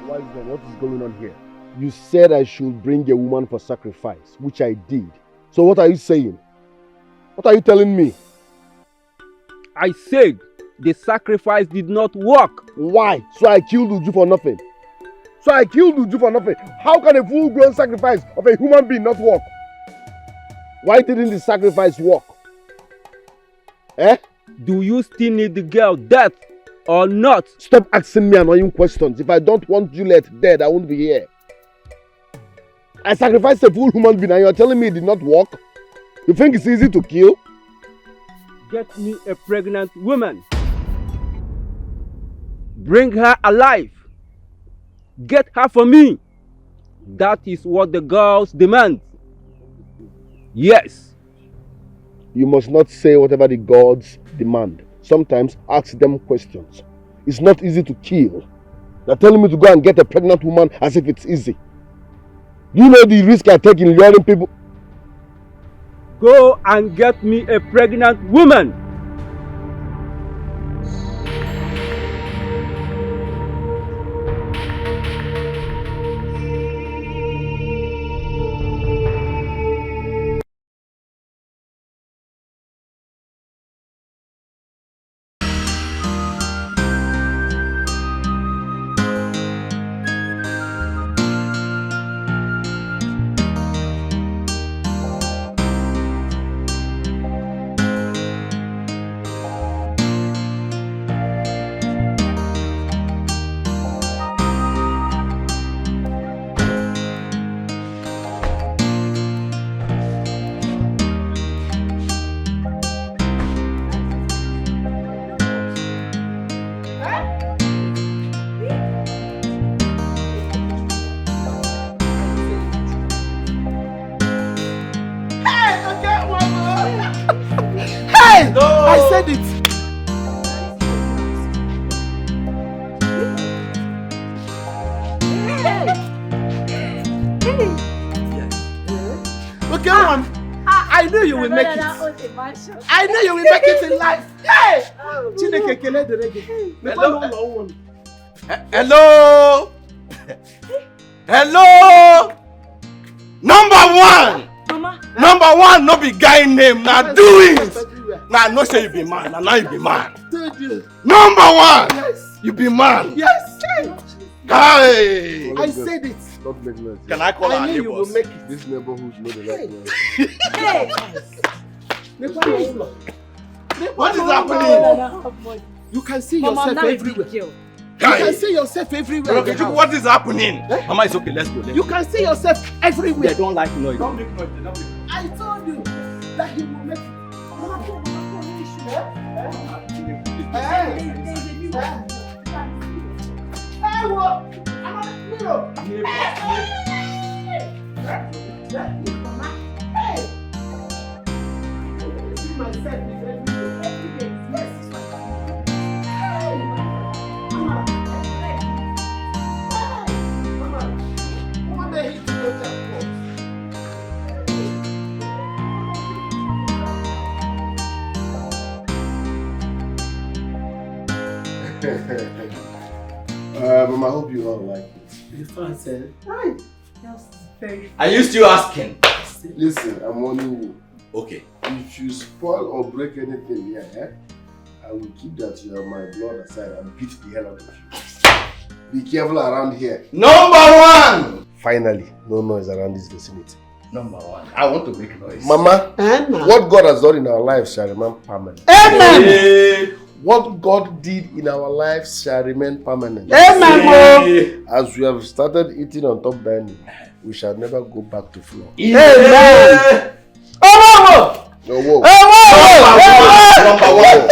What is going on here? You said I should bring a woman for sacrifice, which I did. So what are you saying? What are you telling me? I said the sacrifice did not work. Why? So I killed Uju for nothing? How can a full-grown sacrifice of a human being not work? Why didn't the sacrifice work? Do you still need the girl dead or not? Stop asking me annoying questions. If I don't want Juliet dead, I won't be here. I sacrificed a full human being and you're telling me it did not work? You think it's easy to kill? Get me a pregnant woman. Bring her alive. Get her for me. That is what the girls demand. Yes. You must not say whatever the gods demand. Sometimes ask them questions. It's not easy to kill. They're telling me to go and get a pregnant woman as if it's easy. Do you know the risk I take in luring people? Go and get me a pregnant woman. I said it. Okay, one. I knew you will make it. I knew you will make it in life. Hey! Hello! Hello! Number one! Mama. Number one, no be guy name, now do it! Now, no say you be man, now you be man. Number one! Yes. You be man. Yes. Hey! I said it. Don't make noise. Can I call our knew you will neighbors? make it. This neighborhood know the right noise. What is happening? You can see yourself everywhere. You Guy. can see yourself everywhere. Okay, what is happening? Mama, it's okay, let's go. You can see yourself everywhere. They don't like noise. Don't make noise, don't make noise. I told you that you will make it. Mama, I hope you all like it. Are you still asking? Listen, I'm warning you. Okay. If you spoil or break anything here, I will keep that you have my blood aside and beat the hell out of you. Be careful around here. Number one! Finally, no noise around this vicinity. Number one. I want to make noise. Mama, what God has done in our lives shall remain permanent. Amen. Hey. What God did in our lives shall remain permanent. Amen. As we have started eating on top dining, we shall never go back to floor. Amen. Oh, No, whoa. Number one.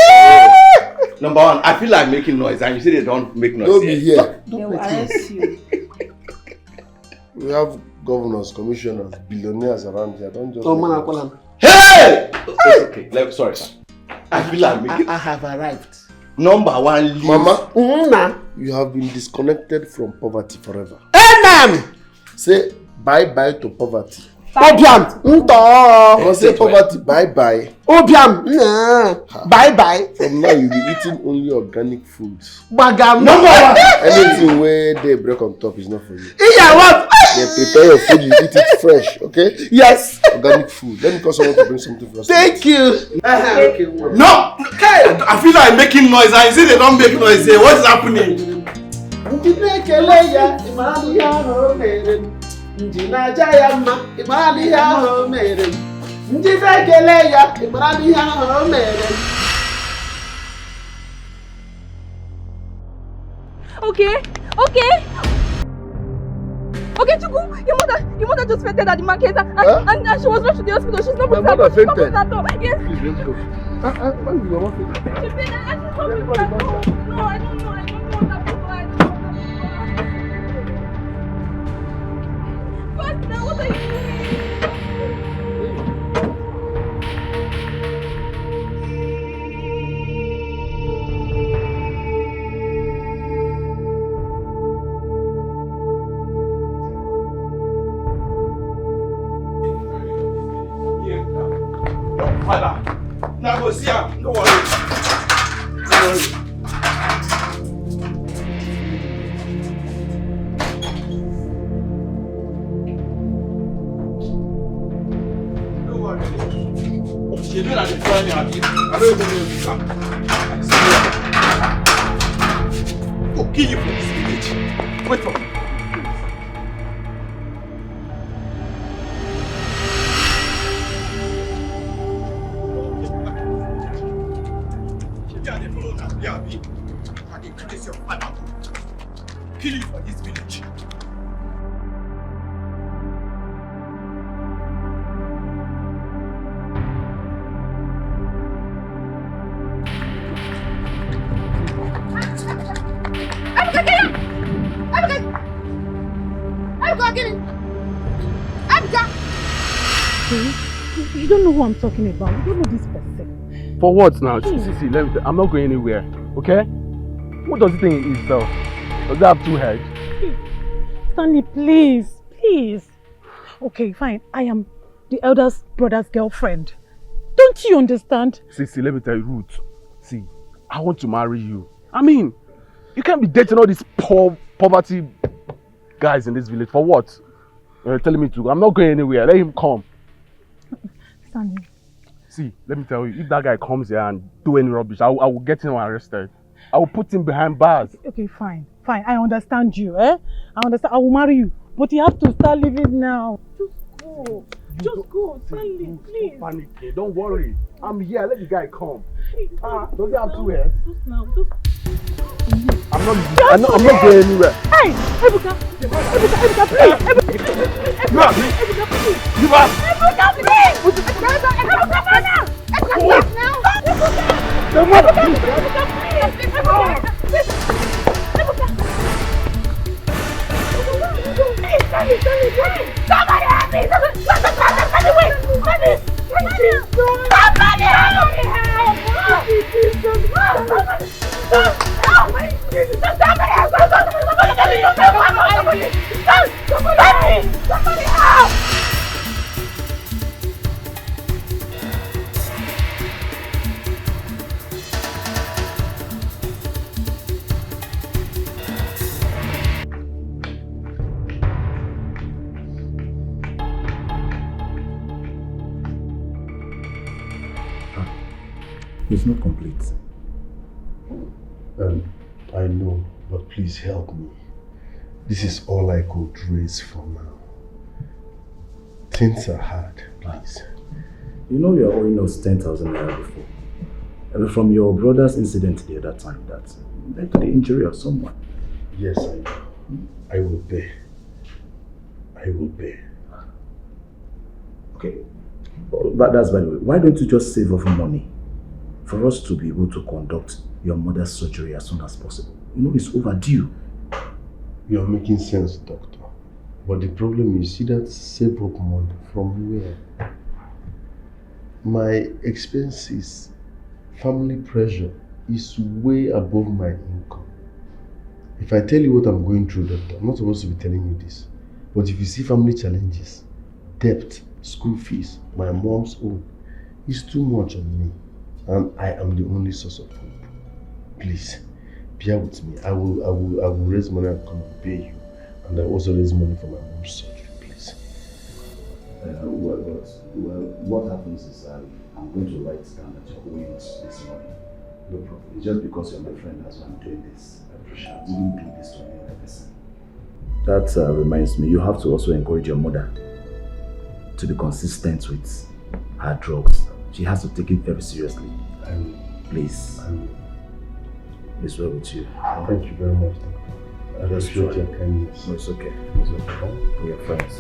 Number one. I feel like making noise and you say they don't make noise. Don't be here. They will arrest you. We have governors, commissioners, billionaires around here. Don't just. Hey! It's okay. Sorry, sir. I feel like making. I have arrived. Number one, leave. Mama, you have been disconnected from poverty forever. Amen. Say bye-bye to poverty. Obiam, I say poverty, bye-bye. Obiam, bye-bye. From now, you'll be eating only organic foods. Bagam. Anything where they break on top is not for you. Yeah, what? They prepare your food, you eat it fresh, okay? Yes. Organic food. Let me call someone to bring something for us. Thank you. Okay. No! I feel like making noise. I see they don't make noise here. What is happening? Okay. Okay, Chuku, your mother just fainted at the market and she was rushed to the hospital. She's not My mother fainted? Yes. Please, let's go. When did your mother faint? She fainted and she's not with that. No, I don't know what happened. First, now what are you doing? Father, now go see him. Don't worry. Don't worry. She knew that they find me at it. I don't even know if you can. I go kill you from this village. Wait for me. Kill you for this village. You don't know who I'm talking about. You don't know this person. For what now? See, I'm not going anywhere, okay? Who does he think he is himself? Does he have two heads? Stanley, please. Okay, fine. I am the eldest brother's girlfriend. Don't you understand? See, let me tell you, Ruth. See, I want to marry you. I mean, you can't be dating all these poverty guys in this village. For what? You're telling me to. I'm not going anywhere. Let him come. Stanley. See, let me tell you, if that guy comes here and do any rubbish, I will get him arrested. I will put him behind bars. Okay, fine. I understand you, I understand. I will marry you. But you have to start living now. Just go. Stanley, please. Don't panic. Don't worry. I'm here. Let the guy come. Does he have two heads? Just now. I'm not going anywhere. Hey, Ebuka, please. Ebuka, please. Ebuka, please. Somebody help me! Somebody help! It's not complete. I know, but please help me. This is all I could raise for now. Things are hard, please. You know you are owing us 10,000 naira before. From your brother's incident the other time that led to the injury of someone. Yes, I know. I will pay. Okay. But that's by the way. Why don't you just save up money for us to be able to conduct your mother's surgery as soon as possible? You know it's overdue. You are making sense, doctor. But the problem is, you don't save up money from where? My expenses, family pressure is way above my income. If I tell you what I'm going through, doctor, I'm not supposed to be telling you this. But if you see family challenges, debt, school fees, my mom's own. It's too much on me. And I am the only source of hope. Please, bear with me. I will raise money and come and pay you. And I also raise money for my mom's surgery, please. What happens is I'm going to write down that you're owing us this money. No problem. It's just because you're my friend that's why I'm doing this. I appreciate it. I wouldn't do this to any other person. That reminds me, you have to also encourage your mother to be consistent with her drugs. She has to take it very seriously. I will. Please. I will. It's well with you. Thank you very much, Doctor. I appreciate your kindness. No, it's okay. It's okay. We are friends.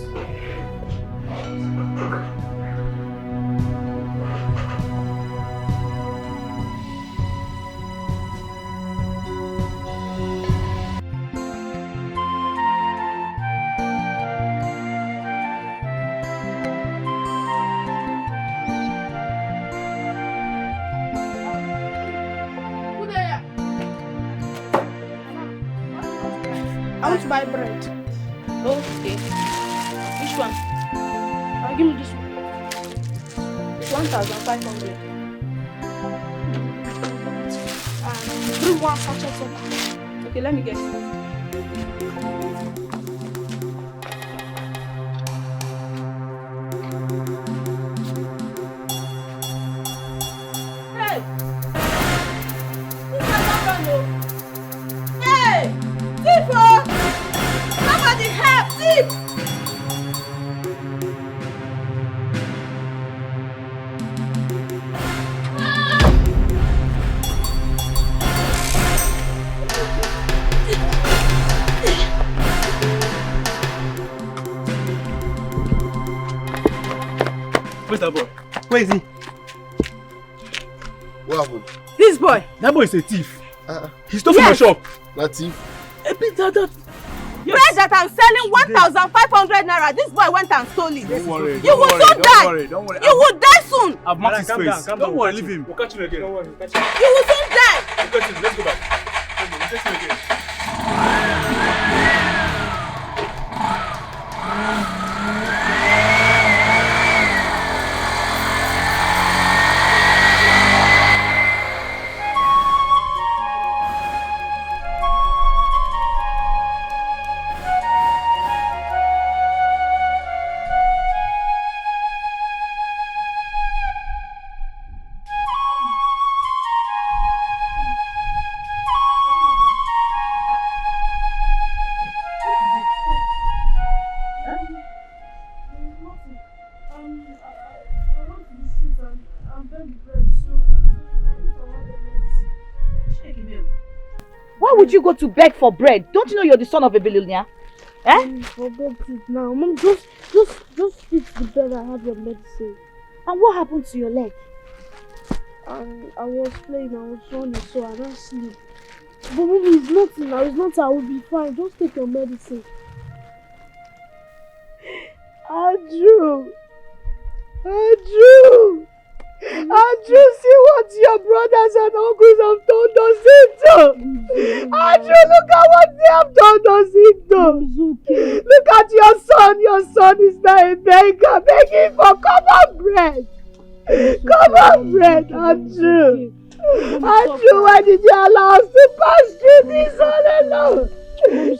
I want to buy bread. Okay. Which one? Give me this one. It's 1,500. Bring one sachet of that. Okay, let me get it. Hey! This is not run. Hey! Thief! Somebody help! Thief! Where's that boy? Where is he? What happened? This boy! That boy is a thief. He stole from my shop. That thief? Bread that I'm selling 1,500 naira. This boy went and stole it. Don't worry. You will soon die. Don't worry. You will die soon. I've marked his face. Don't worry, leave him. We'll catch him again. Don't worry, we'll catch him. You will soon die. We'll catch him. Let's go back. We'll catch him again. Why would you go to beg for bread? Don't you know you're the son of a billionaire? Forget it now. Mom, just eat the bread and have your medicine. And what happened to your leg? And I was playing, I was running, so I don't sleep. But Mommy, it's nothing now, it's nothing, I will be fine. Just take your medicine. Andrew, see what your brothers and uncles have done us into. Andrew, look at what they have done us into. Okay. Look at your son is now a beggar, begging for common bread. Common bread, Andrew. Andrew, why did you allow us to pass through this all alone?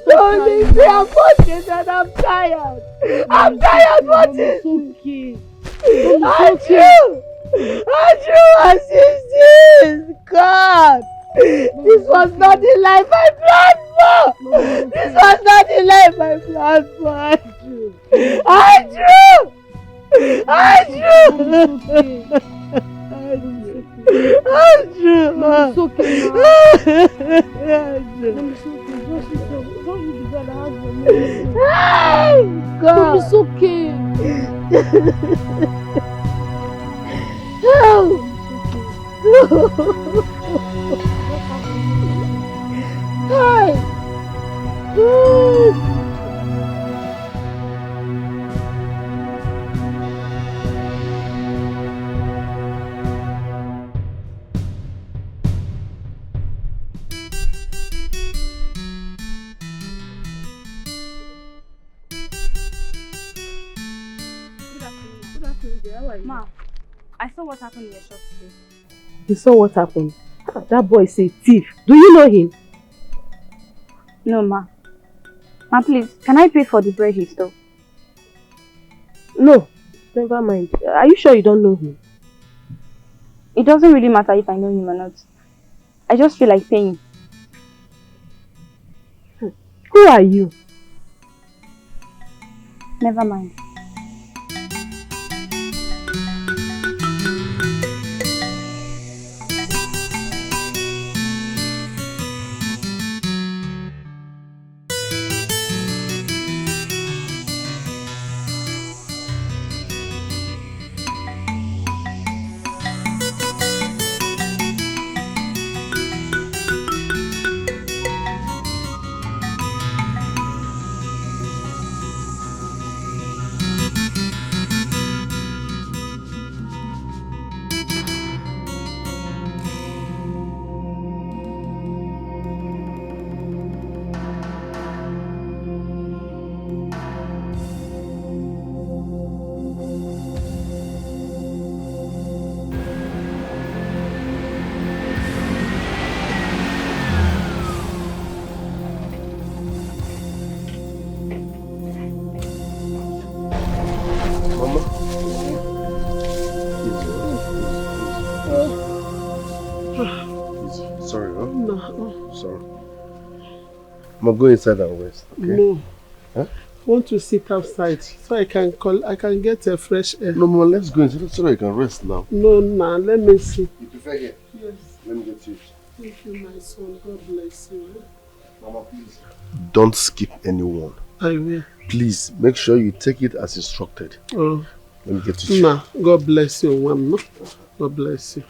Don't leave me, I'm watching and I'm tired. I'm tired watching. Okay. Andrew, what is this? God, this was not the life I planned for. This was not the life I planned for, Andrew. It's okay now. Don't eat the bread, I have your medicine. God. It's okay. Hi. Good dear. How are you? Ma, I saw what happened in your shop today. You saw what happened? That boy is a thief. Do you know him? No, Ma. Ma, please, can I pay for the bread he stole? No, never mind. Are you sure you don't know him? It doesn't really matter if I know him or not. I just feel like paying. Who are you? Never mind. I'm going inside and rest, okay? No. Huh? I want to sit outside so I can get a fresh air. No, Mama, let's go inside so I can rest now. No, let me see. You prefer here? Yes. Let me get you. Thank you, my son. God bless you. Mama, please. Don't skip anyone. I will. Please, make sure you take it as instructed. Oh. Let me get you. Ma, God bless you, Mama. God bless you.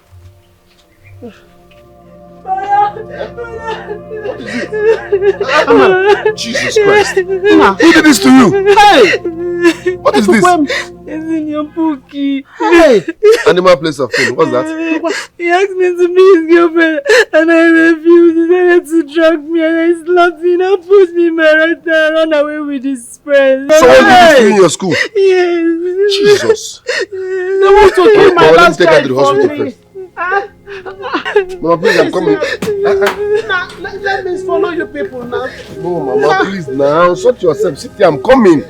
Jesus Christ! Who did this to you? Hey! What is this? It's in your bookie. Hey! Animal place of food. What's that? He asked me to be his girlfriend and I refused. He said to drug me and I slapped him and pushed me in my right hand and ran away with his friends. So what did you do in your school? Yes. Jesus. They want to kill my last take her to child the for hospital me. first. Mama, please, I'm coming. Let me follow you people now. No, Mama, please now. Sort yourself. Sit here, I'm coming.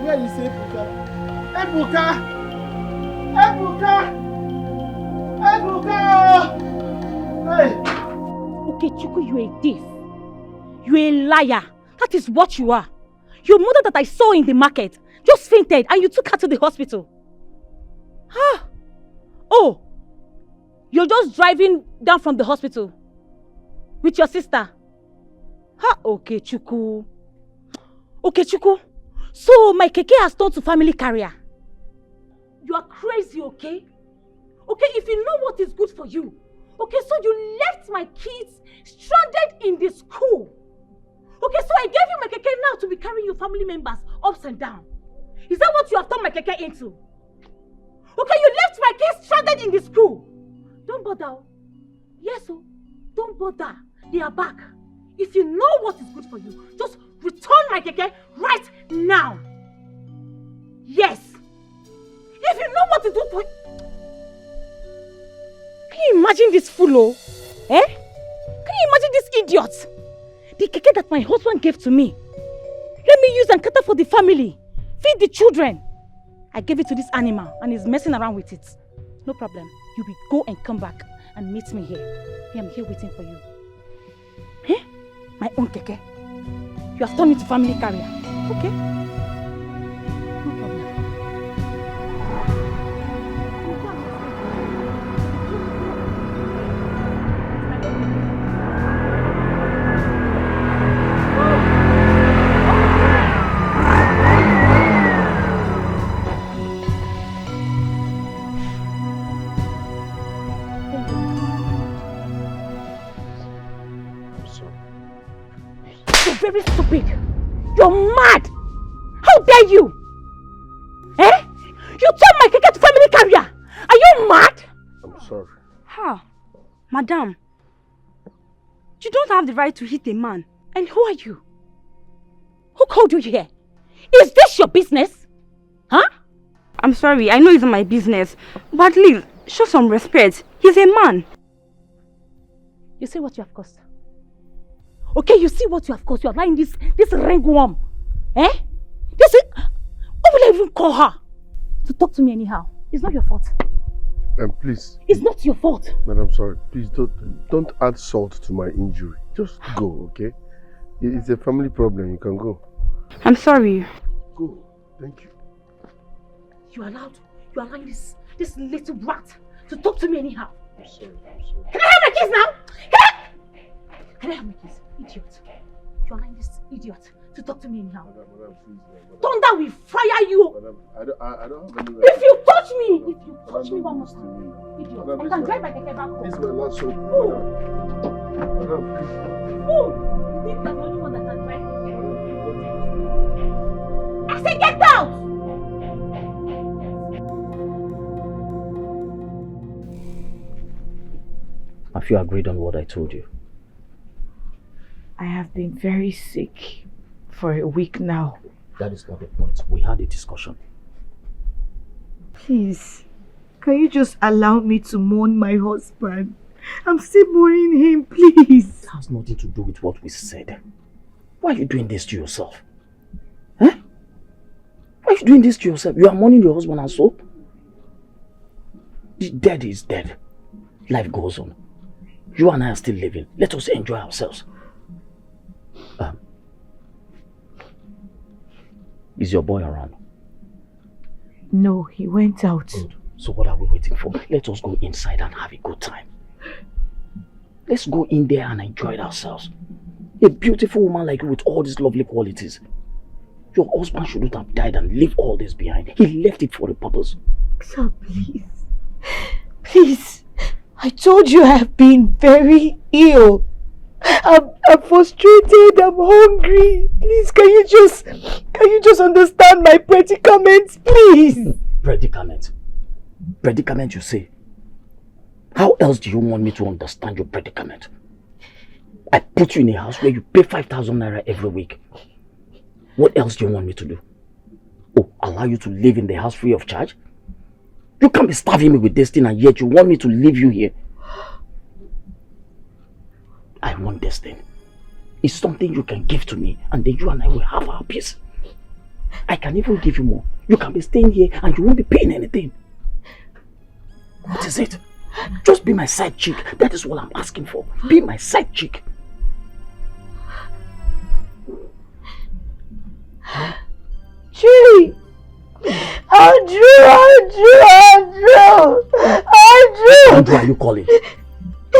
Where is Ebuka? Ebuka! Ebuka! Ebuka! Hey! Okay, Chuku, you're a thief. You're a liar. That is what you are. Your mother that I saw in the market just fainted and you took her to the hospital. Ah. Oh, you're just driving down from the hospital with your sister. Ha, okay, Chuku. Okay, Chuku. So my keke has turned to family carrier. You are crazy, okay? Okay, if you know what is good for you. Okay, so you left my kids stranded in the school. Okay, so I gave you my keke now to be carrying your family members ups and down. Is that what you have turned my keke into? Okay, you left my kids stranded in the school. Don't bother. Yes, oh, don't bother. They are back. If you know what is good for you, just return my keke right now. Yes. If you know what is good for you. Can you imagine this fool, oh? Eh? Can you imagine this idiot? The keke that my husband gave to me. Let me use and cater for the family. Feed the children. I gave it to this animal and he's messing around with it. No problem. You will go and come back and meet me here. I am here waiting for you. Eh? My own keke. You have turned me to family carrier. Okay? No problem. very stupid. You're mad. How dare you? Eh? You turned my keke to family carrier. Are you mad? I'm sorry. Ha! Madam, you don't have the right to hit a man. And who are you? Who called you here? Is this your business? Huh? I'm sorry, I know it's not my business. But please, show some respect. He's a man. You see what you have caused? Okay, you see what you have caused. You are lying this ringworm. Eh? This is... What will I even call her? To talk to me anyhow. It's not your fault. Please. It's not your fault. Madam, sorry. Please don't add salt to my injury. Just go, okay? It's a family problem. You can go. I'm sorry. Go. Thank you. You are allowing this little rat to talk to me anyhow. I'm sorry. Can I have my keys now? Can I have my keys? Idiot. You are allowing this idiot to talk to me anyhow. Madam, please. Madam. Thunder will fire you. Madam, I don't have any... If you touch me one more time, idiot. I can drive my keke back home. This is my last hope. Madam, please. Fool! You think you're the only one that can drive keke? I say get out! Have you agreed on what I told you? I have been very sick for a week now. That is not the point. We had a discussion. Please, can you just allow me to mourn my husband? I'm still mourning him, please. It has nothing to do with what we said. Why are you doing this to yourself? Huh? Why are you doing this to yourself? You are mourning your husband and so? The dead is dead. Life goes on. You and I are still living. Let us enjoy ourselves. Is your boy around? No, he went out. Good. So what are we waiting for? Let us go inside and have a good time. Let's go in there and enjoy ourselves. A beautiful woman like you with all these lovely qualities. Your husband shouldn't have died and leave all this behind. He left it for a purpose. Sir, please. Please. I told you I have been very ill. I'm frustrated, I'm hungry. Please, can you just understand my predicament, please? Predicament? Predicament, you say? How else do you want me to understand your predicament? I put you in a house where you pay 5,000 naira every week. What else do you want me to do? Oh, allow you to live in the house free of charge? You can't be starving me with this thing and yet you want me to leave you here. I want this thing. It's something you can give to me and then you and I will have our peace. I can even give you more. You can be staying here and you won't be paying anything. What is it? Just be my side chick. That is what I'm asking for. Be my side chick. Tree! Andrew, are you calling?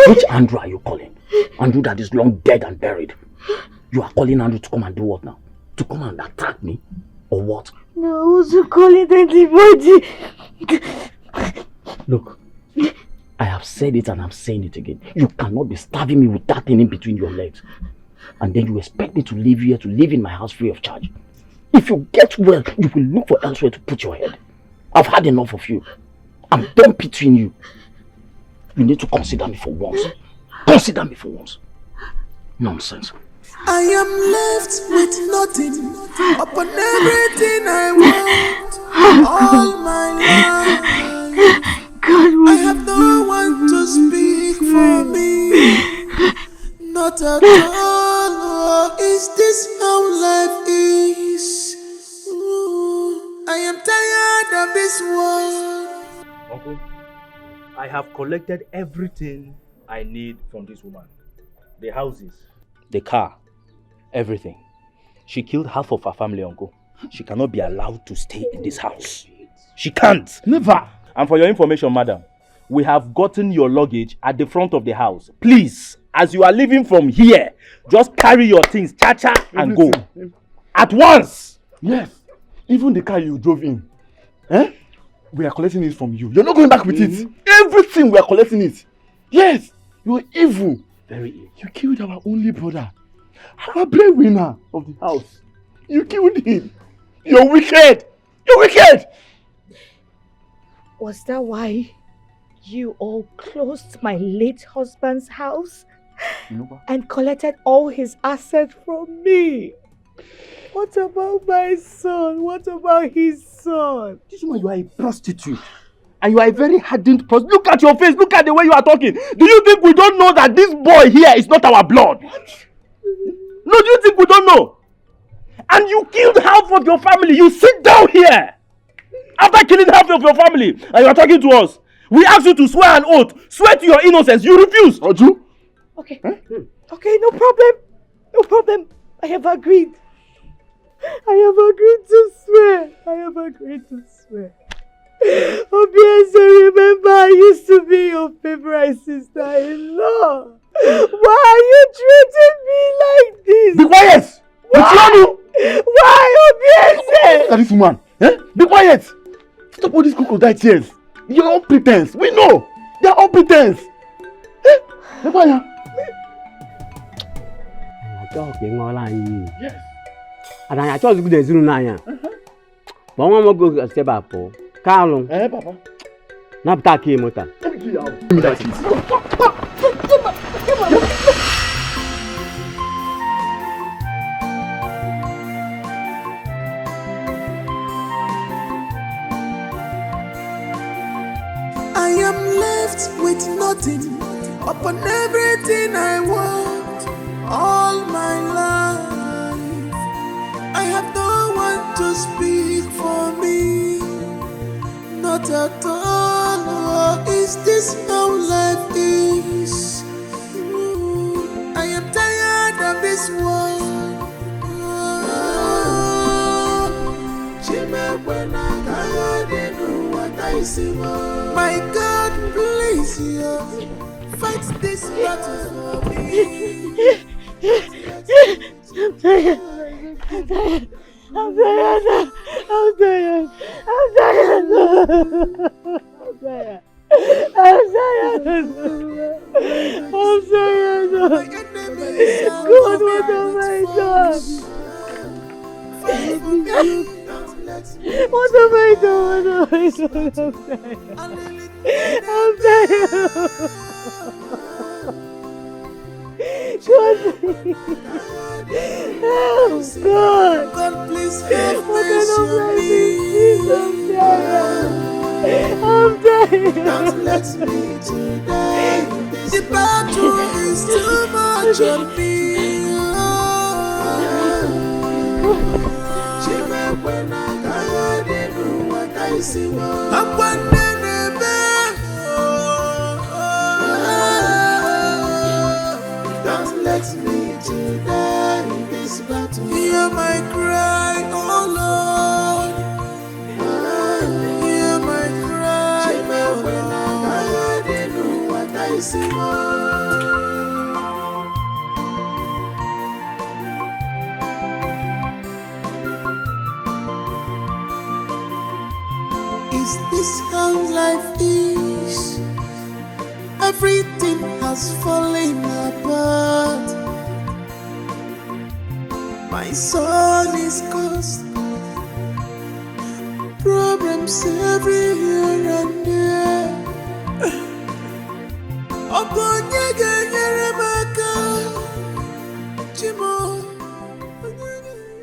Which Andrew are you calling? Andrew that is long dead and buried. You are calling Andrew to come and do what now? To come and attack me? Or what? No, I wasn't calling anybody. Look, I have said it and I'm saying it again. You cannot be starving me with that thing in between your legs. And then you expect me to live here, to live in my house free of charge. If you get well, you will look for elsewhere to put your head. I've had enough of you. I'm done pitying you. You need to consider me for once. Consider me for once. Nonsense. I am left with nothing upon everything I want all my life. I have no one to speak for me. Not at all. Is this how life is? Ooh, I am tired of this world. Uncle, I have collected everything I need from this woman. The houses, the car, everything. She killed half of her family, Uncle. She cannot be allowed to stay in this house. She can't. Never. And for your information, madam, we have gotten your luggage at the front of the house. Please, as you are leaving from here, just carry your things, cha-cha, and go. At once. Yes. Even the car you drove in. We are collecting it from you. You're not going back with it. Everything we are collecting it. Yes. You're evil. Very evil. You killed our only brother. Our breadwinner of the house. You killed him. You're wicked. You're wicked. Was that why you all closed my late husband's house and collected all his assets from me? What about my son? What about his son? This woman, you are a prostitute. And you are a very hardened prostitute. Look at your face. Look at the way you are talking. Do you think we don't know that this boy here is not our blood? What? No, do you think we don't know? And you killed half of your family. You sit down here. After killing half of your family, and you are talking to us. We asked you to swear an oath. Swear to your innocence. You refused. Oju? Okay. Okay, no problem. No problem. I have agreed. I have agreed to swear. I have agreed to swear. Obviously, remember I used to be your favorite sister-in-law. Why are you treating me like this? Be quiet! Why? Why, Obviously? Look at this woman. Eh? Be quiet! Stop all these crocodile tears. You're all pretense. We know. They're all pretense. Eh? Yes. And I thought good as you know. But one more go step up. Carlo. Eh, Papa. Not taki mota. I am left with nothing upon everything I want all my life. I have no one to speak for me, not at all. Is this how life is? I am tired of this world. My God, please, fight this battle for me. I'm tired. I'm tired. I'm tired. I'm tired. I'm tired. I'm tired. I'm tired. I'm tired. God, what have I done? What have I done? What have I done? I'm tired. Oh God! God, please have mercy on me. I'm tired. Don't let me today. The battle is too much on me. When I got in what I see, I'm wondering. Don't let me today in this battle. Hear my cry, oh Lord. Hear my cry, oh Lord. When I know what I see. Is this how life is? Everything has fallen apart. My son is cursed. Problems everywhere and there.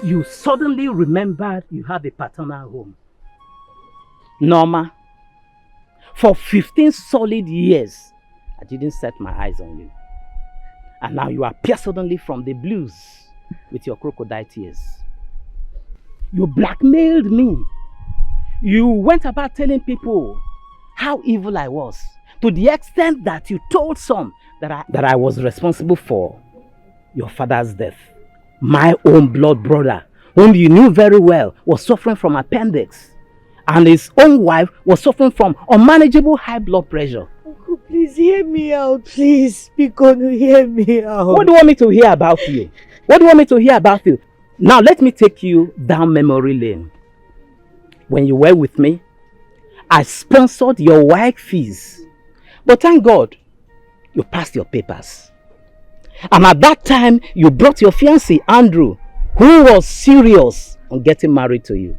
You suddenly remembered you have a paternal home. Norma, for 15 solid years, I didn't set my eyes on you. And now you appear suddenly from the blues with your crocodile tears. You blackmailed me. You went about telling people how evil I was, to the extent that you told some that I was responsible for your father's death. My own blood brother, whom you knew very well, was suffering from appendix. And his own wife was suffering from unmanageable high blood pressure. Uncle, please hear me out, please. Be gonna hear me out. What do you want me to hear about you? What do you want me to hear about you? Now let me take you down memory lane. When you were with me, I sponsored your WAEC fees. But thank God, you passed your papers. And at that time, you brought your fiancé, Andrew, who was serious on getting married to you.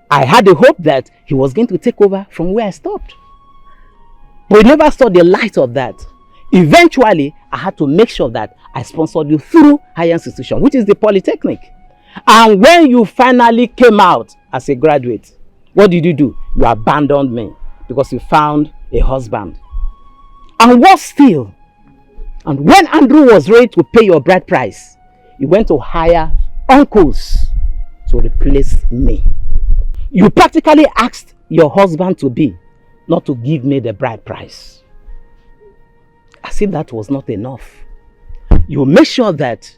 I had the hope that he was going to take over from where I stopped. But we never saw the light of that. Eventually, I had to make sure that I sponsored you through higher institution, which is the Polytechnic. And when you finally came out as a graduate, what did you do? You abandoned me because you found a husband. And what still? And when Andrew was ready to pay your bride price, you went to hire uncles to replace me. You practically asked your husband-to-be not to give me the bride price. As if that was not enough. You made sure that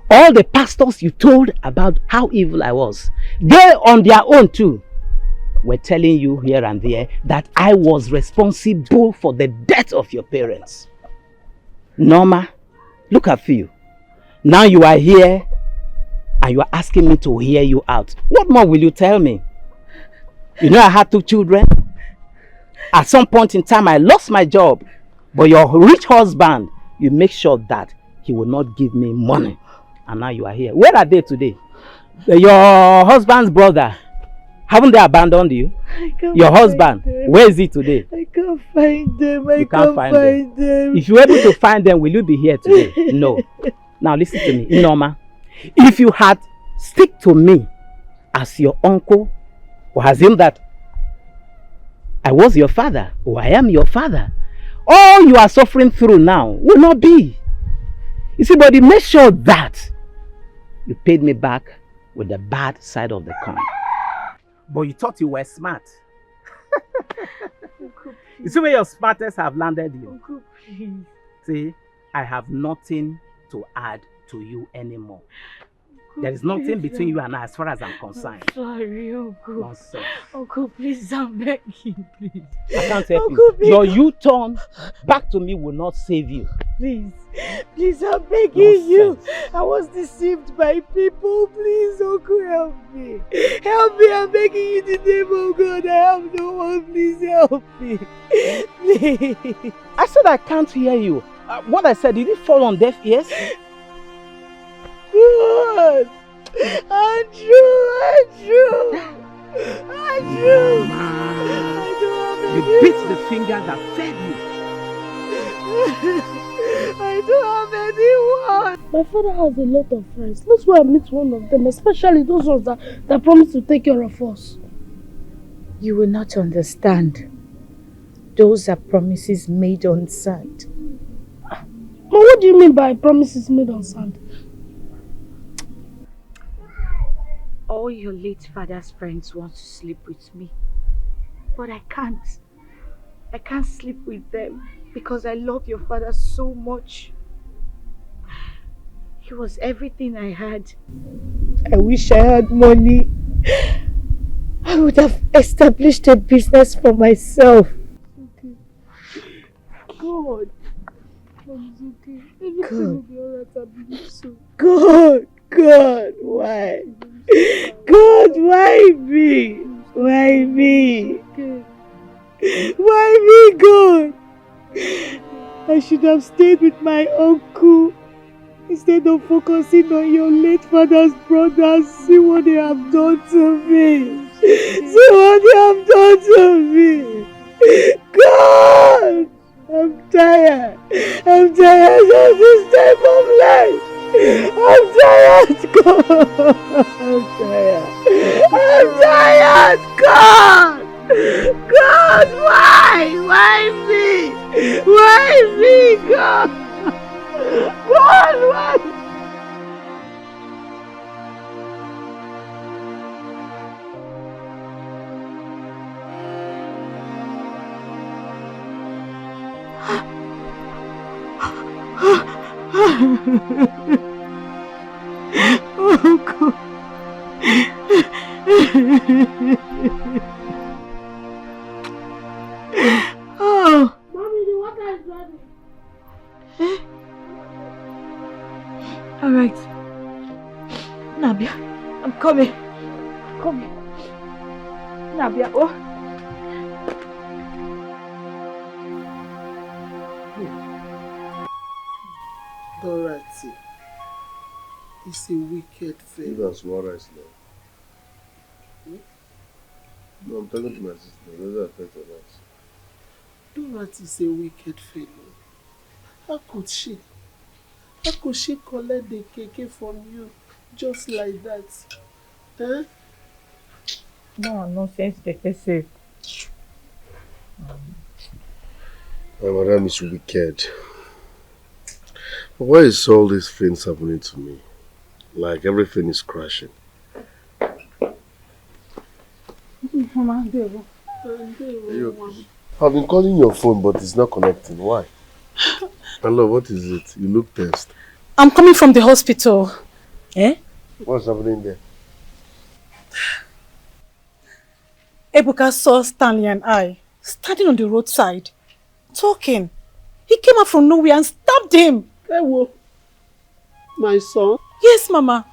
all the pastors you told about how evil I was, they on their own too, were telling you here and there that I was responsible for the death of your parents. Norma, look at you. Now you are here and you are asking me to hear you out. What more will you tell me? You know I had 2 children. At some point in time I lost my job. But your rich husband, you make sure that he will not give me money. And now you are here. Where are they today? Your husband's brother, haven't they abandoned you? Your husband, where is he today? I can't find them. You can't find them. If you're able to find them, will you be here today? No. Now listen to me, Norma. If you had stick to me as your uncle, or assume that I was your father, or I am your father, all you are suffering through now will not be. You see, buddy, make sure that you paid me back with the bad side of the coin. But you thought you were smart. You see where your smartest have landed you? Uncle, please. See, I have nothing to add to you anymore. There is nothing between you and I as far as I'm concerned. I'm sorry, Uncle. Nonsense. Uncle, please, I'm begging, please. I can't help Uncle, you. please. Your U-turn back to me will not save you. Please, please, I'm begging you. I was deceived by people. Please, Uncle, help me. Help me, I'm begging you in the name of God. I have no one. Please help me. Please. I said I can't hear you. What I said, did it fall on deaf ears? God! Andrew! You bit the finger that fed you. I don't have anyone. My father has a lot of friends. That's why I meet one of them, especially those ones that promise to take care of us. You will not understand. Those are promises made on sand. But what do you mean by promises made on sand? All your late father's friends want to sleep with me. But I can't. I can't sleep with them because I love your father so much. He was everything I had. I wish I had money. I would have established a business for myself. Okay. God. It's okay. Everything will be alright, I believe so. God, why? God, why me? Why me? Why me, God? I should have stayed with my uncle instead of focusing on your late father's brothers. See what they have done to me. See what they have done to me. God! I'm tired. I'm tired of this type of life. I'm tired, God. I'm tired, God. God, why? Why me? Why me, God? God, why? Oh, God. Oh. Mommy, the water is ready. All right. Nabia, I'm coming. Come here. Nabia, oh. Dorothy is a wicked fellow. You guys small rice now. No, I'm talking to my sister. Those are affect your rice. Dorothy is a wicked fellow. How could she? How could she collect the cake from you just like that? Huh? No, nonsense, they say. My madam is wicked. But why is all these things happening to me? Like everything is crashing. Mama, I've been calling your phone, but it's not connecting. Why? Hello, what is it? You look tense. I'm coming from the hospital. Eh? What's happening there? Ebuka saw Stanley and I standing on the roadside, talking. He came out from nowhere and stabbed him. Ewo, my son? Yes, Mama.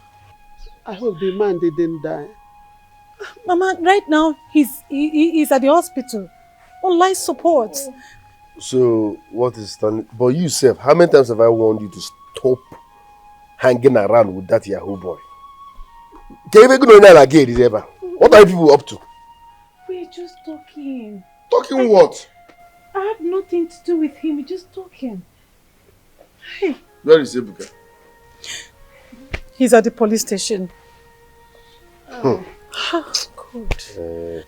I hope the man didn't die. Mama, right now, he's at the hospital on life support. So, what is Stanley? But you, Seth, how many times have I warned you to stop hanging around with that Yahoo boy? Can you even know that again, is ever? What are you people up to? We're just talking. Talking what? I have nothing to do with him. We're just talking. Hey. Where is Ebuka? He's at the police station. Oh, God.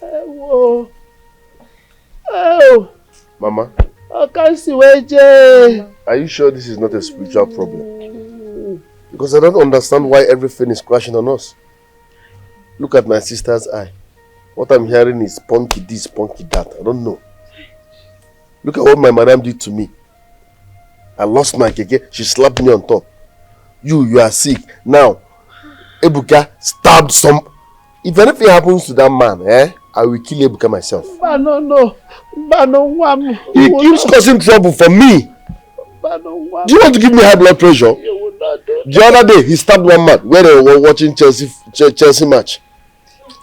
Oh. Oh. Mama? I can't see where. Are you sure this is not a spiritual problem? Because I don't understand why everything is crashing on us. Look at my sister's eye. What I'm hearing is punky this, punky that. I don't know. Look at what my madam did to me. I lost my keke. She slapped me on top. You are sick. Now, Ebuka stabbed some... If anything happens to that man, I will kill Ebuka myself. No. He keeps causing trouble for me. Do you want to give me high blood pressure? The other day, he stabbed one man when they were watching Chelsea match.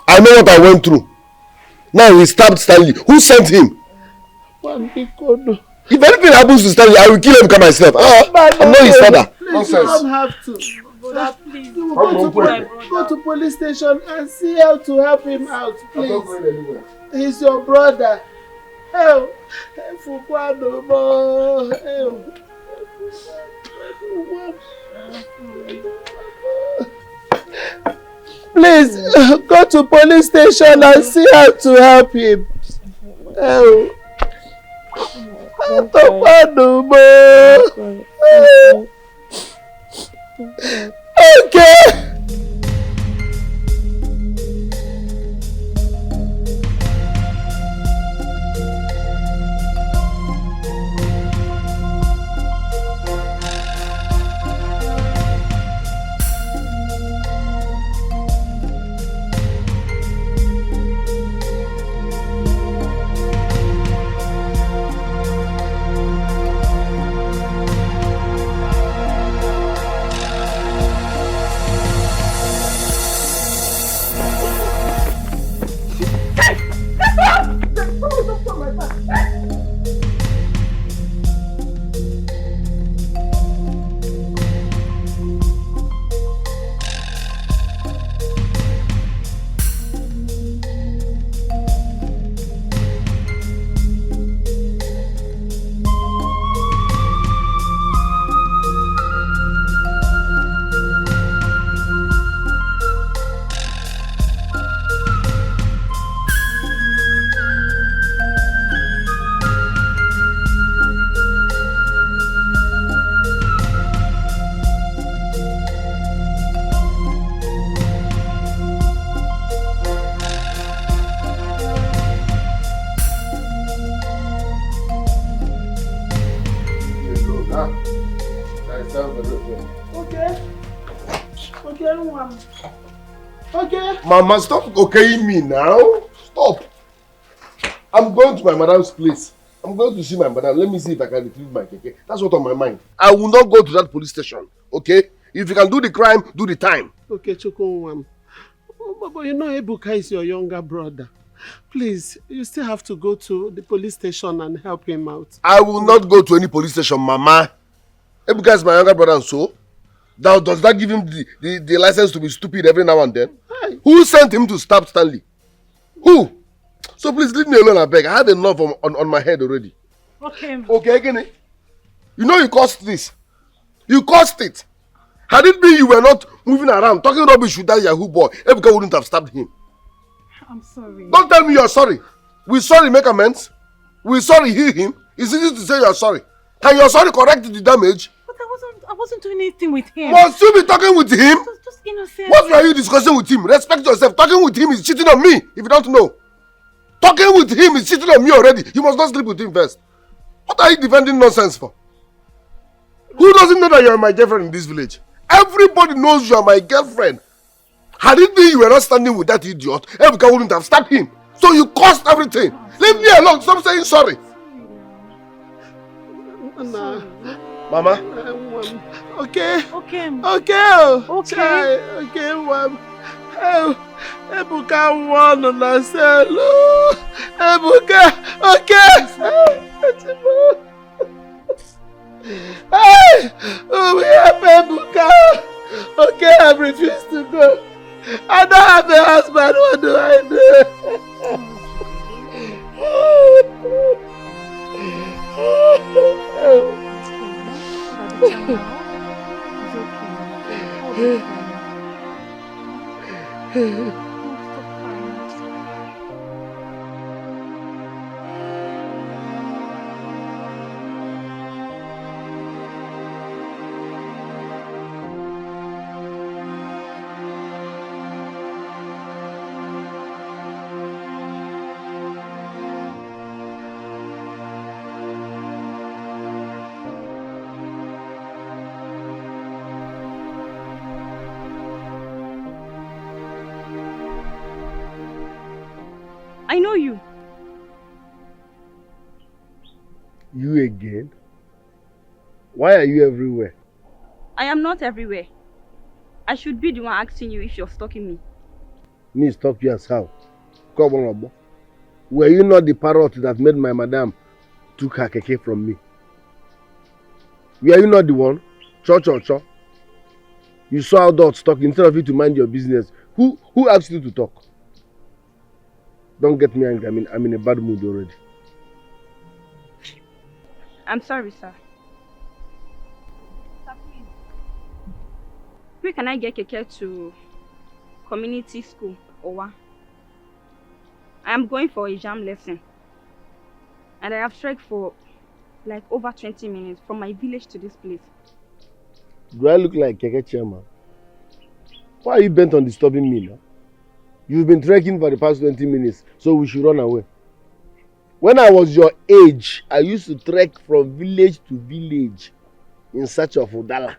I know what I went through. Now he stabbed Stanley. Who sent him? If anything happens to Stanley, I will kill Ebuka myself. I'm not his father. Please, you don't have to. Brother, please. Go to police station and see how to help him out, please. He's your brother. Help. Please, go to police station and see how to help him. Help. Okay. Mama, stop okaying me now. Stop. I'm going to my madam's place. I'm going to see my madam. Let me see if I can retrieve my keke. That's what's on my mind. I will not go to that police station. Okay? If you can do the crime, do the time. Okay, Chukwunwam. But you know Ebuka is your younger brother. Please, you still have to go to the police station and help him out. I will not go to any police station, Mama. Ebuka is my younger brother, and so does that give him the license to be stupid every now and then? Hi. Who sent him to stab Stanley? Who? So please leave me alone, I beg. I had enough on my head already. Okay. Okay, again. You know you caused this. You caused it. Had it been you were not moving around talking rubbish with that Yahoo boy, Ebuka wouldn't have stabbed him. I'm sorry. Don't tell me you're sorry. Will sorry make amends? Will sorry heal him? It's easy to say you're sorry. Can your sorry correct the damage? But I wasn't doing anything with him. Must you be talking with him? Just innocent. What were you discussing with him? Respect yourself. Talking with him is cheating on me, if you don't know. Talking with him is cheating on me already. You must not sleep with him first. What are you defending nonsense for? Who doesn't know that you are my girlfriend in this village? Everybody knows you are my girlfriend. Had it been you were not standing with that idiot, Ebuka wouldn't have stabbed him. So you caused everything. Leave me alone. Stop saying sorry. Mama. Okay. Okay. Okay. Okay. Okay, Mom. Ebuka won on the cell. Ebuka. Okay. Hey! Oh, we have Ebuka. Okay, I refuse to go. I don't have a husband. What do I do? I know you. You again? Why are you everywhere? I am not everywhere. I should be the one asking you if you're stalking me. Me stalk you as how? Come on, Obo. Were you not the parrot that made my madam took her keke from me? Were you not the one? Cho. You saw adults talking instead of you to mind your business. Who asked you to talk? Don't get me angry. I'm in a bad mood already. I'm sorry, sir. Sir, please. Where can I get keke to community school, Owa? I am going for a jam lesson. And I have trekked for like over 20 minutes from my village to this place. Do I look like keke chairman? Why are you bent on disturbing me now? You've been trekking for the past 20 minutes, so we should run away. When I was your age, I used to trek from village to village in search of Udala.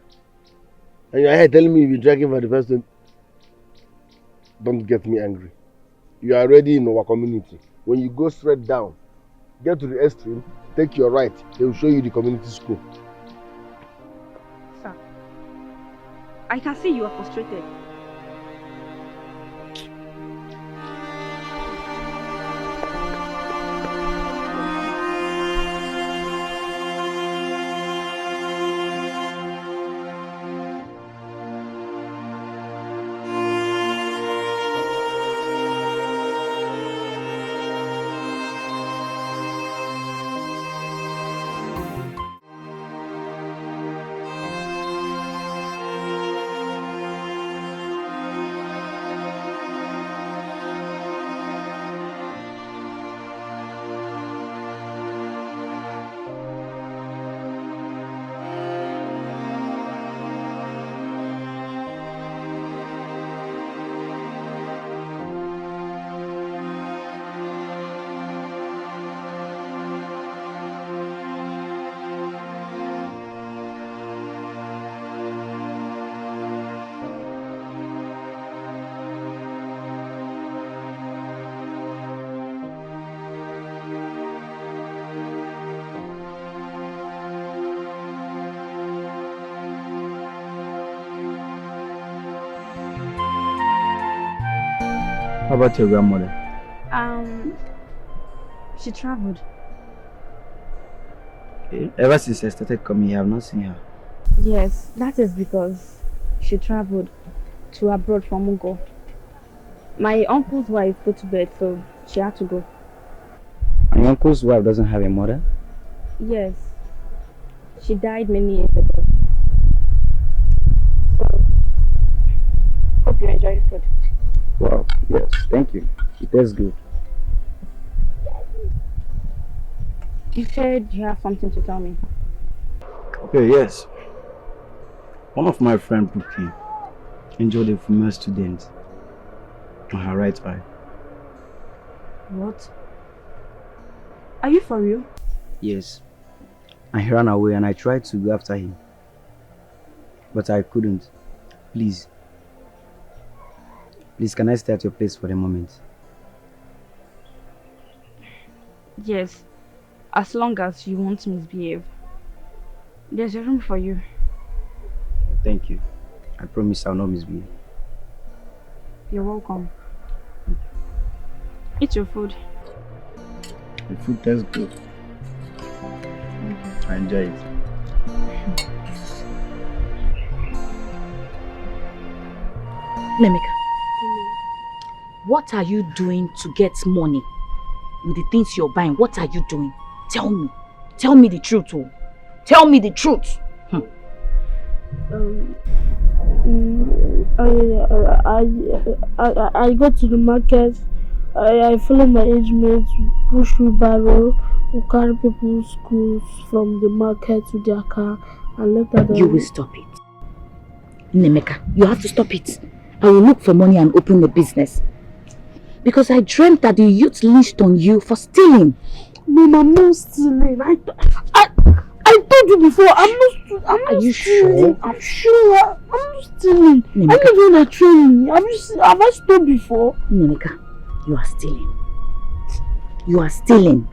And you're here telling me you've been trekking for the past 20... Don't get me angry. You are already in our community. When you go straight down, get to the extreme, take your right, they will show you the community school. Sir, I can see you are frustrated. How about your grandmother? She traveled. Okay. Ever since I started coming here, I've not seen her. Yes, that is because she traveled to abroad from Ugo. My uncle's wife put to bed, so she had to go. And your uncle's wife doesn't have a mother? Yes, she died many years ago. So, hope you enjoy the food. Wow, yes, thank you. It tastes good. You said you have something to tell me. Okay, yes. One of my friends, Buki, injured a female student on her right eye. What? Are you for real? Yes. And he ran away and I tried to go after him. But I couldn't. Please. Please, can I stay at your place for a moment? Yes, as long as you won't misbehave. There's a room for you. Thank you. I promise I'll not misbehave. You're welcome. Eat your food. The food tastes good. I enjoy it. Nemeka, what are you doing to get money with the things you're buying? What are you doing? Tell me. Tell me the truth. Oh. Tell me the truth. I go to the market. I follow my age mates, push wheelbarrow, who carry people's schools from the market to their car, and later You will stop it. Nemeka, you have to stop it. I will look for money and open a business. Because I dreamt that the youth lynched on you for stealing. Mom, I'm not stealing. I told you before, I'm not Are you stealing. sure? I'm sure. I'm not stealing. Nemeka. I'm not doing a training. Have I stolen before? Nemeka, you are stealing. You are stealing.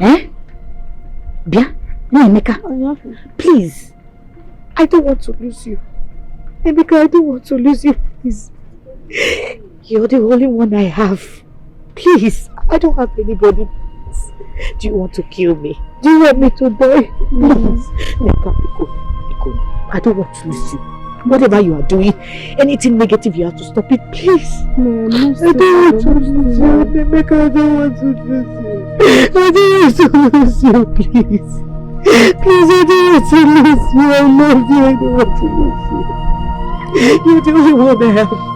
Eh? Bia? Nemeka, please. I don't want to lose you. Nemeka, I don't want to lose you. Please. You're the only one I have. Please. I don't have anybody. Do you want to kill me? Do you want me to die? Please. Nemeka, Iko, I don't want to lose you. Whatever you are doing, anything negative, you have to stop it, please. No, I don't want to lose you. Nemeka, I don't want to lose you. I don't want to lose you, please. Please, I don't want to lose you. I love you. I don't want to lose you. You're the only one I have.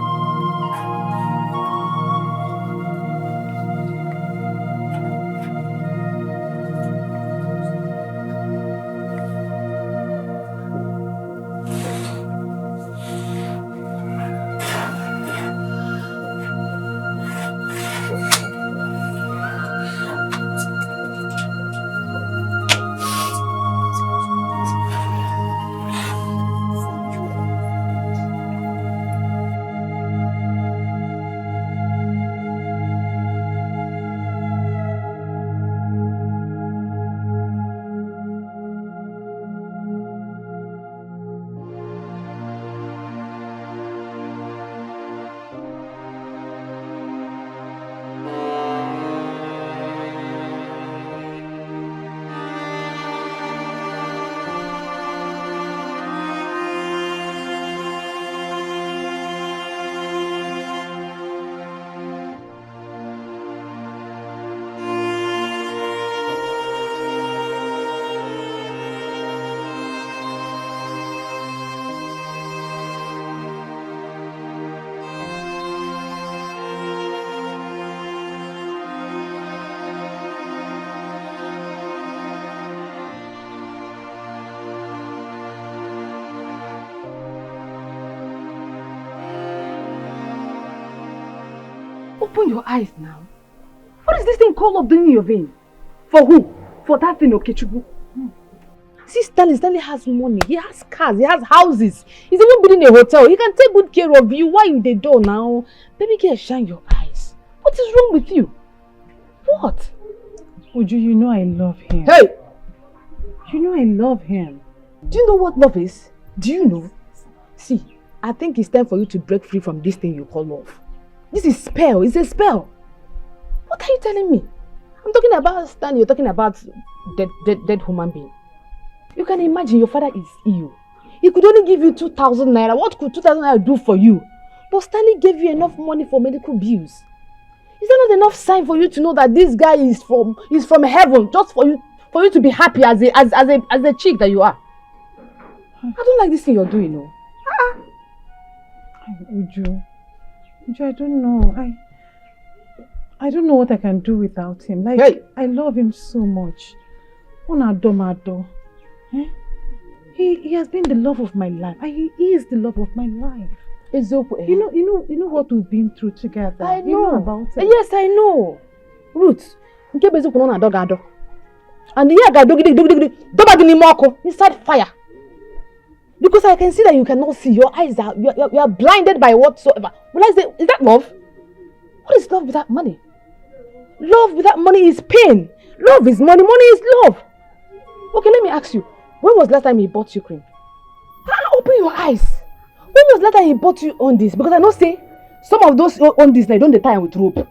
Open your eyes now. What is this thing called up doing in your vein? For who? For that thing, Okechukwu? See, Stanley has money. He has cars. He has houses. He's even building a hotel. He can take good care of you. Why you the door now? Baby girl, shine your eyes. What is wrong with you? What? Uju, you know I love him. Hey! You know I love him. Do you know what love is? Do you know? See, I think it's time for you to break free from this thing you call love. This is spell. It's a spell. What are you telling me? I'm talking about Stan. You're talking about dead human being. You can imagine your father is ill He could only give you 2,000 naira. What could 2,000 naira do for you? But Stanley gave you enough money for medical bills. Is that not enough sign for you to know that this guy is from heaven, just for you to be happy as a chick that you are? I don't like this thing you're doing, no. Uju, I don't know. I don't know what I can do without him. Like, hey. I love him so much. Onado. He has been the love of my life. He is the love of my life. You know what we've been through together. I know. You know about it. Yes, I know. Ruth, and the inside fire. Because I can see that you cannot see. Your eyes you are blinded by whatsoever. Will I say, is that love? What is love without money? Love without money is pain. Love is money. Money is love. Okay, let me ask you. When was the last time he bought you cream? Open your eyes. When was the last time he bought you on this? Because I know say some of those on this they don't tie with rope.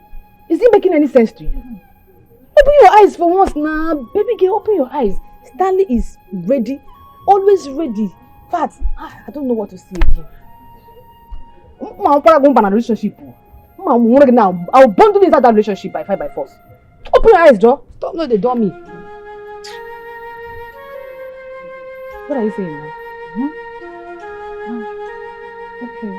Is it making any sense to you? Open your eyes for once now. Baby girl, open your eyes. Stanley is ready. Always ready. In fact, I don't know what to say again. Relationship. I'll bundle inside that relationship by force. Open your eyes, Joe. Stop not the dummy. What are you saying now? Okay.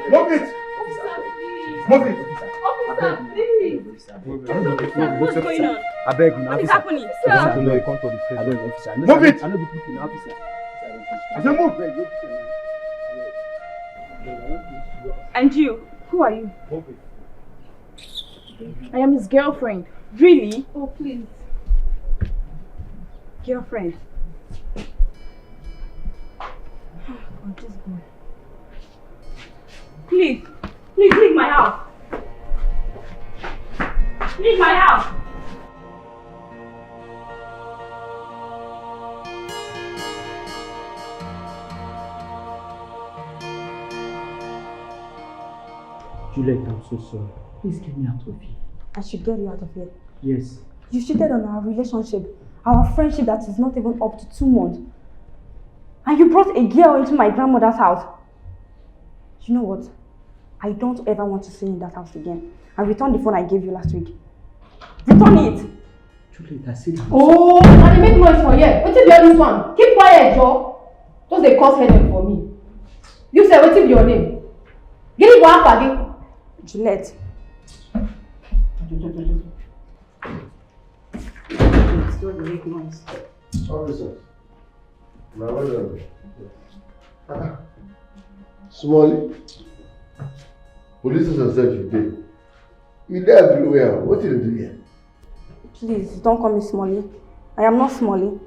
Move it! Move it! What's going on? I beg you. What is happening? Move it! I said move! And you? Who are you? I am his girlfriend. Really? Oh, please. Girlfriend. Oh, just go. Please leave my house. Leave my house. Juliet, I'm so sorry. Please get me out of here. I should get you out of here. Yes. You cheated on our relationship, our friendship that is not even up to 2 months. And you brought a girl into my grandmother's house. You know what? I don't ever want to see you in that house again. And return the phone I gave you last week. Return it! Juliet, I said... Oh, and they make noise for you. What is your this one? Keep quiet, Joe. Just they cause headache for me. You say, what is your name? Get it back again. Juliet. Still make noise. Officers. Smalley. Police are said you did. You there everywhere. What did you do here? Please, don't call me Smalley. I am not Smalley.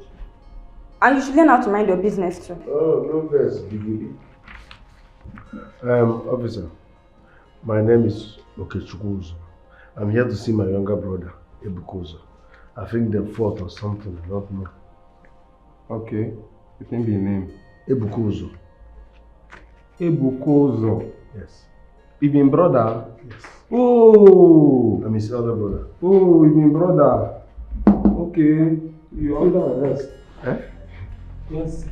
And you should learn how to mind your business too. Oh, no verse, Biggie. Officer, my name is Okechukwu. I'm here to see my younger brother, Ebukozo. I think they fought or something, I don't know. Okay, you think the name? Ebukozo. Ebukozo? Yes. Even brother? Yes. Oh! I'm his elder brother. Oh, even brother. Okay, you're under arrest. Eh? Yes.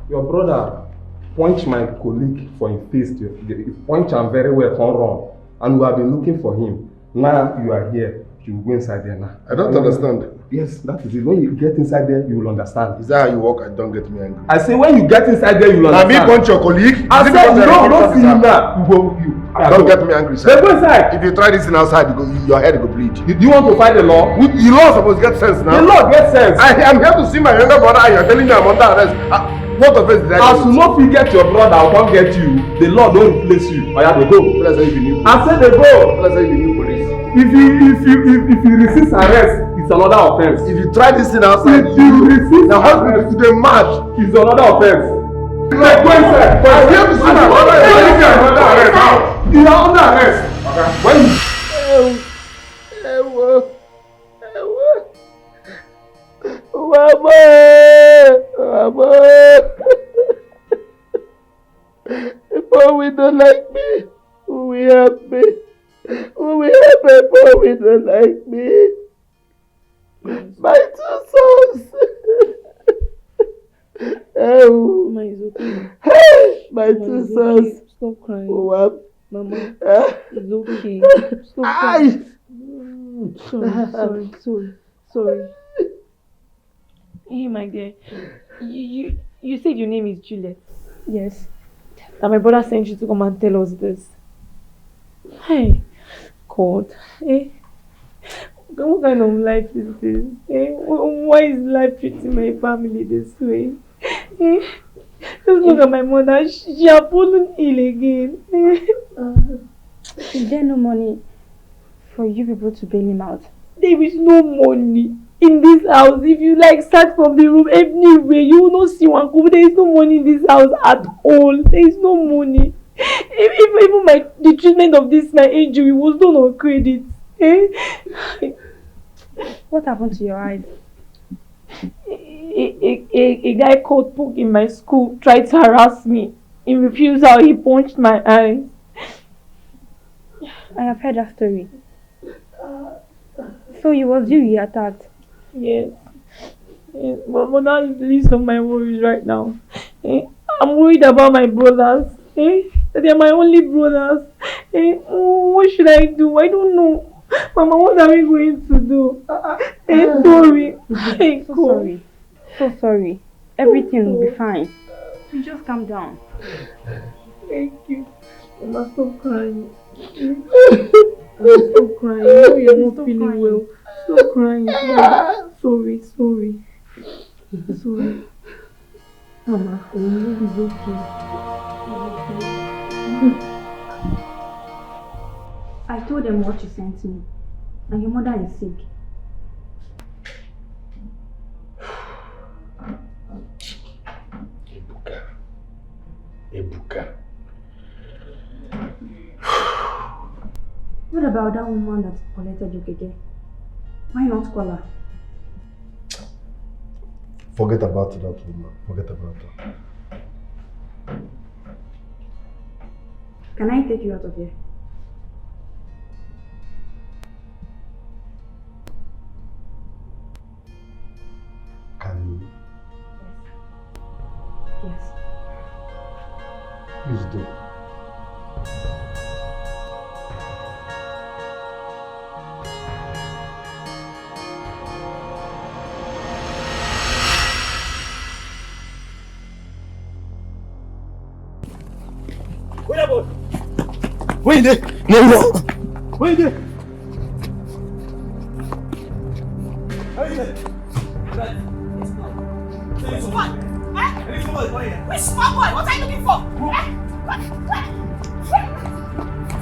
Your brother punched my colleague for his face. You punch him very well, come wrong. And we have been looking for him. Now you are here. You go inside there now. I don't understand. Yes, that is it. When you get inside there, you will understand. Is that how you walk? I don't get me angry. I say when you get inside there, you will understand. Now me punch your colleague? I said no, don't see him now. Don't get me angry, sir. Then go inside. If you try this thing outside, your head will bleed. Do you want to fight the law? The law is supposed to get sense now. The law gets sense. I am here to see my younger brother and you're telling me I'm under arrest. What offense did I do? As you not forget your brother, I'll come get you. The law don't replace you. I have to go. Let's say if you need police. I said they go. Let's say if you need police. If you resist arrest, it's another offense. If you try this thing outside, if you resist the hospital to the match, it's another offense. Like go inside. I'm here to see my brother. You are under arrest. Okay. When you If we don't like me, we help me. Who will help a poor widow like me? My 2 sons. Oh, Mama is okay. My Mama 2 is sons. okay. Stop crying. Oh, Mama, eh? it's okay. Stop crying. Sorry. Hey, my dear. You said your name is Juliet. Yes. And my brother sent you to come and tell us this. Hey, God. Eh? What kind of life is this? Eh? Why is life treating my family this way? Eh? Just look at my mother. She has fallen ill again. Is there no money for you people to bail him out? There is no money in this house. If you start from the room anywhere, you will not see one cup. There is no money in this house at all. There is no money. Even the treatment of my injury was done on credit. Eh? What happened to your eyes? A guy called Pook in my school tried to harass me. In refusal, he punched my eyes. I have heard that story. So it was you he attacked? Yes. But that is the least of my worries right now. I'm worried about my brothers. They are my only brothers. What should I do? I don't know. Mama, what are we going to do? Sorry. So sorry. Everything will be fine. You just calm down. Thank you. Mama, stop crying. Stop crying. You know you're not feeling well. Stop crying. Sorry. Mama, it's okay. I told them what you sent me. And your mother is sick. Ebuka. What about that woman that collected your keke? Why not call her? Forget about that woman. Forget about her. Can I take you out of here? Can you? Yes. Please do. Wait up, boy. Wait there. No. Wait there. Which one? Which small boy? What are you looking for?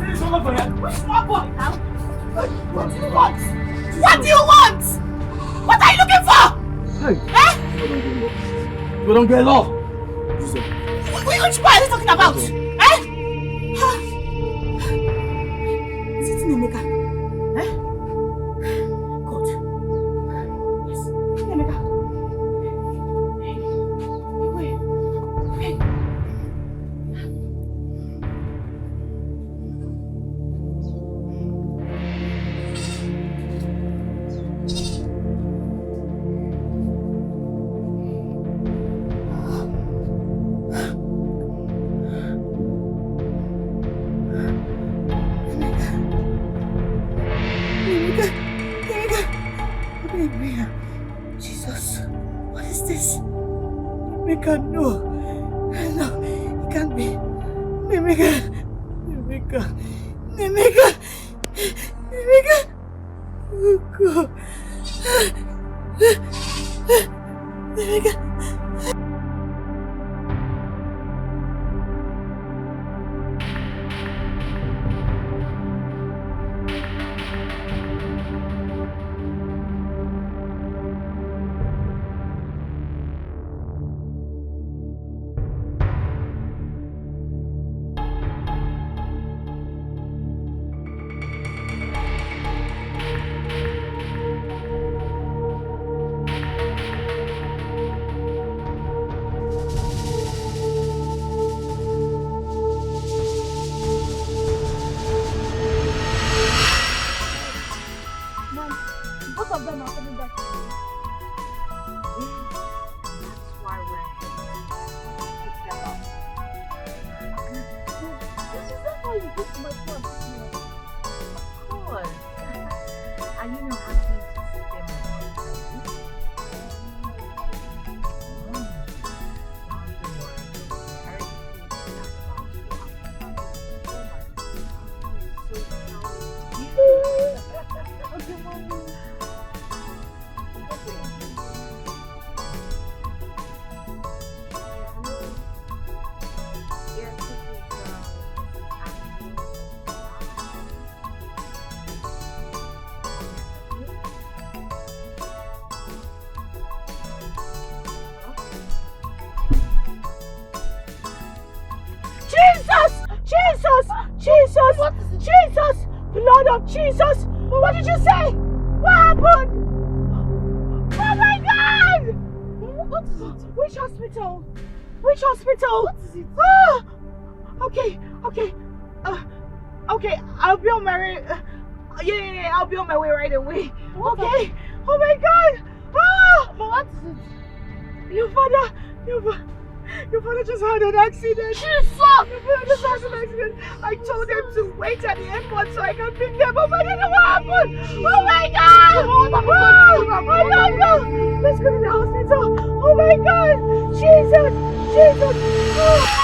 Which small boy now? What do you want? What do you want? What are you looking for? Hey. You don't get lost. Which boy are you talking about? Is it Nemeka? God. Yes. Nemeka. Jesus, what is this? Nemeka, no, it can't be. Nemeka. Oh God. Nemeka. Jesus! What did you say? What happened? Oh my God! What is it? Which hospital? Which hospital? What is it? Ah! Okay. Okay, I'll be on my way. Yeah, I'll be on my way right away. What okay. Oh my God! Ah! But what is it? Your father just had an accident. Jesus! Your father just had an accident. I told them to wait at the airport so I can pick them up. I don't know what happened. Oh my God! I don't know. Let's go to the hospital. Oh my God! Jesus! Oh.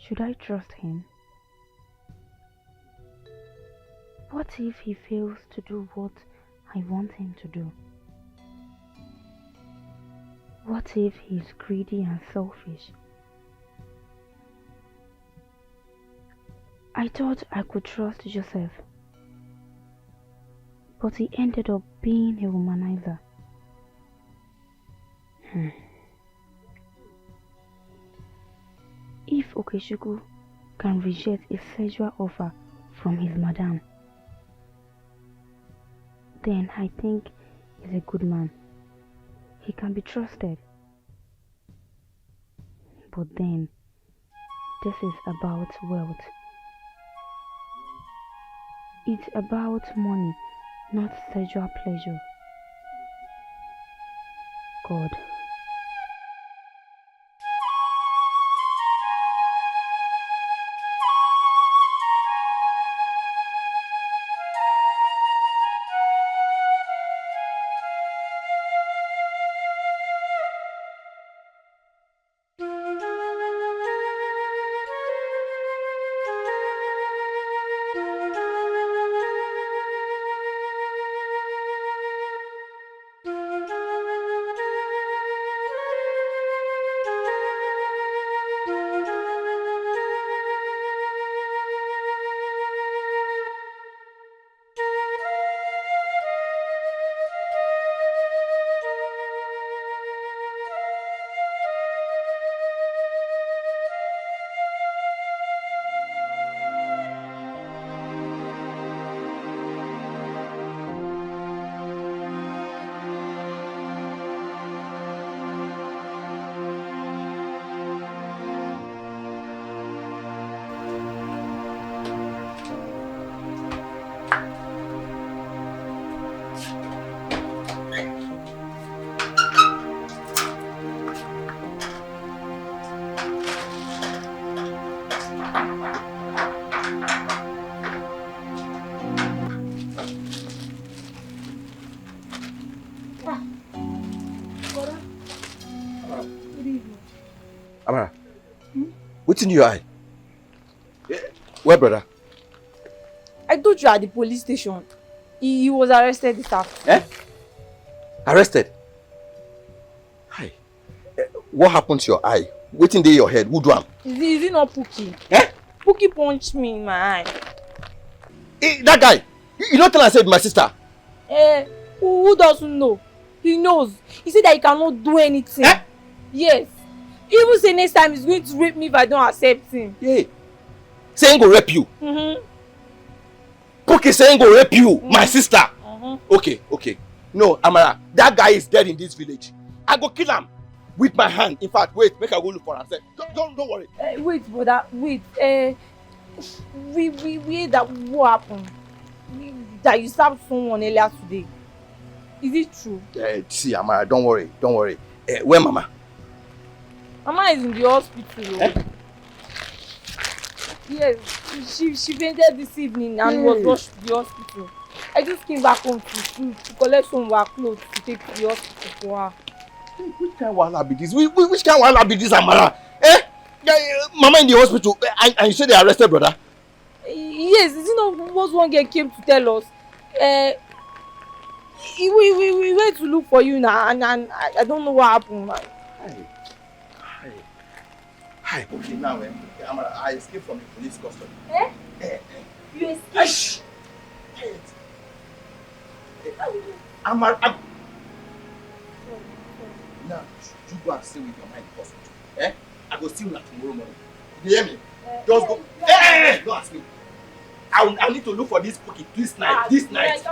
Should I trust him? What if he fails to do what I want him to do? What if he's greedy and selfish? I thought I could trust Joseph, but he ended up being a womanizer. If Okechukwu can reject a sexual offer from his madam, then I think he's a good man. He can be trusted. But then, this is about wealth. It's about money, not sexual pleasure. God. Good evening. Amara, what's in your eye? Where, brother? I told you at the police station. He was arrested this afternoon. Arrested? Hi. What happened to your eye? Waiting there your head. Who do am? Is it not Pookie? Pookie punched me in my eye. That guy! You don't tell I said my sister. Who doesn't know? He knows. He said that he cannot do anything. Yes. He even say next time he's going to rape me if I don't accept him. Yeah. Saying go rape you. Pookie saying go rape you, my sister. Okay. No, Amara, that guy is dead in this village. I go kill him with my hand. In fact, wait, make I go look for him. Don't worry. Wait, brother, wait. We heard that what happened? That you stabbed someone earlier today. Is it true? See, Amara, don't worry. Where Mama? Mama is in the hospital. Yes, she fainted this evening and was rushed to the hospital. I just came back home to collect some of her clothes to take to the hospital for her. Which kind of wahala be this? Which kind of wahala be this, Amara? Mama in the hospital and you say they arrested brother? Yes, is it not what one girl came to tell us? We went to look for you now and I don't know what happened. Hi, okay, now Amara, I escaped from the police custody. You escaped? Amara, now you go and stay with your mind hospital. I go see you tomorrow morning. You hear me? Just go. Don't ask me. I need to look for this Pookie this night.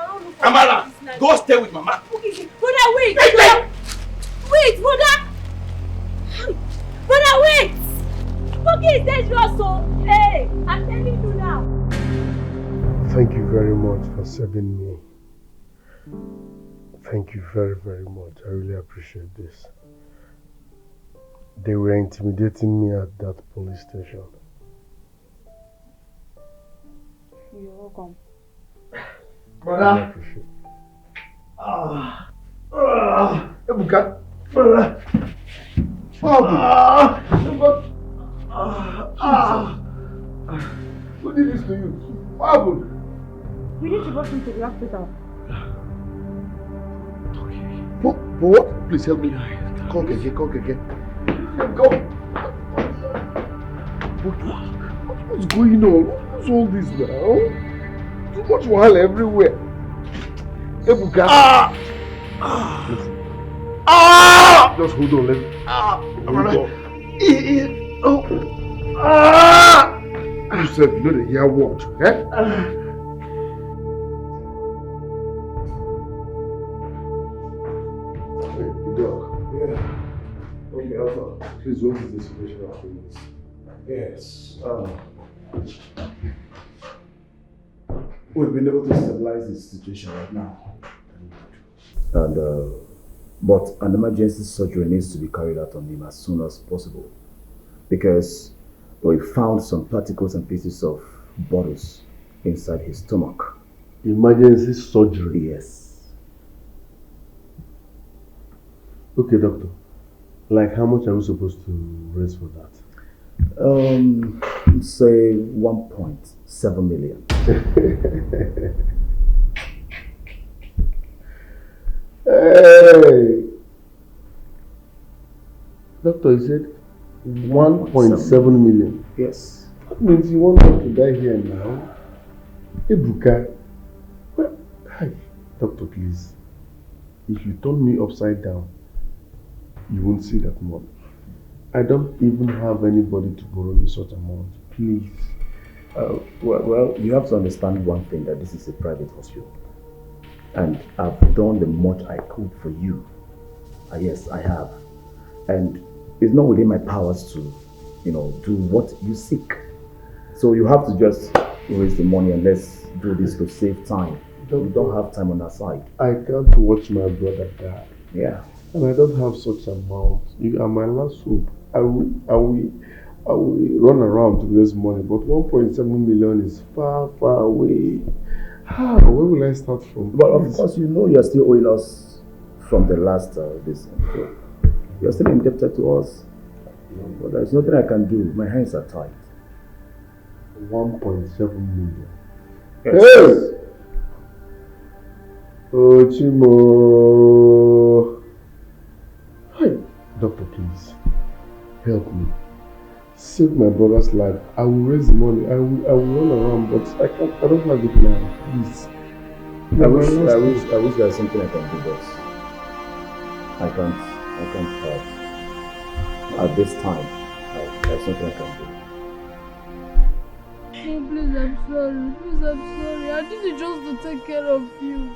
Amara, go stay with Mama. Brother, wait! Wait, brother! Brother, wait! Pookie is dangerous, so hey, I'm telling you now. Thank you very much for saving me. Thank you very, very much. I really appreciate this. They were intimidating me at that police station. You're welcome. Brother. I appreciate it. Ebuka. Brother. Who did this to you? What happened? We need to rush him to the hospital. For what? Please help me. Call Keke. Go. What's going on? What's all this now? Too much wahala everywhere. Ebuka. Listen. Just hold on. Let me. You said you know the hear what? Okay, Alpha, please, what is the situation of things? Yes. We've been able to stabilize the situation right now. And but an emergency surgery needs to be carried out on him as soon as possible, because we found some particles and pieces of bottles inside his stomach. Emergency surgery? Yes. Okay, doctor. Like, how much are we supposed to raise for that? Say 1.7 million. Hey! Doctor, you said 1.7 million? Yes. That means you want him to die here now? Ebuka. Well, hi. Doctor, please. If you turn me upside down, you won't see that money. I don't even have anybody to borrow me such amount. Please. Well, you have to understand one thing, that this is a private hospital. And I've done the much I could for you. Yes, I have. And it's not within my powers to, do what you seek. So you have to just raise the money and let's do this to save time. We don't have time on our side. I can't watch my brother die. Yeah. And I don't have such amount. You are my last hope. I will run around to raise money, but 1.7 million is far, far away. Where will I start from? But of course, you are still owing us from the last this. You're still indebted to us. But there's nothing I can do. My hands are tied. 1.7 million. Yes. Hey! Oh, Chimo. Hey, doctor, please help me. Save my brother's life. I will raise the money. I will run around, but I don't have it now. Please. I wish there's something I can do, but I can't help. At this time, there's something I can do. Oh, please, I'm sorry. Please, I'm sorry. I did it just to take care of you.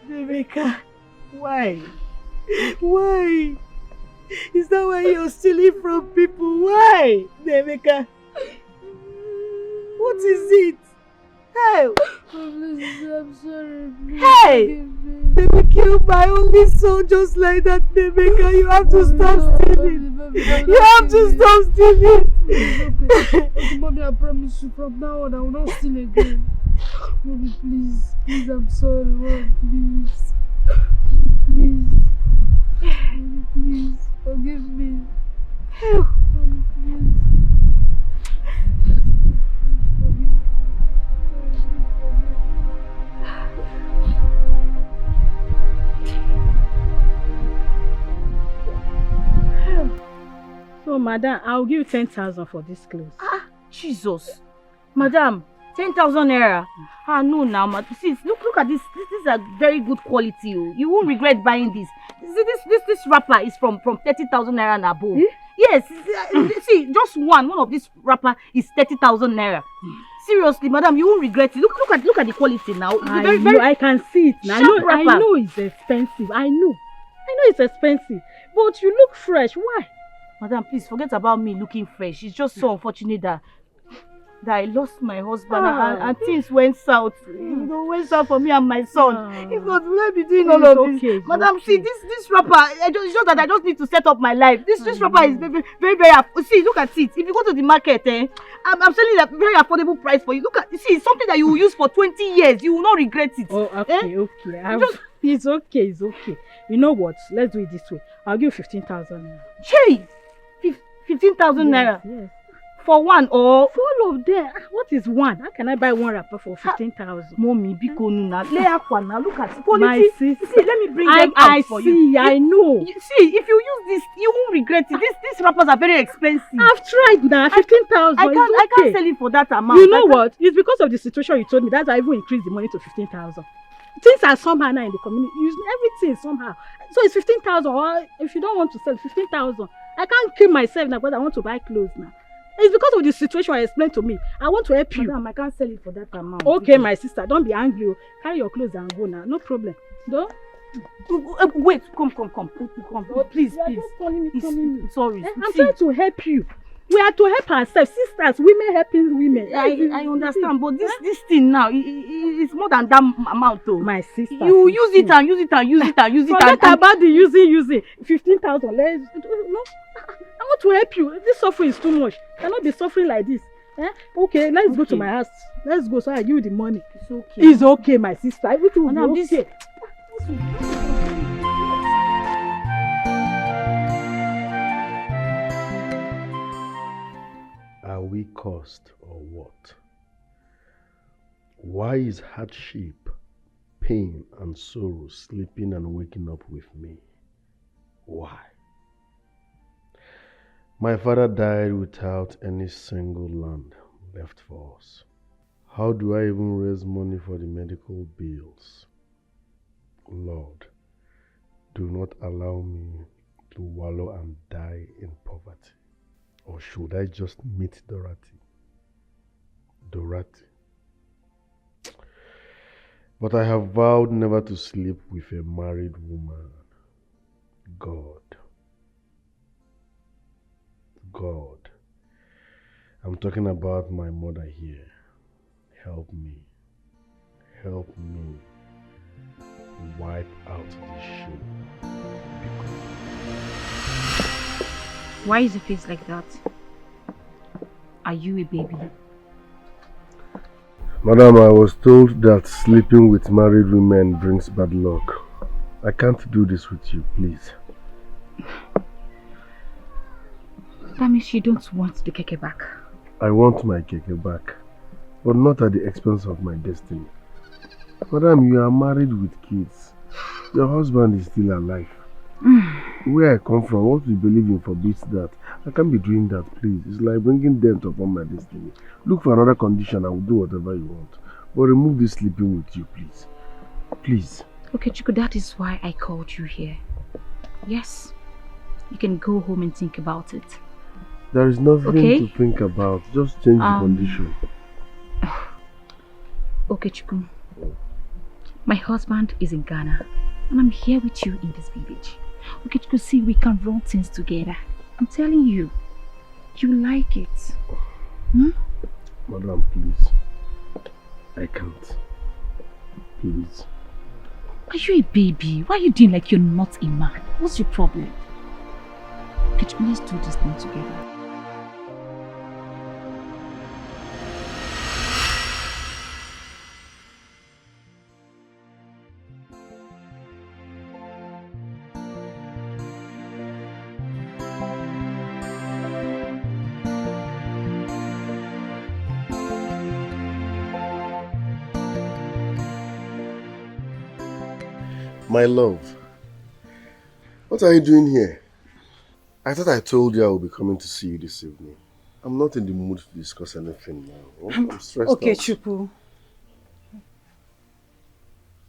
Rebecca, why? Why? Is that why you're stealing from people? Why, Rebecca? What is it? Hey! Oh, please, I'm sorry. Please, Hey! They will kill my only son just like that, Rebecca. You have to stop stealing. You have to stop stealing. Okay, Mommy, I promise you from now on I will not steal again. Mommy, please. Please, I'm sorry. Mommy, please. Please. Mommy, please. Forgive me. Mommy, please. So, madam, I'll give you 10,000 for this clothes. Ah, Jesus. Madam, 10,000 naira. Ah, no, now, see, look at this. This is a very good quality. Oh. You won't regret buying this. This wrapper is from 30,000 naira and above. Yes, see, just one of this wrapper is 30,000 naira. Seriously, madam, you won't regret it. Look at the quality now. It's I can see it now. I know it's expensive. I know it's expensive. But you look fresh. Why? Madam, please forget about me looking fresh. It's just so unfortunate that I lost my husband and things went south. Went south for me and my son. If not, will I be doing all of this? Madam, see, this wrapper, it's just that I just need to set up my life. This wrapper is very, very, very, see, look at it. If you go to the market, I'm selling a very affordable price for you. Look at, see, it's something that you will use for 20 years. You will not regret it. Oh, okay. It's okay. You know what? Let's do it this way. I'll give you 15,000. Hey! 15,000 naira? Yes. For one or? For all of them. What is one? How can I buy one wrapper for 15,000? Mommy, biko nuna. Look at quality. My sister. See, let me bring them out for you. I know. See, if you use this, you won't regret it. These wrappers are very expensive. I've tried now. 15,000. I can't sell it for that amount. You know what? It's because of the situation you told me. That's why I even increased the money to 15,000. Things are somehow now in the community. Everything is somehow. So it's 15,000. Or if you don't want to sell 15,000, I can't kill myself now because I want to buy clothes now. It's because of the situation I explained to me. I want to help you. Madam, I can't sell it for that amount. Okay, my sister, don't be angry. Carry your clothes and go now. No problem. No? Wait, come. Oh, please. Sorry. I'm trying to help you. We are to help ourselves, sisters, women helping women. I understand, but this thing now, it's more than that amount though. My sister. You use it and use it. Forget about the using. 15,000. No, I want to help you. This suffering is too much. You cannot be suffering like this. Okay, let's go to my house. Let's go so I give you the money. It's okay. It's okay, my sister. Everything will be okay. Are we cursed or what? Why is hardship, pain and sorrow sleeping and waking up with me? Why? My father died without any single land left for us. How do I even raise money for the medical bills? Lord, do not allow me to wallow and die in poverty. Or should I just meet Dorothy? But I have vowed never to sleep with a married woman. God, I'm talking about my mother here. Help me. Wipe out this shame. Why is your face like that? Are you a baby? Madam, I was told that sleeping with married women brings bad luck. I can't do this with you, please. That means you don't want the keke back. I want my keke back, but not at the expense of my destiny. Madam, you are married with kids. Your husband is still alive. Where I come from, what we believe in forbids that. I can't be doing that, please. It's like bringing death upon my destiny. Look for another condition, I will do whatever you want. But remove this sleeping with you, please. Please. Okay, Chiku, that is why I called you here. Yes. You can go home and think about it. There is nothing to think about. Just change the condition. Okay, Chiku. My husband is in Ghana. And I'm here with you in this village. Okay, Chiku, see, we can run things together. I'm telling you. You like it. Madam, please. I can't. Please. Are you a baby? Why are you doing like you're not a man? What's your problem? Okay, Chiku, let's do this thing together. My love, what are you doing here? I thought I told you I will be coming to see you this evening. I'm not in the mood to discuss anything now. I'm stressed out. Chupu.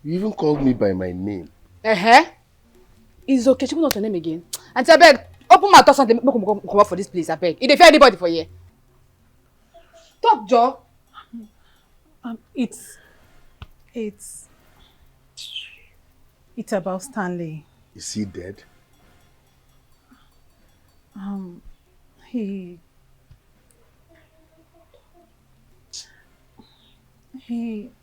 You even called me by my name. Is okay, Chupu not your name again? And I beg, open my doors and make me come up for this place, I beg. If they fear anybody for you. Talk, Joe. It's about Stanley. Is he dead? He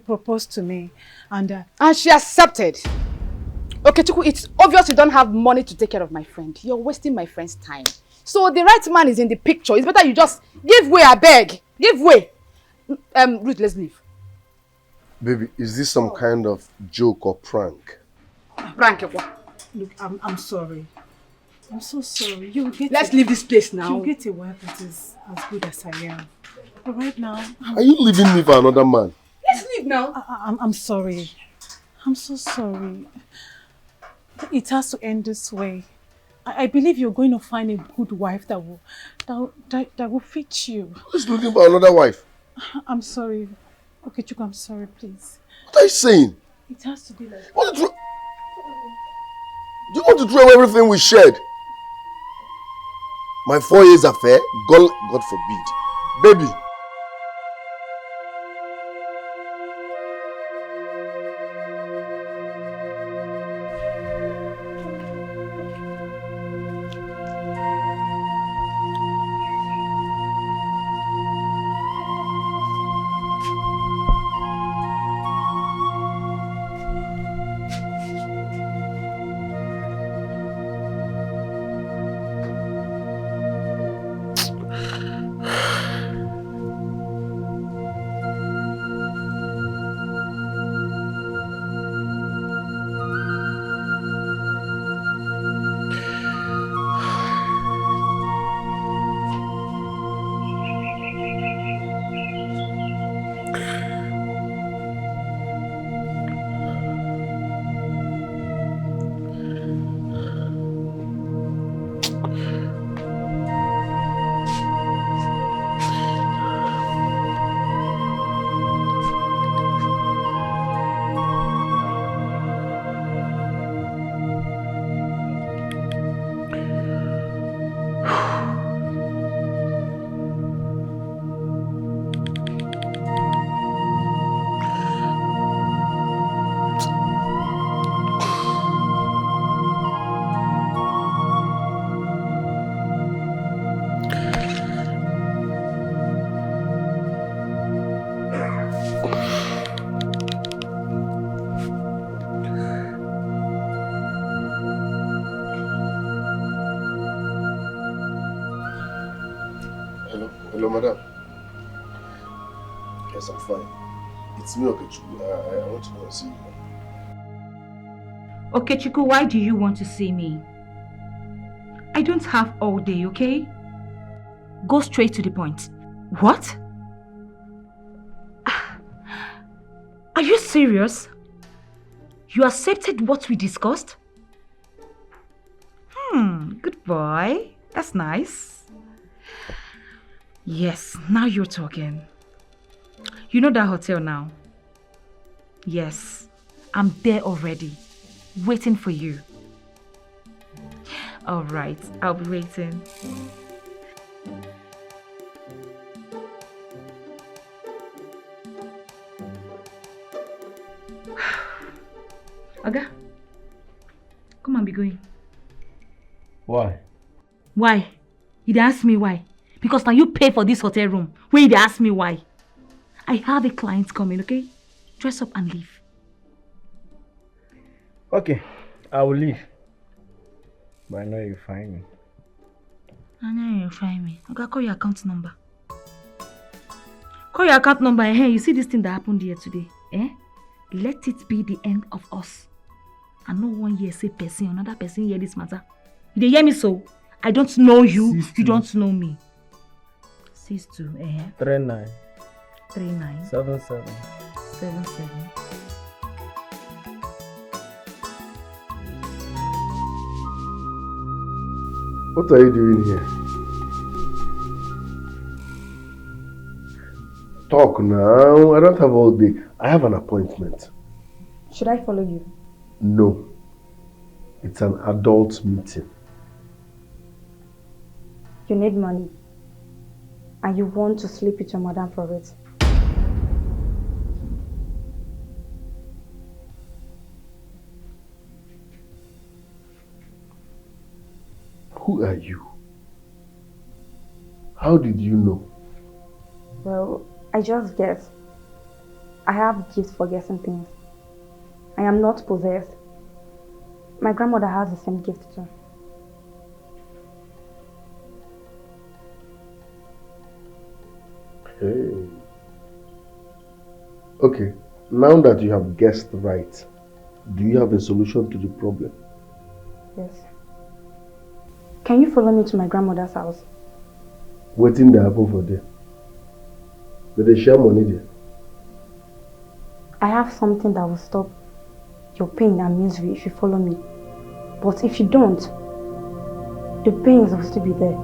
proposed to me and she accepted. Okay, Chuku, it's obvious you don't have money to take care of my friend. You're wasting my friend's time. So the right man is in the picture. It's better you just give way, I beg. Give way. Ruth, let's leave. Baby, is this some kind of joke or prank? Prank, look, I'm sorry. I'm so sorry. Let's leave this place now. You'll get a wife that is as good as I am. But right now... Are you leaving me for another man? Let's leave now. I'm sorry. I'm so sorry. It has to end this way. I believe you're going to find a good wife that will fit you. Who's looking for another wife? I'm sorry. Okay, Chuku, I'm sorry, please. What are you saying? It has to be like... Do you want to throw away everything we shared? My 4 years affair? God forbid. Baby. Hello, madam. Yes, I'm fine. It's me, Okechukwu. I want to go and see you. Okechukwu, why do you want to see me? don't have all day, okay? Go straight to the point. What? Are you serious? You accepted what we discussed? Good boy. That's nice. Yes, now you're talking. You know that hotel now? Yes, I'm there already, waiting for you. All right, I'll be waiting. Aga, come and be going. Why? Why? You ask me why? Because now you pay for this hotel room. When you ask me why? I have a client coming, okay? Dress up and leave. Okay, I will leave. But I know you'll find me. I know you'll find me. Okay, call your account number. Call your account number. Hey, you see this thing that happened here today? Let it be the end of us. And no one here say person, another person hear this matter. You hear me so? I don't know you. You don't know me. 62, 39 39 77 77. What are you doing here? Talk now. I don't have all day. I have an appointment. Should I follow you? No. It's an adult meeting. You need money. And you want to sleep with your madam for it. Who are you? How did you know? Well, I just guessed. I have gifts for guessing things. I am not possessed. My grandmother has the same gift too. Hey. Okay, now that you have guessed right, do you have a solution to the problem? Yes. Can you follow me to my grandmother's house? Waiting there happen for there. But they share money there. I have something that will stop your pain and misery if you follow me. But if you don't, the pains will still be there.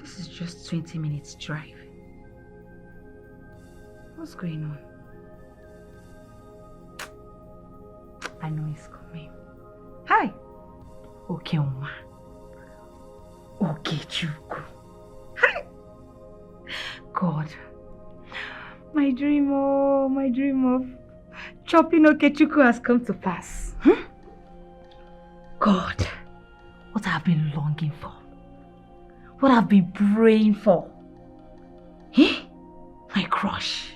This is just 20 minutes drive. What's going on? I know he's coming. Hi! Okay, Oma. Okay, Chuku. Hi! God. My dream of chopping Okechuku has come to pass. God, what I've been longing for. What I've been praying for. My crush.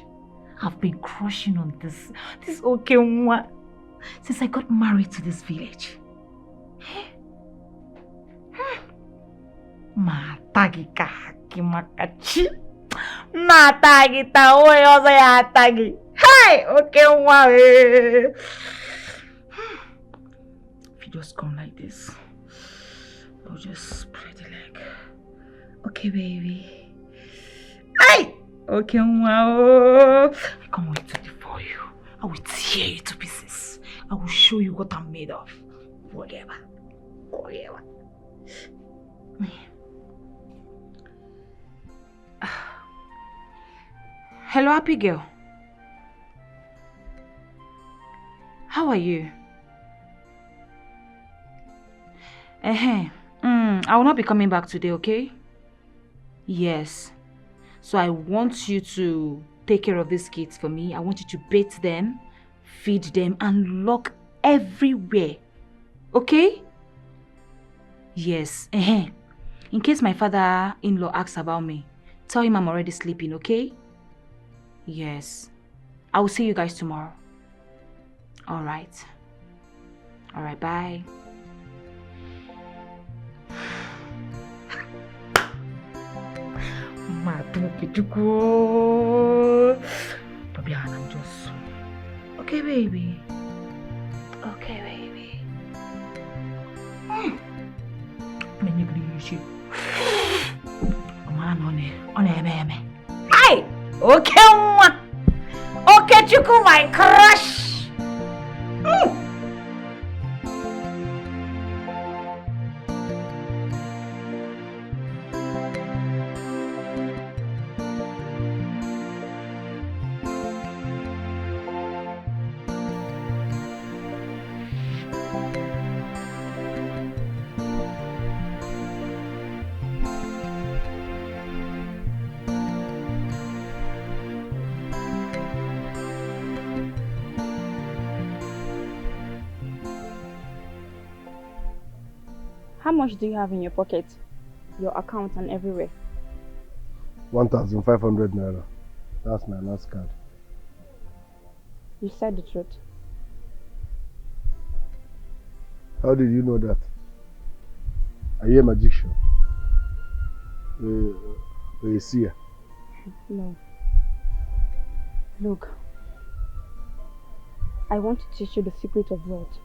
I've been crushing on this Okenwa since I got married to this village. Matagika hakimakachi. Matagita oyoza ya tagi. Hey, Okenwa. If you just come like this, I'll just spread the leg. Okay, baby. Hey! Okay, wow. I can't wait to devour you. I will tear you to pieces. I will show you what I'm made of. Whatever. Hello, happy girl. How are you? I will not be coming back today, okay? Yes. So I want you to take care of these kids for me. I want you to bathe them, feed them, and lock everywhere. Okay? Yes. In case my father-in-law asks about me, tell him I'm already sleeping, okay? Yes. I will see you guys tomorrow. Alright. Alright, bye. Baby, I'm just... Okay, baby. Okay, baby. Hey! Okay, okay, Chuku, my crush. How much do you have in your pocket? Your account and everywhere? 1,500 naira. That's my last card. You said the truth. How did you know that? Are you a magician? A seer? No. Look, I want to teach you the secret of wealth.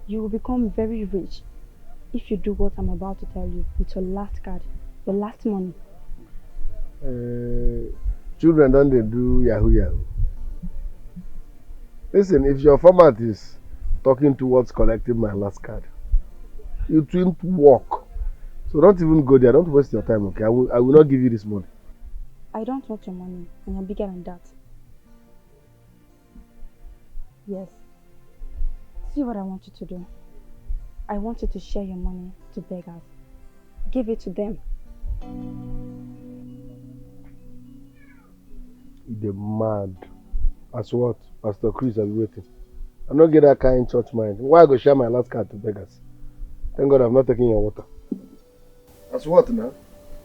You will become very rich if you do what I'm about to tell you with your last card, your last money. Children don't they do yahoo yahoo? Listen, if your format is talking towards collecting my last card, it won't work. So don't even go there. Don't waste your time, okay? I will not give you this money. I don't want your money, and I'm bigger than that. Yes. See what I want you to do. I want you to share your money to beggars. Give it to them. You're mad. As what? Pastor Chris, I'll be waiting. I don't get that kind of church mind. Why I go share my last card to beggars? Thank God I'm not taking your water. As what now?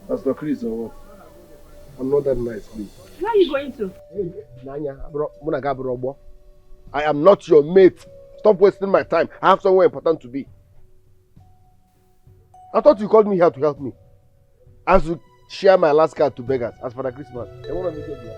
Pastor Chris or what? I'm not that nice, please. Where are you going to? Hey, Nanya, bro. I am not your mate. Stop wasting my time. I have somewhere important to be. I thought you called me here to help me. As to share my last card to beggars as for the Christmas. I want to make it here.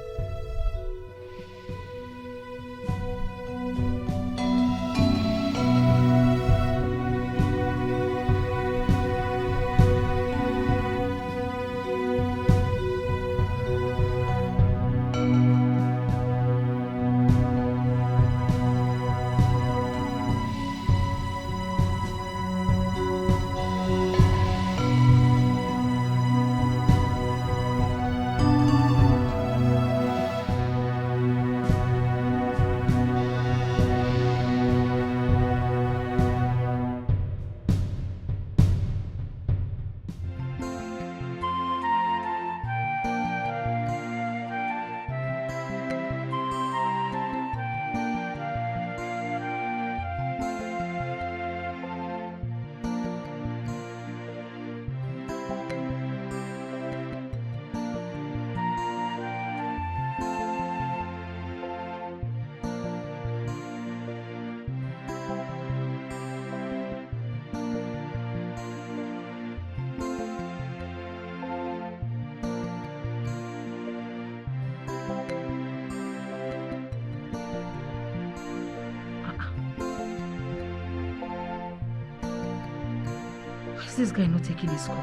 Why is this guy not taking his call?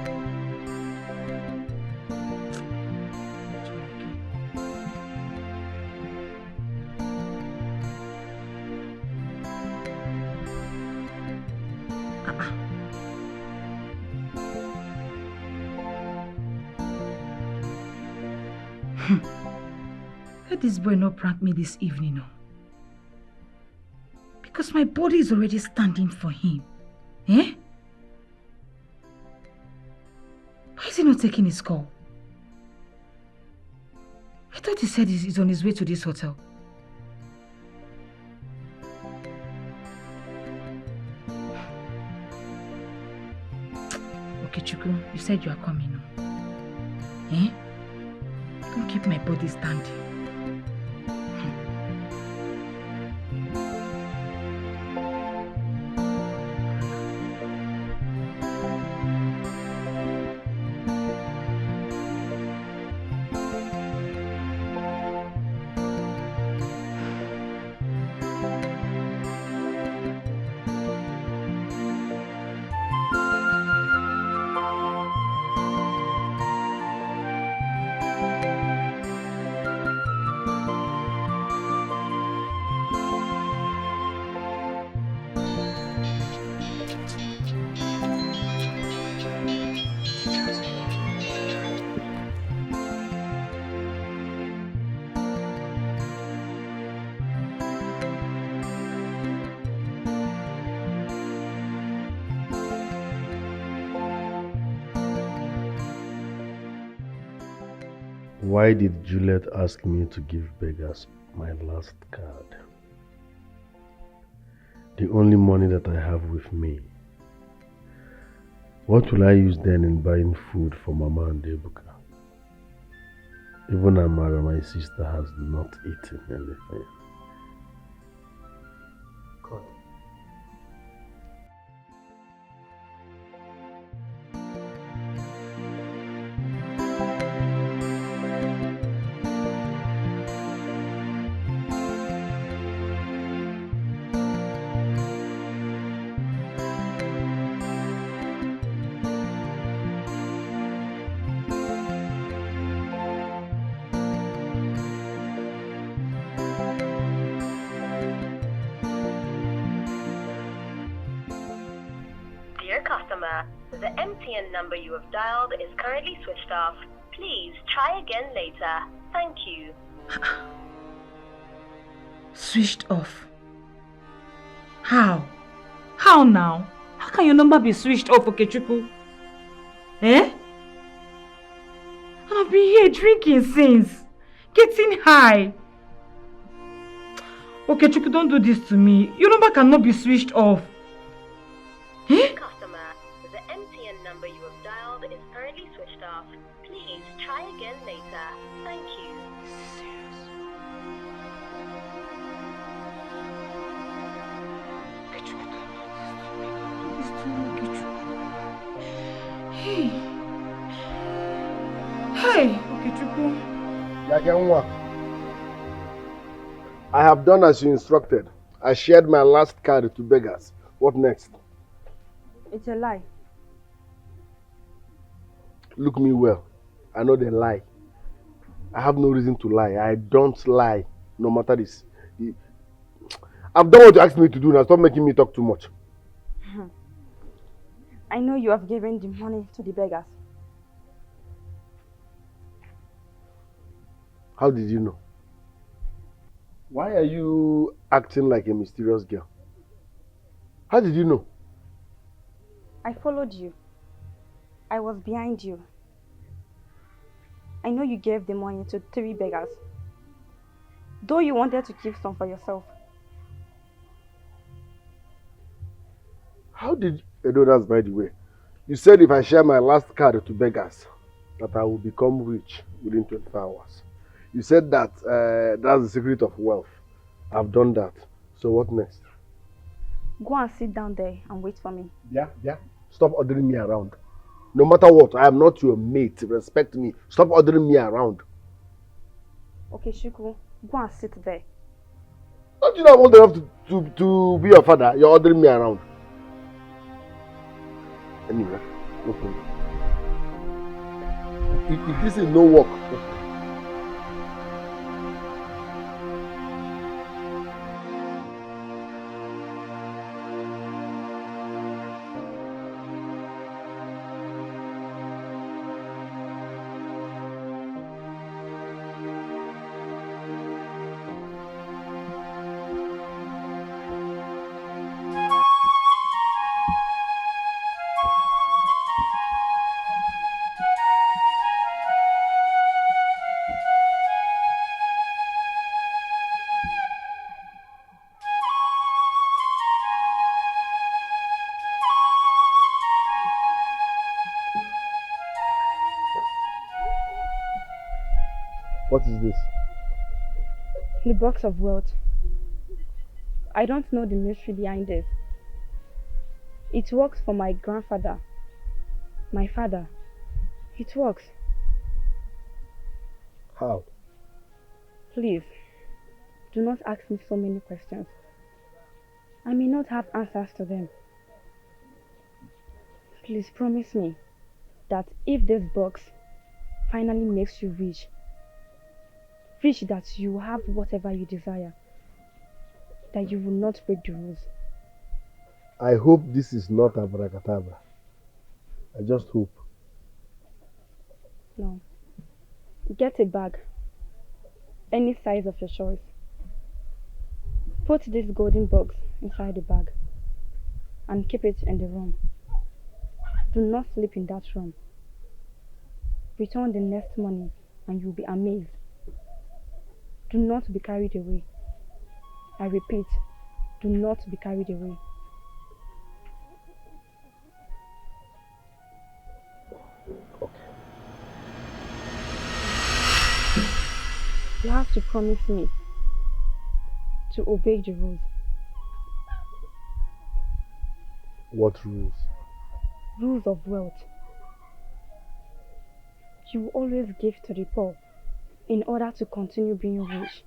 Let this boy not prank me this evening, no. Because my body is already standing for him. Eh? Why is he not taking his call? I thought he said he's on his way to this hotel. Okay, Chuku, you said you are coming, no? Eh? Don't keep my body standing. Why did Juliet ask me to give beggars my last card? The only money that I have with me. What will I use then in buying food for Mama and Ebuka? Even Amara, my sister, has not eaten anything. God. Dear customer, the MTN number you have dialed is currently switched off. Please try again later. Thank you. Switched off. How? How now? How can your number be switched off, Okechukwu? Eh? I've been here drinking since. Getting high. Okechukwu, don't do this to me. Your number cannot be switched off. Eh? Customer, the MTN number you have dialed is currently switched off. Please try again later. Thank you. Hey. Hey, Okechukwu. Yagenwa, I have done as you instructed. I shared my last card to beggars. What next? It's a lie. Look me well. I know they lie. I have no reason to lie. I don't lie, no matter this. I've done what you asked me to do now. Stop making me talk too much. I know you have given the money to the beggars. How did you know? Why are you acting like a mysterious girl? How did you know? I followed you. I was behind you. I know you gave the money to 3 beggars. Though you wanted to keep some for yourself. How did you know that, by the way? You said if I share my last card to beggars, that I will become rich within 24 hours. You said that that's the secret of wealth. I've done that. So what next? Go and sit down there and wait for me. Yeah. Stop ordering me around. No matter what, I am not your mate. Respect me. Stop ordering me around. Okay, Shuku, go and sit there. Don't you know I'm old enough to be your father? You're ordering me around. Anyway, no problem. If this is no work, okay. What is this? The box of wealth. I don't know the mystery behind it. It works for my grandfather, my father. It works. How? Please, do not ask me so many questions. I may not have answers to them. Please promise me that if this box finally makes you rich that you have whatever you desire, that you will not break the rules. I hope this is not abracadabra. I just hope. No. Get a bag, any size of your choice. Put this golden box inside the bag and keep it in the room. Do not sleep in that room. Return the next morning and you'll be amazed. Do not be carried away. I repeat, do not be carried away. You have to promise me to obey the rules. What rules? Rules of wealth. You will always give to the poor in order to continue being rich.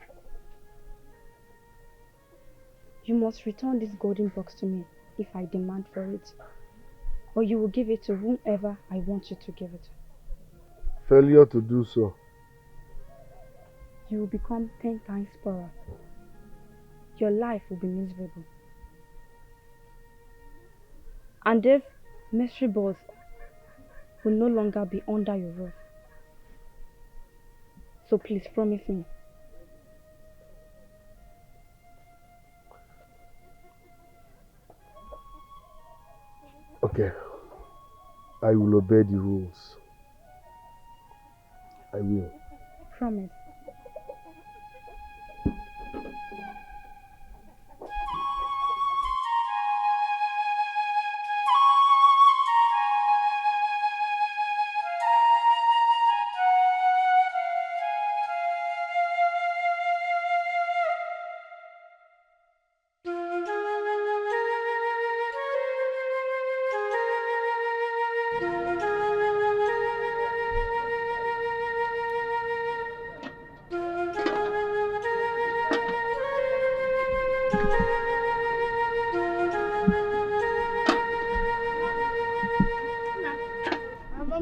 You must return this golden box to me if I demand for it, or you will give it to whomever I want you to give it to. Failure to do so. You will become 10 times poorer. Your life will be miserable. And this mystery boss will no longer be under your roof. So please promise me. Okay. I will obey the rules. I will. Promise.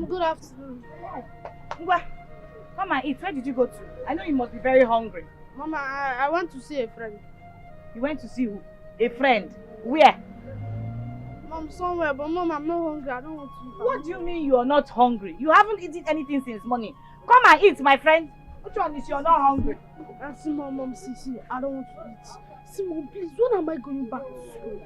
Good afternoon. Ngwa, come and eat. Where did you go to? I know you must be very hungry. Mama, I went to see a friend. You went to see who? A friend? Where? Mom, somewhere, but Mom, I'm not hungry. I don't want to eat. What do you mean you are not hungry? You haven't eaten anything since morning. Come and eat, my friend. Which one is you're not hungry? See, Mom, see, I don't want to eat. See, Mom, please, when am I going back to school?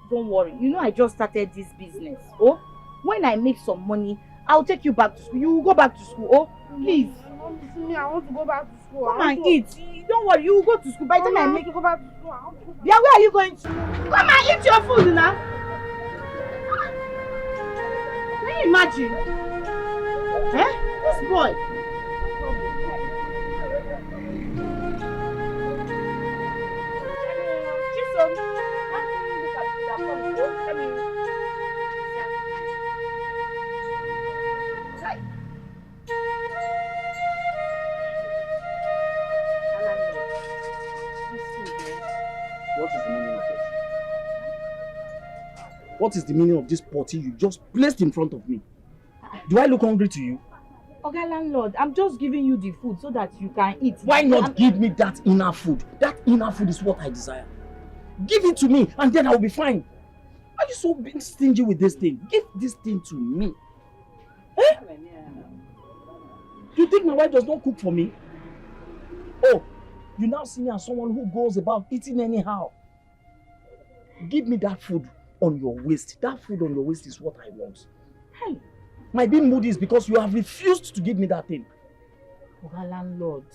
Don't worry. You know I just started this business. Oh, when I make some money, I'll take you back to school. You will go back to school. Oh, please. Mom, see me, I want to go back to school. Come and eat. Don't worry. You will go to school. By the time I make you go back to school, yeah, where are you going to? Come and eat your food now. Can you imagine? Eh? This boy. What is the meaning of this potty you just placed in front of me? Do I look hungry to you? Okay, landlord, I'm just giving you the food so that you can eat. Why not give me that inner food? That inner food is what I desire. Give it to me and then I'll be fine. Why are you so being stingy with this thing? Give this thing to me. Eh? You think my wife does not cook for me? Oh, you now see me as someone who goes about eating anyhow. Give me that food on your waist. That food on your waist is what I want. Hey. My being moody is because you have refused to give me that thing. Oh, landlord,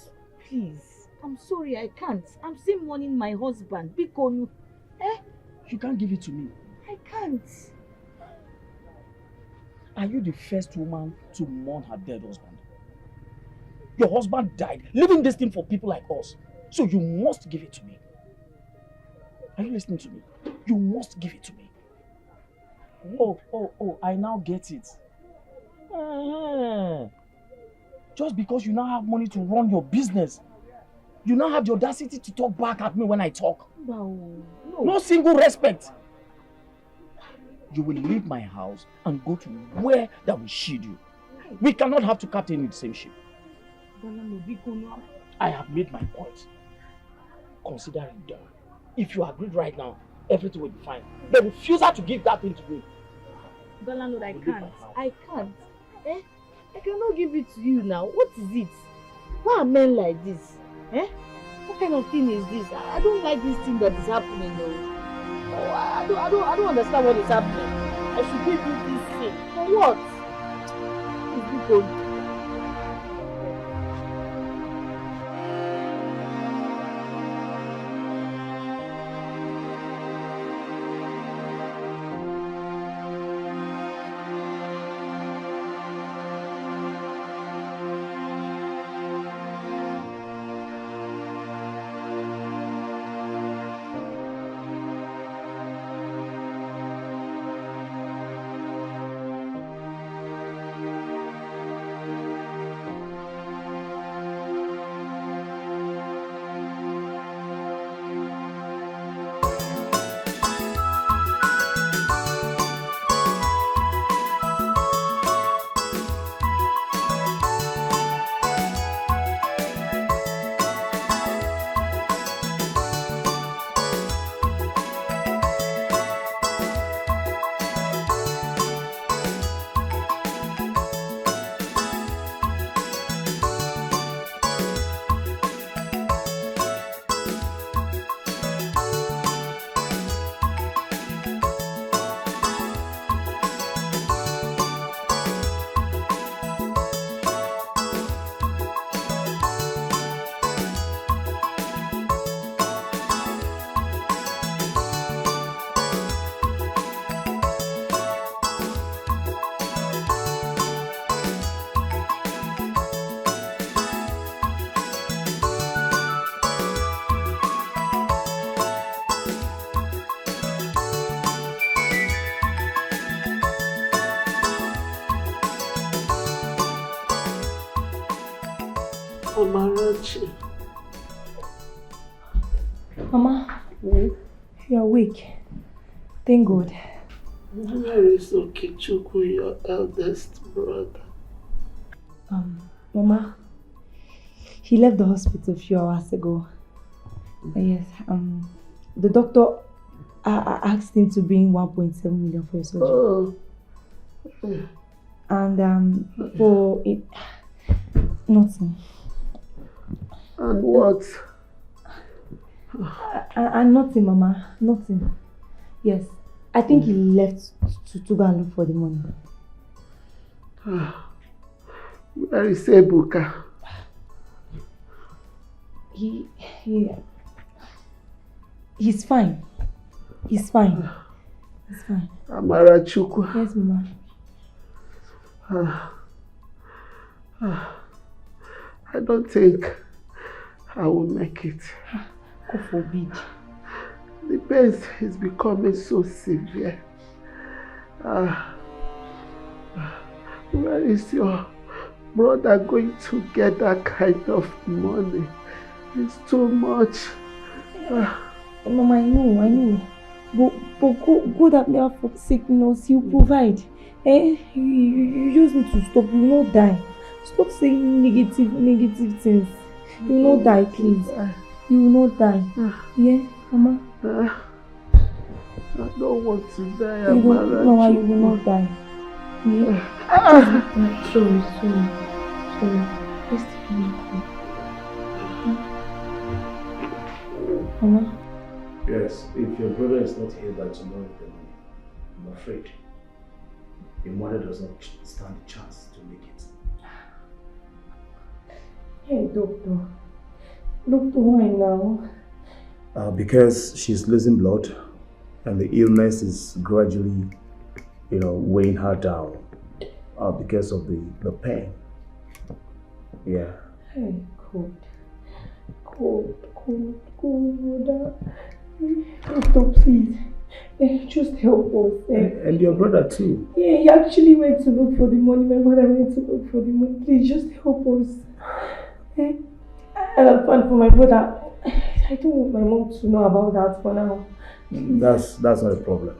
please. I'm sorry, I can't. I'm still mourning my husband. Because you can't give it to me. I can't. Are you the first woman to mourn her dead husband? Your husband died, leaving this thing for people like us. So you must give it to me. Are you listening to me? You must give it to me. Oh, I now get it. Just because you now have money to run your business, you now have the audacity to talk back at me when I talk. No single respect. You will leave my house and go to where that will shield you. We cannot have two captains in the same ship. I have made my point. Consider it done. If you agreed right now, everything will be fine. The refusal to give that thing to me. Landlord, I can't. I can't. I cannot give it to you now. What is it? Why are men like this? What kind of thing is this? I don't like this thing that is happening. Oh, I don't understand what is happening. I should give you this thing. For what? phone. Amarachi. Mama, you're awake. Thank God. Where is Okechukwu, your eldest brother? Mama, he left the hospital a few hours ago. Yes, the doctor asked him to bring 1.7 million for his surgery. Oh. And for it, nothing. And what? And nothing, Mama, nothing. Yes, I think he left to go and look for the money. Where is Ebuka? He's fine. He's fine. He's fine. Amarachukwu. Yes, Mama. I don't think I will make it. God forbid. The pain is becoming so severe. Where is your brother going to get that kind of money? It's too much. Mama, I know. But God have never forsaken us. He'll provide. You just need to stop. You will not die. Stop saying negative things. You will not die, please. You will not die. Yeah, Mama? I don't want to die, Amarachi. Mama, you will not die. Yeah? Sorry. Just Mama? Yes, if your brother is not here by tomorrow with the money, I'm afraid your mother does not stand a chance to make it. Hey, Doctor. Doctor, why now? Because she's losing blood and the illness is gradually, weighing her down because of the pain. Yeah. Hey, God. Doctor, please. Just help us. And your brother too. Yeah, he actually went to look for the money. My mother went to look for the money. Please, just help us. And I'm fine for my brother. I don't want my mom to know about that for now. That's not a problem.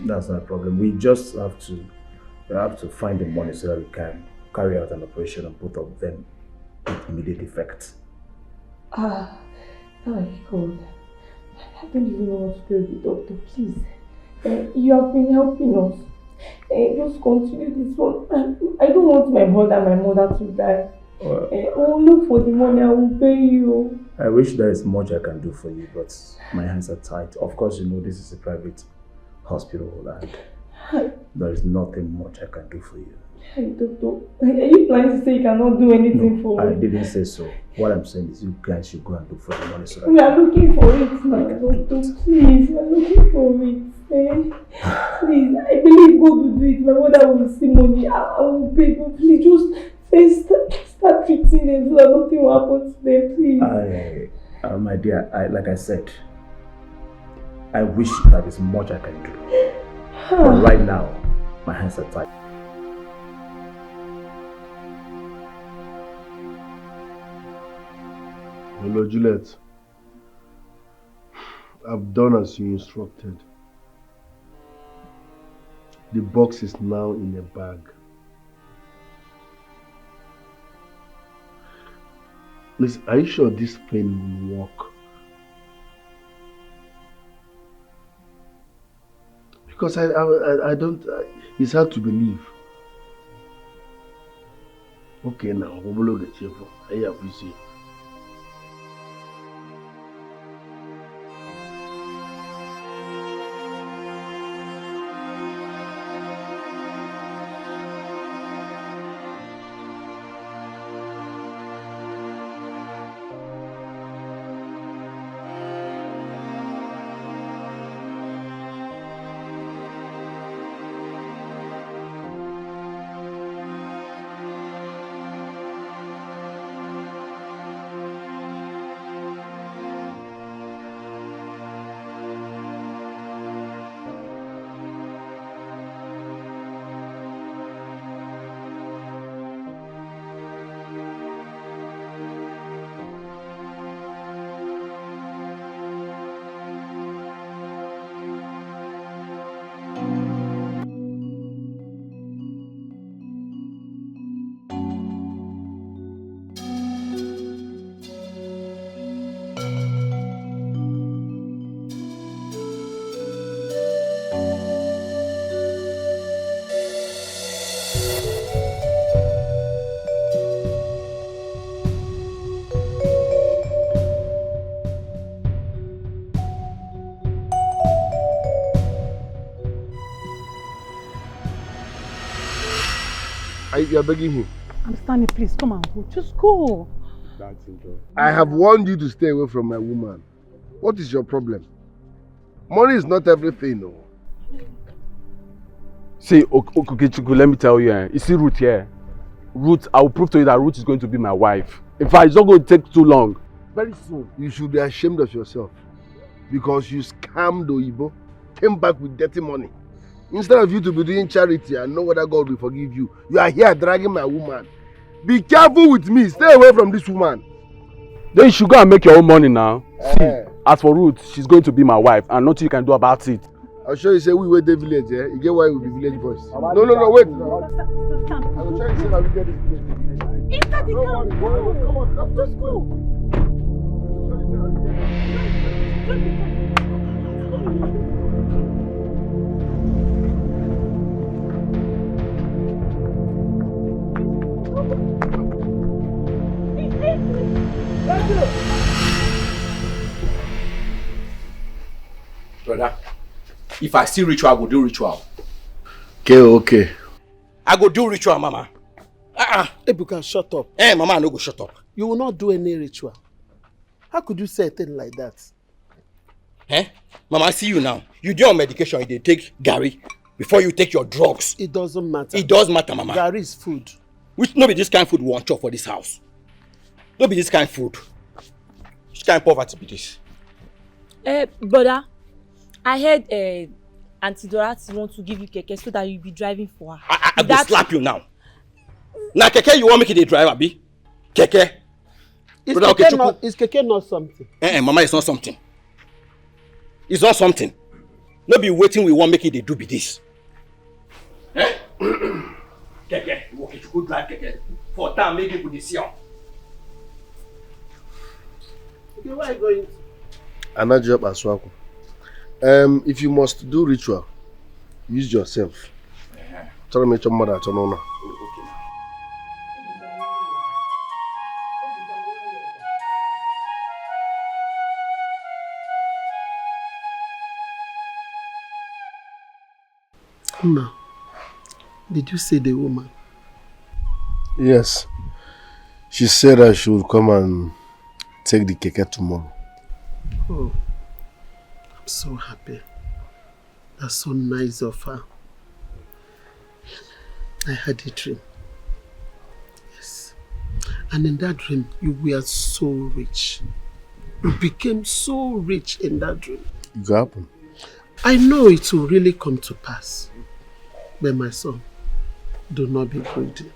That's not a problem. We just have to find the money so that we can carry out an operation on both of them with immediate effect. Oh my God. I don't even know what to do with the doctor. Please. You have been helping us. Just continue this one. I don't want my brother and my mother to die. Look for the money, I will pay you. I wish there is much I can do for you, but my hands are tied. Of course, this is a private hospital and there is nothing much I can do for you. Hey, doctor, are you planning to say you cannot do anything for I me? didn't say so. What I'm saying is you guys should go and look for the money so that We are looking for it now, doctor. Please, we are looking for it. Please, I believe God will do it. My mother will see money. I will pay. But please, just first start treating them so that nothing will happen to them, please. my dear, like I said, I wish that is much I can do. But right now, my hands are tied. Hello, Juliet. I've done as you instructed. The box is now in a bag. Listen, are you sure this thing will work? Because I don't, it's hard to believe. Okay, now, we'll look at you. I have you see. You are begging him. I'm standing, please come and go. Just go. That's interesting. I have warned you to stay away from my woman. What is your problem? Money is not everything, no. See, Okokechukwu, let me tell you, you see Ruth here? Ruth, I will prove to you that Ruth is going to be my wife. In fact, it's not going to take too long. Very soon. You should be ashamed of yourself. Because you scammed Oyibo, came back with dirty money. Instead of you to be doing charity and know whether God will forgive you, you are here dragging my woman. Be careful with me. Stay away from this woman. Then you should go and make your own money now. See, as for Ruth, she's going to be my wife and nothing you can do about it. I'll show you say we were the village, eh? You get why we be village boys. No, wait. I will show you say that we get this village. Inside the car. Come on, just go. Brother, if I see ritual, I will do ritual. Okay. I go do ritual, Mama. Ebuka, shut up. Mama, I no go shut up. You will not do any ritual. How could you say a thing like that? Mama, I see you now. You do your medication, you take Gary before you take your drugs. It doesn't matter. It does matter, Mama. Gary is food. Which no be this kind of food we want chop for this house. No be this kind of food. Which kind of poverty be this? Brother, I heard Auntie Dorothy want to give you keke so that you'll be driving for her. I go slap you now. Now keke you want make it a driver, abi? Keke. Is keke not something? Mama, it's not something. It's not something. No be waiting we want make it a do be this. Keke, you walk it, you go drive keke. For time make people dey see you. Okay, where are you going? Anajob Aswaku. If you must do ritual, use yourself. Tell me your mother, Tonona. Ma, did you say the woman? Yes. She said I should come and take the keke tomorrow. Oh, I'm so happy. That's so nice of her. I had a dream. Yes. And in that dream, you were so rich. You became so rich in that dream. It happened. I know it will really come to pass. But my son, do not be greedy.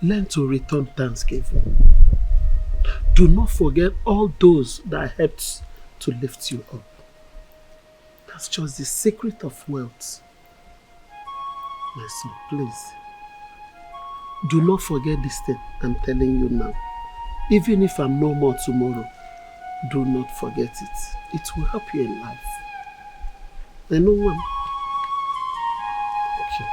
Learn to return thanksgiving. Do not forget all those that helped to lift you up. That's just the secret of wealth. My son, please. Do not forget this thing I'm telling you now. Even if I'm no more tomorrow, do not forget it. It will help you in life. I know one. Okay.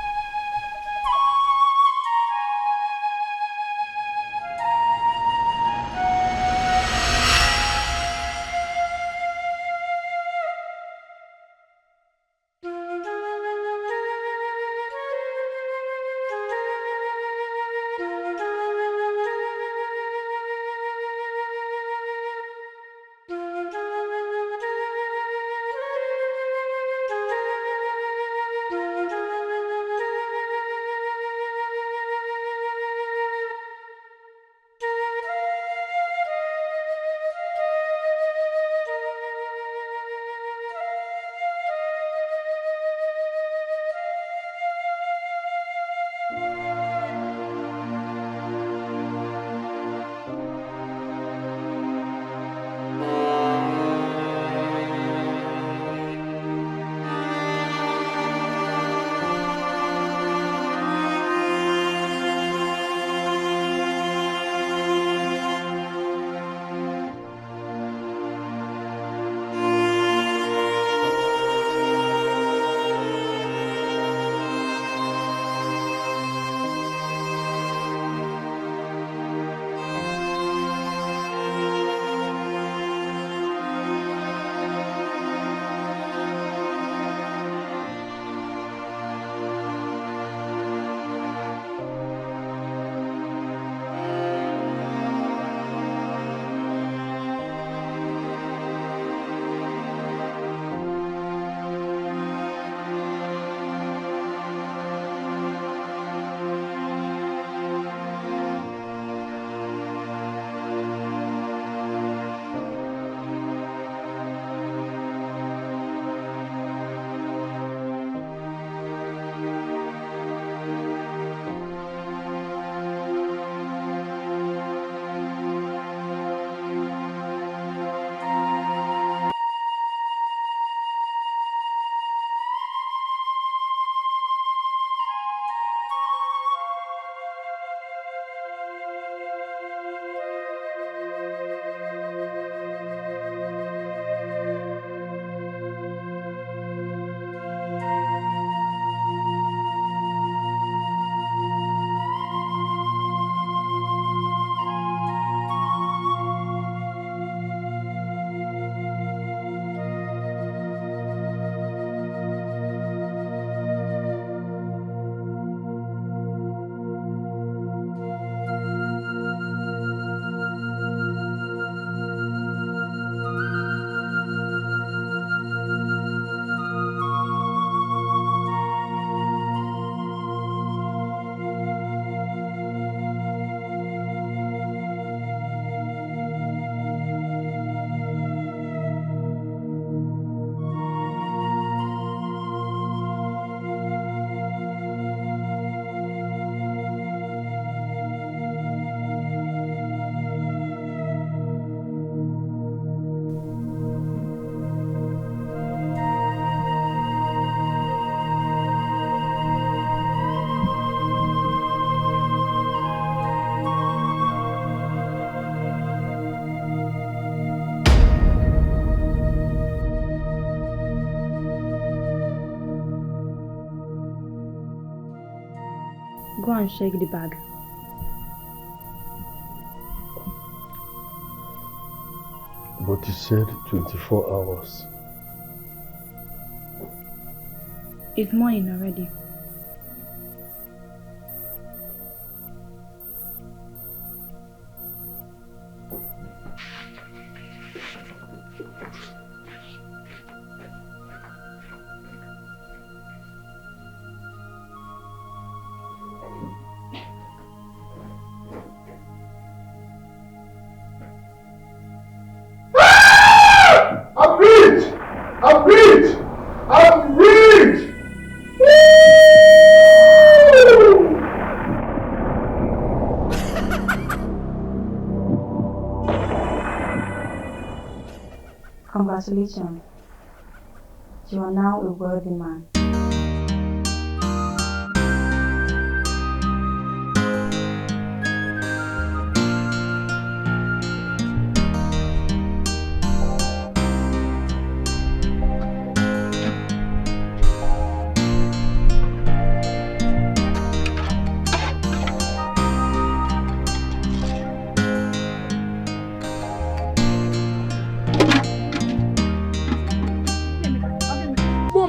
Go and shake the bag. But you said 24 hours. It's morning already. Congratulations. You are now a wealthy man.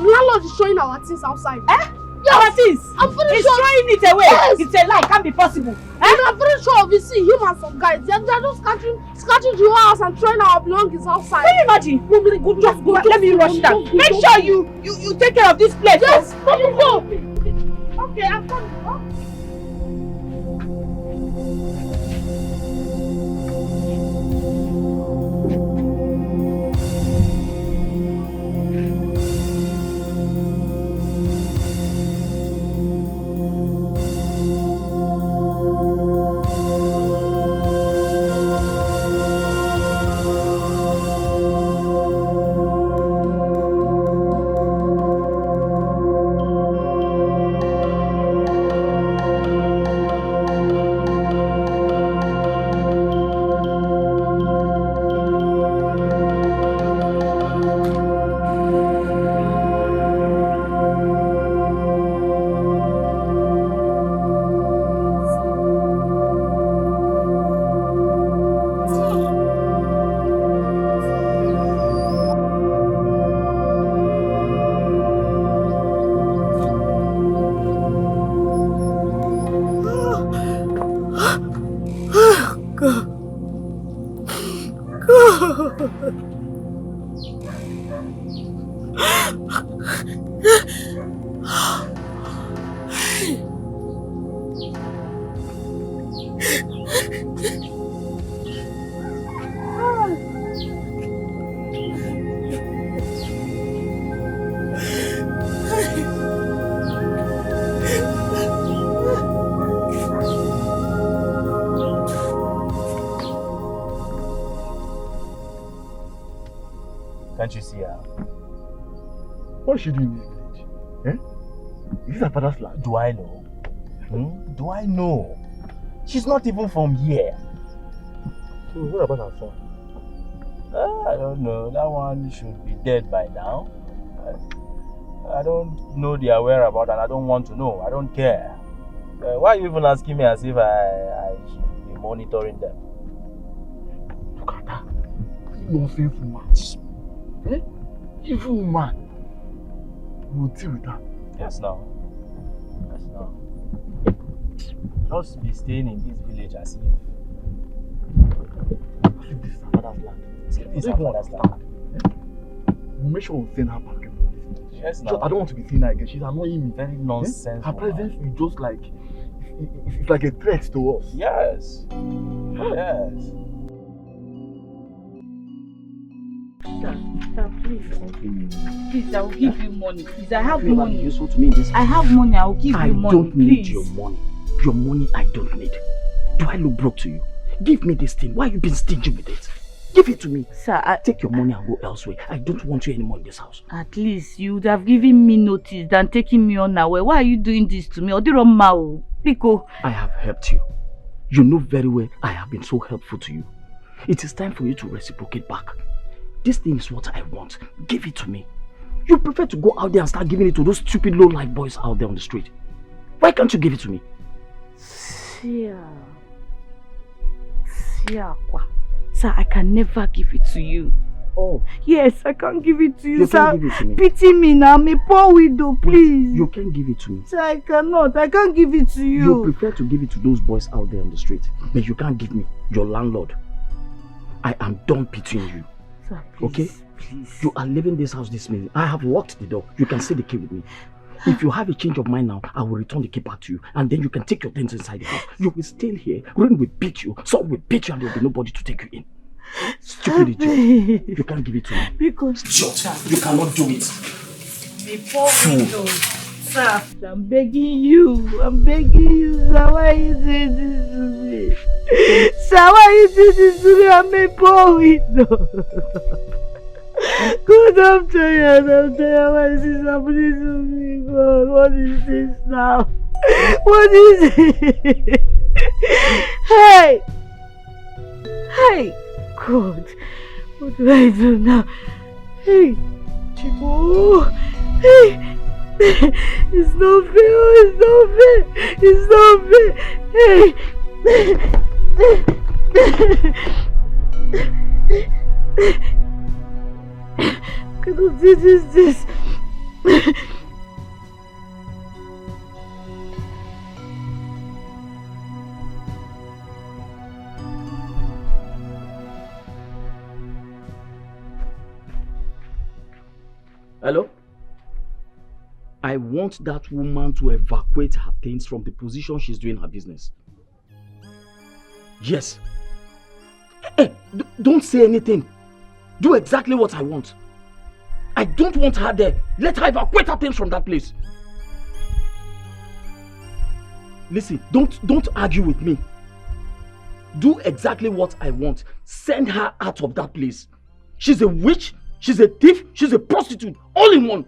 Landlord is showing our things outside. Yes. Our things? I'm pretty He's sure. throwing it away. Yes. It's a lie. Can't be possible. I'm pretty sure we see him and some guys. They're just scratching the house and throwing our belongings outside. Can you imagine? Go, just go. Let me rush down. Make sure you take care of this place. Yes. Let me go. Okay, I'm coming. Huh? Can't you see her? What is she doing in this village? Eh? Is this her father's land? Do I know? Do I know? She's not even from here. So what about her son? I don't know. That one should be dead by now. I don't know their whereabouts and I don't want to know. I don't care. Why are you even asking me as if I should be monitoring them? Look at that. Nonsense woman. Eh? Evil woman. We'll deal with that. Yes, now. Yes, now. Just be staying in this village as if this is her father's land. This is her father's land. We'll make sure we'll send her back. Yes, now. I don't want to be seeing her again. She's annoying me. Very nonsense. Her presence is just like it's like a threat to us. Yes. Yes. Sir, please. Please, I will give you money. Please, I have You money. are useful to me in this house. I have money. I will give you money. I don't need please. your money. Your money I don't need. Do I look broke to you? Give me this thing. Why you been stingy with it? Give it to me. Sir, take your money and go elsewhere. I don't want you anymore in this house. At least you would have given me notice than taking me unaware. Why are you doing this to me? Odiromao, Pico. I have helped you. You know very well I have been so helpful to you. It is time for you to reciprocate back. This thing is what I want. Give it to me. You prefer to go out there and start giving it to those stupid low-life boys out there on the street. Why can't you give it to me? Sir, I can never give it to you. Oh. Yes, I can't give it to you, You sir. can't give it to me. Pity me now. I'm a poor widow, please. You can't give it to me. Sir, I cannot. I can't give it to you. You prefer to give it to those boys out there on the street. But you can't give me, your landlord. I am done pitying you. Sir, please, okay? Please. You are leaving this house this minute. I have locked the door. You can see the key with me. If you have a change of mind now, I will return the key back to you. And then you can take your things inside the house. You will stay here. Rain will beat you. Sun will beat you and there will be nobody to take you in. Stupid idiot. You can't give it to me. Because idiot. You cannot do it. Before we go, sir, I'm begging you. I'm begging you, sir. Why are you doing this to me? Sir, why are you doing this to me? I'm a poor widow. God, I'm tired. Why is this happening to me? God, what is this now? What is it? Hey! Hey! God, what do I do now? Hey! Chico! Hey! It's not fair! It's not fair! Hey! What kind of this is this? Hello? I want that woman to evacuate her things from the position she's doing her business. Yes. Hey, don't say anything. Do exactly what I want. I don't want her there. Let her evacuate her things from that place. Listen, don't argue with me. Do exactly what I want. Send her out of that place. She's a witch, she's a thief, she's a prostitute, all in one.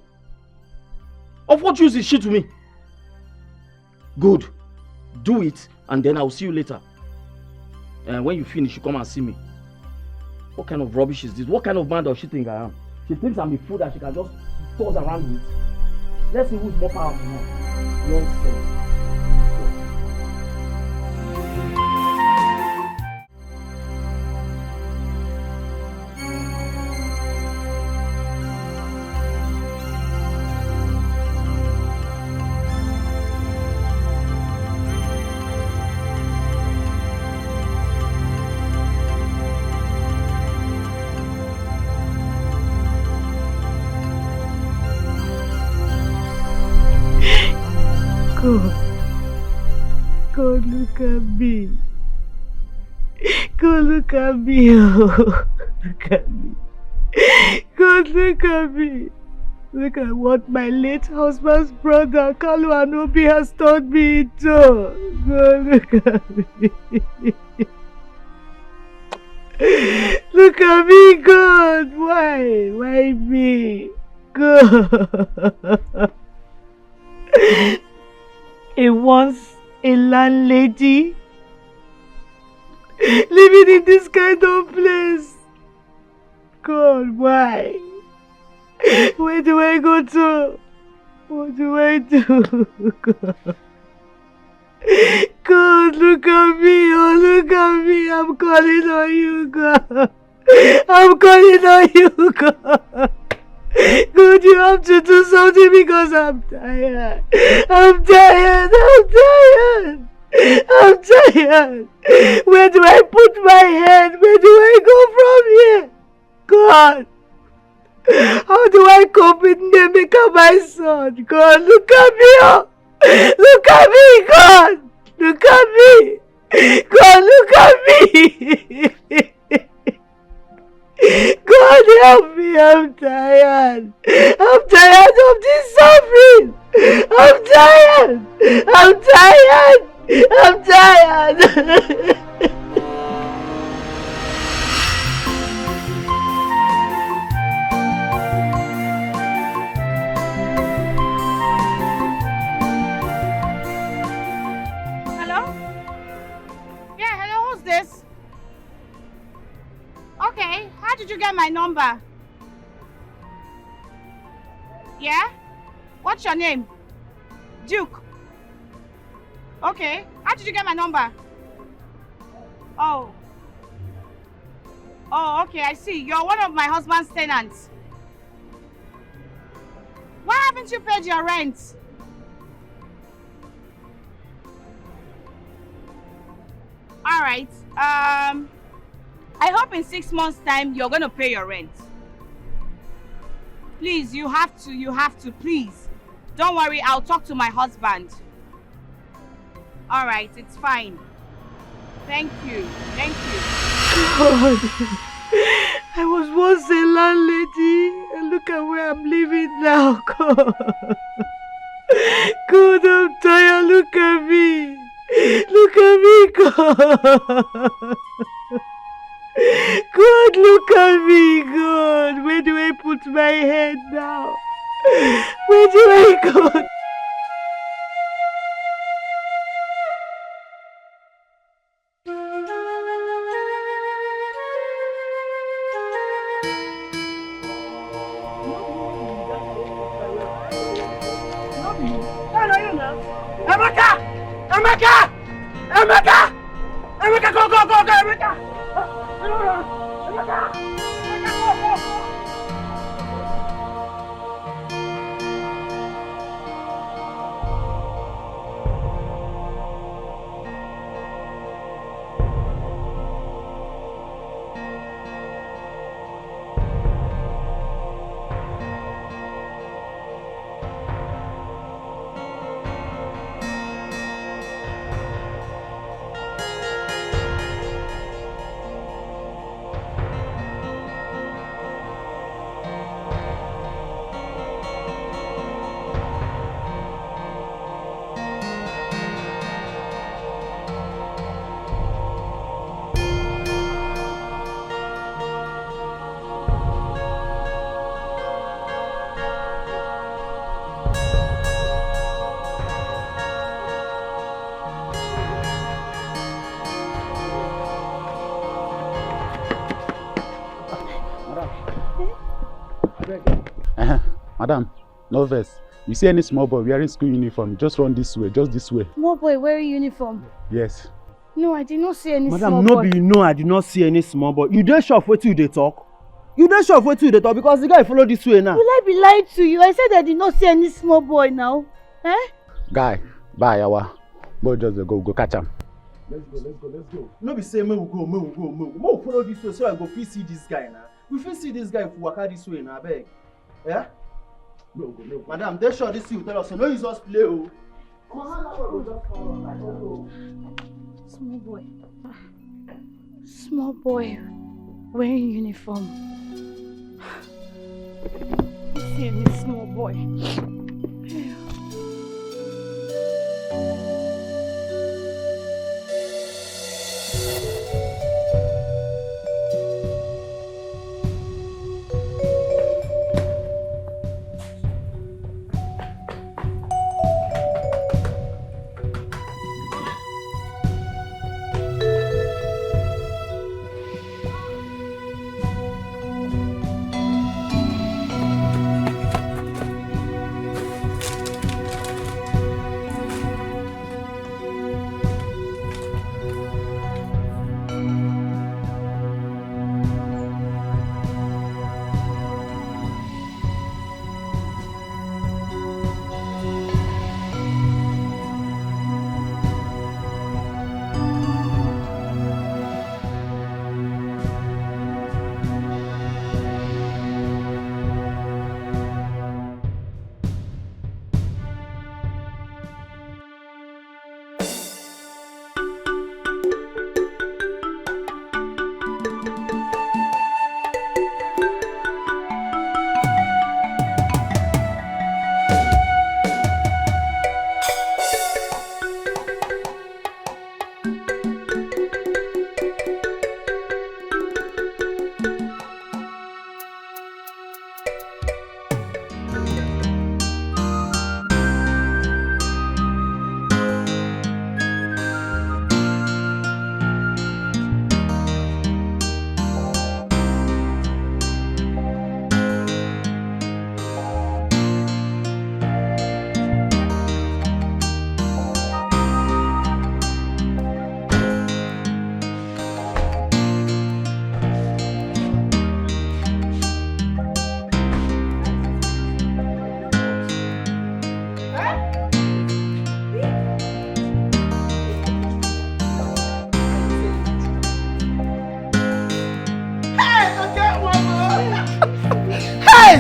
Of what use is she to me? Good. Do it, and then I'll see you later. And when you finish, you come and see me. What kind of rubbish is this? What kind of man does she think I am? She thinks I'm a fool that she can just toss around with. Let's see who's more powerful now. Nonsense. God, look at me. God, look at me. Oh, look at me. God, look at me. Look at what my late husband's brother, Kalu Anobi, has taught me into. God, look at me. Look at me, God. Why? Why me? God. A once a landlady living in this kind of place. God, why? Where do I go to? What do I do? God. God, look at me. Oh, look at me. I'm calling on you, God. I'm calling on you, God. God, you have to do something because I'm tired. I'm tired. Where do I put my head? Where do I go from here? God, how do I cope with Nemeka, my son? God, look at me. Oh. Look at me, God. Look at me. God, look at me. God, help me. I'm tired. I'm tired of this suffering. I'm tired. I'm tired. I'm tired. Okay, how did you get my number? Yeah? What's your name? Duke. Okay, how did you get my number? Oh. Oh, okay, I see. You're one of my husband's tenants. Why haven't you paid your rent? Alright, I hope in 6 months' time you're gonna pay your rent. Please, you have to, please. Don't worry, I'll talk to my husband. Alright, it's fine. Thank you. God, I was once a landlady, and look at where I'm living now, God. God, I'm tired, look at me. Look at me, God. God, look at me, God. Where do I put my head now? Where do I go? Emeka! Emeka! Emeka! Emeka, go, go, go, go, Emeka! Emeka! Madam, no verse. You see any small boy wearing school uniform, just run this way, just this way. Small boy wearing uniform? Yes. No, I did not see any Madam, small no boy. be you know I did not see any small boy. You dey sure of wetin you dey talk? You dey sure of wetin you dey talk because the guy follow this way now. Will I be lying to you? I said I did not see any small boy now. Eh? Guy, bye, yawa. Boy, just go catch him. Let's go. No be say may we go. May we follow this way so I go fit see this guy now. We fit see this guy if we waka this way now, abeg. Yeah? No. Madam, dey sure this you tell us, so no use us play, oh. Small boy. Small boy wearing uniform. I see any small boy.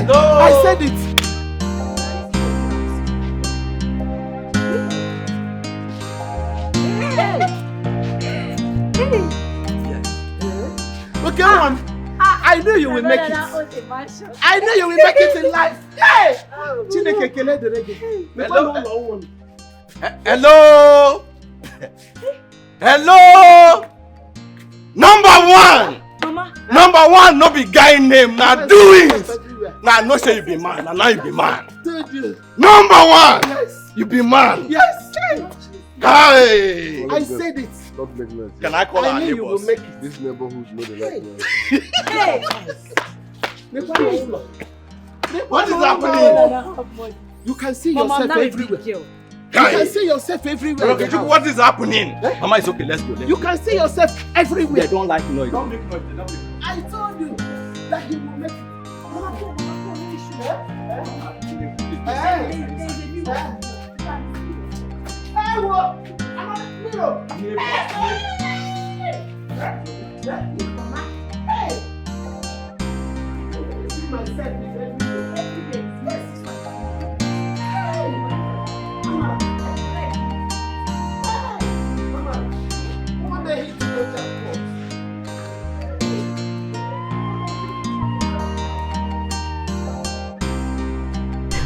No! I said it! Okay, one. I knew you will make it. I knew you will make it in life. Hey! Chineke kele the reggae. Hello? Hello? Number one! one no be guy name, now doings. Now no say you be man, now you be man. Number one, yes. You be man. Yes. Hey. I said it. Don't make noise. Can I call our knew you neighbors? will make it. This neighborhood know the right noise. What is happening? You can see Mama, yourself now a everywhere. big girl. You can see yourself everywhere. in the house. What is happening? Mama, it's okay. Let's go. You can see yourself everywhere. They don't like noise. Don't make noise. I told you that you will make it.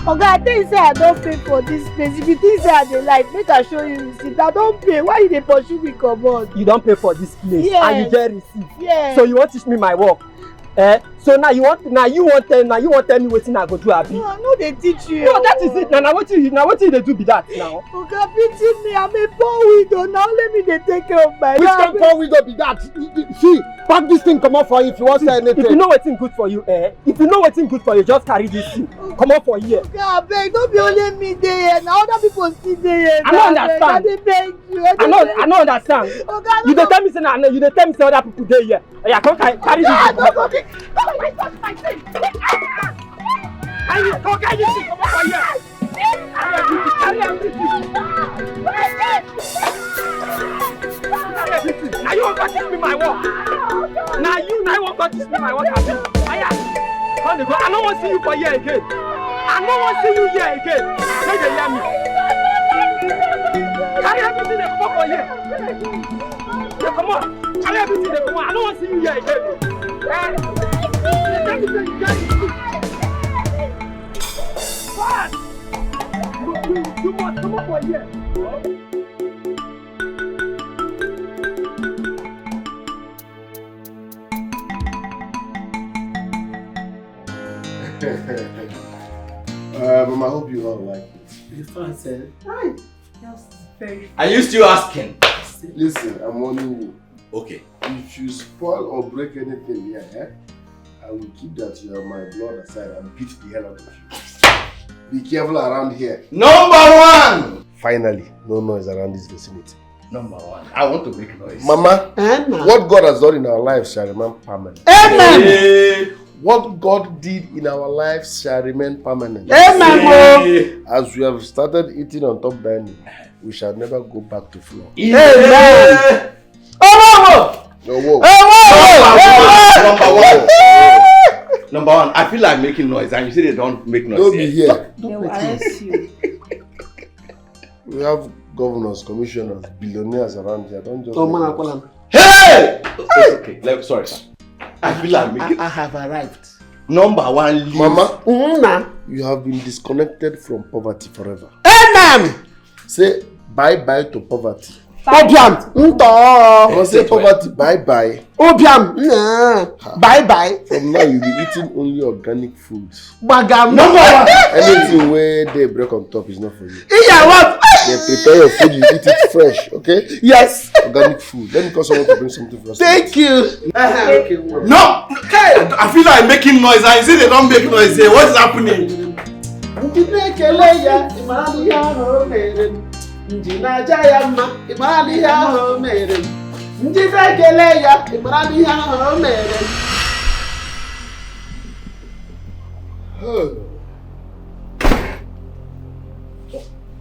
Oga, I think say I don't pay for this place. If you think say I dey like, make I show you receipt. I don't pay. Why you dey pursue me comot? You don't pay for this place. Yes. And you get receipt. Yes. So you want teach me my work. So now you want tell me wetin I go do, abi? No, I no dey teach you. No, that is it. Now wetin you dey do be that now? Oga, pity me. I'm a poor widow. Now let me dey take care of my Which kind of poor widow be that? See, pack this thing come out for you if you want to say anything. If you know wetin good for you, if you know wetin good for you, just carry this thing. Come out for here. Oga, abeg, no be only me dey here. Na other people still dey here. I no understand. I dey beg you. I no understand. Oga, You dey tell me say other people dey here. Oya, come carry this thing. no go be. My thing. And you come carry this thing come out for here. Carry everything. Now you want to teach me my work. Now you want to teach me my work. Aya, come go. I don't want to see you for here again. I don't want to see you here again. Make you hear me. Carry everything they come for here. Yeah, come on. Carry everything they come on. I don't want to see you here again. What? You must come up for here. Mama, I hope you all like it. You fine, sir? Hi. That's very. Are you still asking? Listen, I'm warning you. Okay. If you spoil or break anything here, I will keep that you have my blood aside and beat the hell out of you. Be careful around here. Number one! Finally, no noise around this vicinity. Number one. I want to make noise. Mama, what God has done in our lives shall remain permanent. Amen! Hey. What God did in our lives shall remain permanent. Amen! Hey. As we have started eating on top dining, we shall never go back to floor. Amen! Oh, whoa! Number one, I feel like making noise and you say they don't make noise. Don't be here. They will arrest you. We have governors, commissioners, billionaires around here. Don't just. Hey! Okay, sorry, sir. I feel like making. I have arrived. Number one, leave. Mama, you have been disconnected from poverty forever. Amen! Say bye-bye to poverty. Obiam, don't say poverty, bye-bye. Obiam, bye-bye. From now you'll be eating only organic foods. Bagam. Anything where they break on top is not for you. Yeah, what? They prepare your food, you eat it fresh, okay? Yes. Organic food. Let me call someone to bring something for us. Thank you. No! I feel like making noise and you say they don't make noise here. What is happening?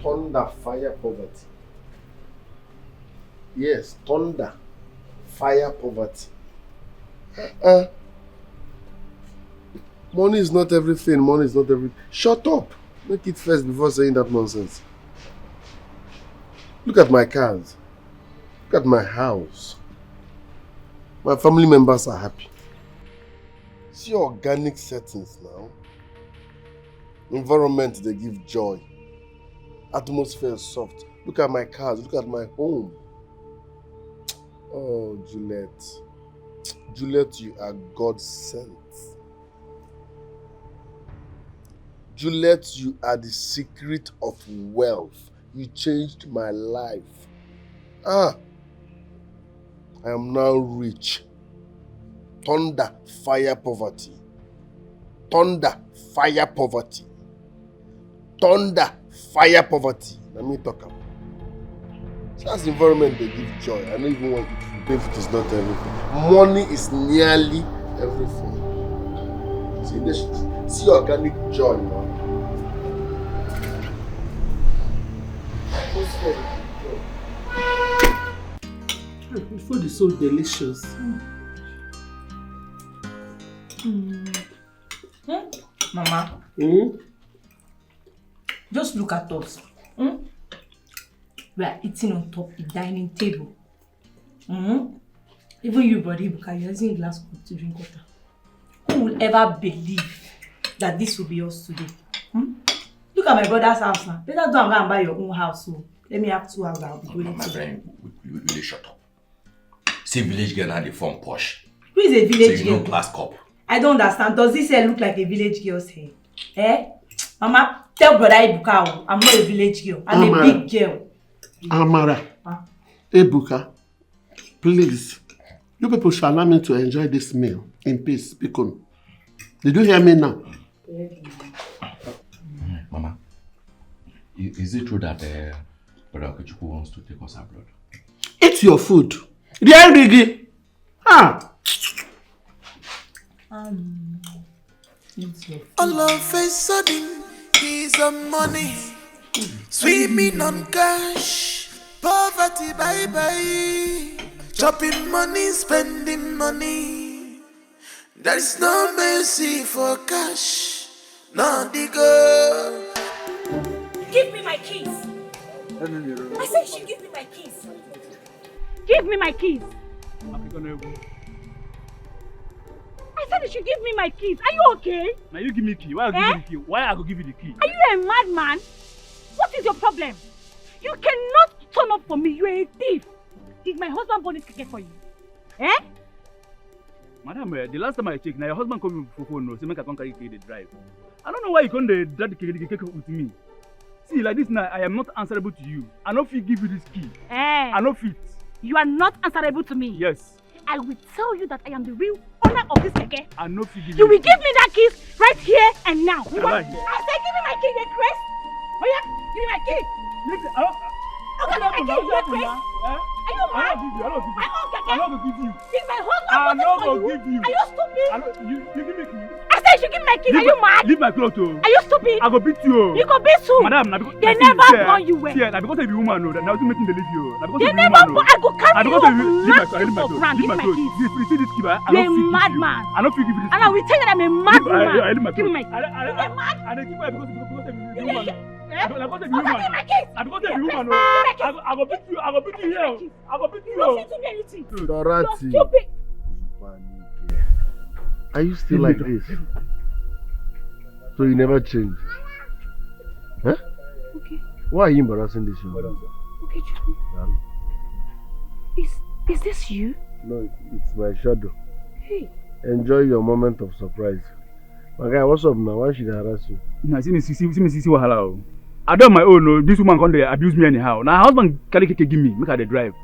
Thunder, fire, poverty. Yes, thunder, fire, poverty. Money is not everything. Money is not everything. Shut up. Make it first before saying that nonsense. Look at my cars. Look at my house. My family members are happy. See organic settings now. Environment, they give joy. Atmosphere is soft. Look at my cars. Look at my home. Oh, Juliet. Juliet, you are God sent. Juliet, you are the secret of wealth. You changed my life. I am now rich. Thunder, fire, poverty. Thunder, fire, poverty. Thunder, fire, poverty. Let me talk about. So that's the environment they give joy. I don't even want benefit is not everything. Money is nearly everything. See organic joy, man. The food is so delicious. Mama, just look at us. We are eating on top of the dining table. Even you, buddy, because you're using glass cup to drink water. Who will ever believe that this will be us today? Look at my brother's house now. Better don't go and buy your own house. So let me have 2 houses. I'll be going My to. friend, will you shut up? See, village girl and the form posh. Who is a village so you girl? know glass cup. I don't understand. Does this hair look like a village girl's hair? Mama, tell brother Ibuka, I'm not a village girl. I'm a big girl. Amara, Ebuka, please, you people shall allow me to enjoy this meal in peace. Because, did you hear me now? Mama, is it true that Brother Okechukwu wants to take us abroad? Eat your food. Real Rigi. All of a sudden, he's on money, swimming on cash, poverty bye-bye, chopping money, spending money. There's no mercy for cash, no digger. Give me my keys. I said you should give me my keys. Give me my keys. I said you should give me my keys. Are you okay? Now you give me the key. Why I give you the key? Why I go give you the key? Are you a madman? What is your problem? You cannot turn up for me. You are a thief. Did my husband born this keke for you? Madam, the last time I checked, now your husband called me for phone. No, say make I can't carry the drive. I don't know why you can't drive the keke with me. See, like this now, I am not answerable to you. I don't fit give you this key. I don't fit. You are not answerable to me. Yes. I will tell you that I am the real owner of this keke. I know if you will give me that keys right here and now. I said, give me my key, Chris. Oh yeah, give me my key. Listen, Are you mad? I don't give you. This my husband. I don't give you. Are you stupid? You give me key. I said you should give me my keys. Are you mad? Leave my clothes. Are you stupid? I go beat you. You go beat who? Madam, they never born you well. Yeah, because of the woman, no. Now you making the leave you. They never born. I go carry you off. Leave my clothes. Give me my keys. You see this key, You're a madman. I don't feel give you this. And I will tell you that I'm a madman. Give me my keys. I give you because of the woman. I go beat you. I go beat you here. I go beat you. Dorati. Are you still like this? So you never change? Huh? Okay. Why are you embarrassing this young man? Okay, is this you? No, it's my shadow. Hey. Enjoy your moment of surprise. My guy, what's up now? Why should I harass you? Nah, see me wahala. I done my own. No, this woman can't abuse me anyhow. Now, husband carry keke give me, make her the drive.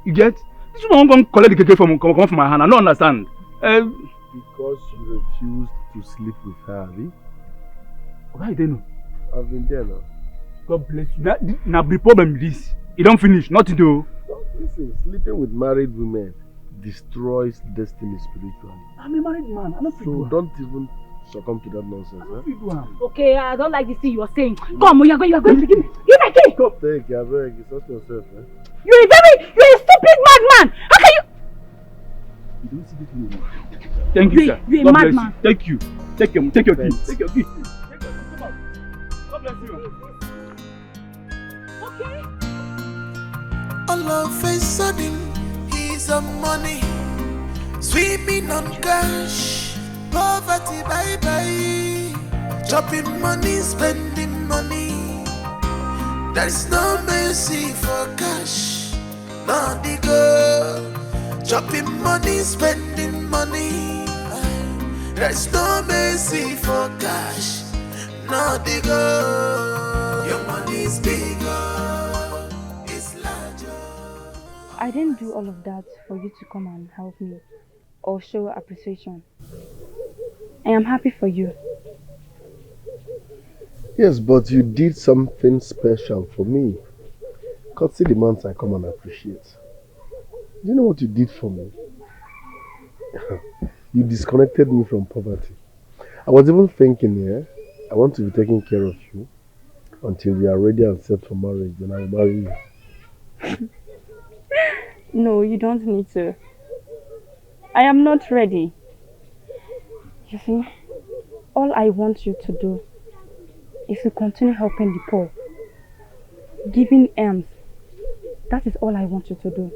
You get? This woman won't collect the keke from my hand. I don't understand. Because you refused to sleep with her, Abi? Why they know? I've been there now. God bless you. Now the problem is this. It don't finish. Nothing to. Listen, sleeping with married women destroys destiny spiritually. I'm a married man. I'm not so don't even succumb to that nonsense. Okay, I don't like this thing you are saying. Come, you are going to give me my key. Take care, beg. Sort yourself, You're a stupid madman. How can you? You don't see this woman. Thank you, sir. You're a madman. Thank you. Take your key. Take your key. God bless you. Okay. All of a sudden, he's on money, swimming on cash, poverty bye-bye, chopping money, spending money. There's no mercy for cash, no digger, Chopping money, spending money. There's no mercy for cash. No digger. Your money's bigger. It's larger. I didn't do all of that for you to come and help me or show appreciation. I am happy for you. Yes, but you did something special for me. Courtesy demands I come and appreciate. Do you know what you did for me? You disconnected me from poverty. I was even thinking, I want to be taking care of you until we are ready and set for marriage, then I will marry you. No, you don't need to. I am not ready. You see, all I want you to do is to continue helping the poor, giving alms. That is all I want you to do.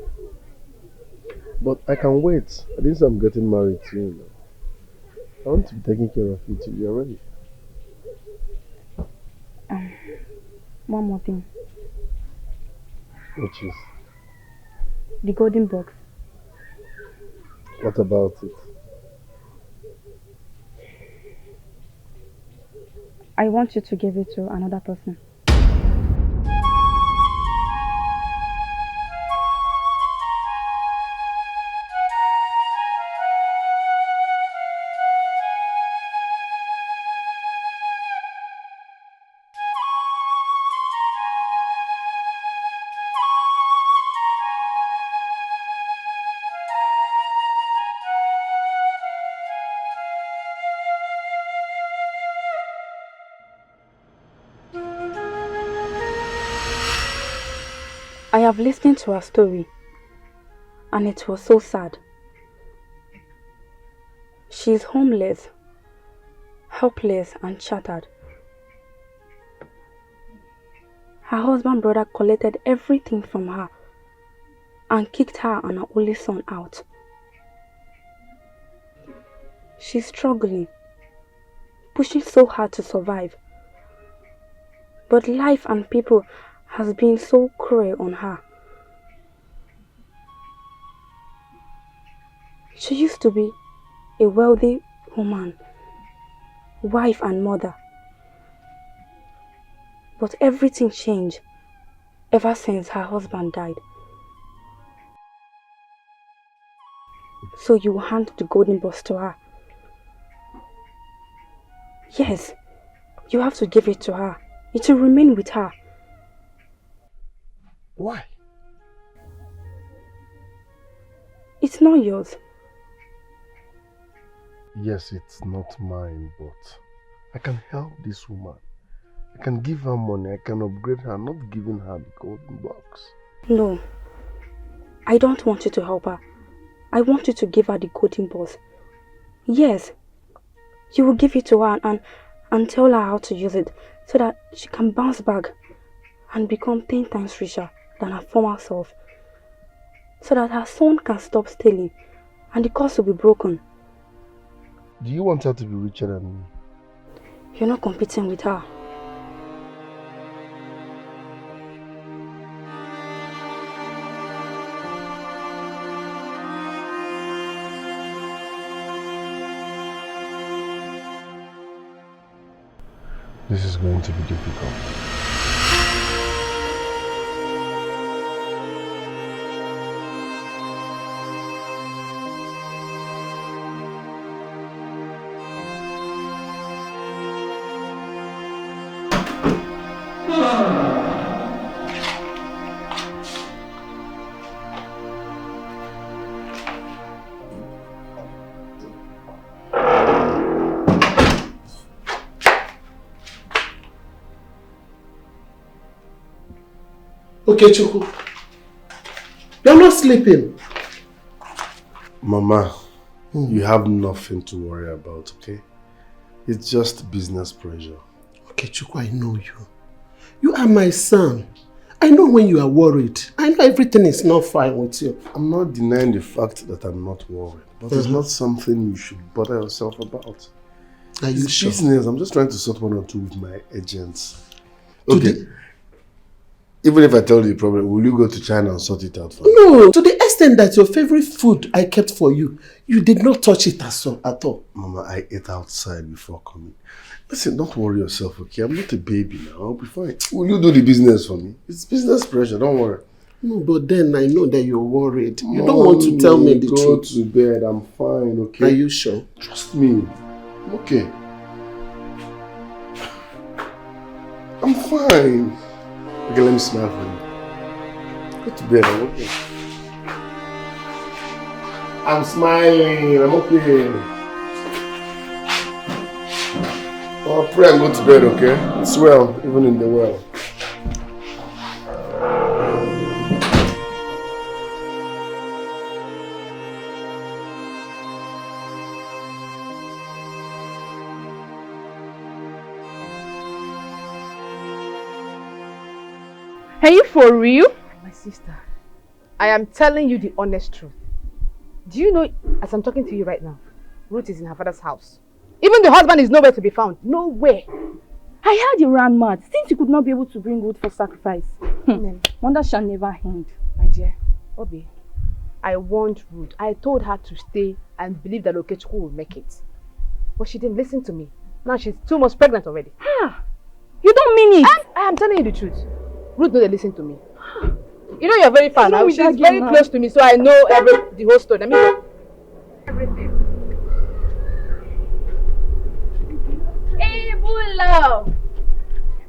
But I can wait. I didn't say I'm getting married to you. I want to be taking care of you till you're ready. One more thing. Which is? The golden box. What about it? I want you to give it to another person. I have listened to her story, and it was so sad. She is homeless, helpless, and shattered. Her husband brother collected everything from her and kicked her and her only son out. She's struggling, pushing so hard to survive. But life and people has been so cruel on her. She used to be a wealthy woman, wife and mother. But everything changed ever since her husband died. So you hand the golden box to her. Yes, you have to give it to her. It will remain with her. Why? It's not yours. Yes, it's not mine, but I can help this woman. I can give her money, I can upgrade her, not giving her the golden box. No, I don't want you to help her. I want you to give her the golden box. Yes, you will give it to her and tell her how to use it so that she can bounce back and become 10 times richer than her former self. So that her son can stop stealing and the curse will be broken. Do you want her to be richer than me? You're not competing with her. This is going to be difficult. Okay, Chuku. You're not sleeping. Mama, you have nothing to worry about, okay? It's just business pressure. Okay, Chuku, I know you. You are my son. I know when you are worried. I know everything is not fine with you. I'm not denying the fact that I'm not worried, but it's not something you should bother yourself about. Are you it's sure? Business. I'm just trying to sort one or two with my agents. Okay. Even if I tell you the problem, will you go to China and sort it out for me? No, to the extent that your favorite food I kept for you, you did not touch it at all. Mama, I ate outside before coming. Listen, don't worry yourself, okay? I'm not a baby now. I'll be fine. Will you do the business for me? It's business pressure, don't worry. No, but then I know that you're worried. You don't want to tell me the truth. Go to bed. I'm fine, okay? Are you sure? Trust me. I'm okay. I'm fine. Okay, let me smile for you. Go to bed, I'm okay. I'm smiling, I'm okay. Oh, pray and go to bed, okay? It's well, even in the well. Are you for real? My sister, I am telling you the honest truth. Do you know, as I'm talking to you right now, Ruth is in her father's house. Even the husband is nowhere to be found. Nowhere. I heard you ran mad since you could not be able to bring wood for sacrifice. Wonder shall never end. My dear, Obi, I warned Ruth. I told her to stay and believe that Okechukwu will make it. But she didn't listen to me. Now she's 2 months pregnant already. You don't mean it. I am telling you the truth. Ruth knows they listen to me. You know you're very far now. She's very close to me, so I know the whole story. I mean, everything. Hey, love,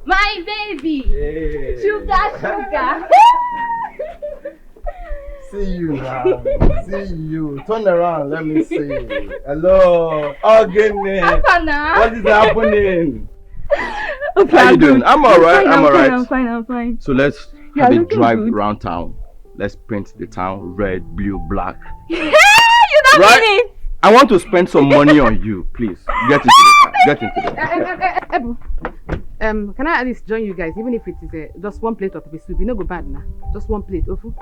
my baby, hey. Sugar. See you now. See you. Turn around. Let me see. Hello. Again. What is happening? Okay, how you doing? I'm alright. I'm alright. I'm fine. So let's have a drive around town. Let's paint the town red, blue, black. You don't mean it. I want to spend some money on you. Please get into the car. Get into the car. Ebu, can I at least join you guys, even if it is just 1 plate of pepper soup? You know, go bad now. Just 1 plate, Ofu.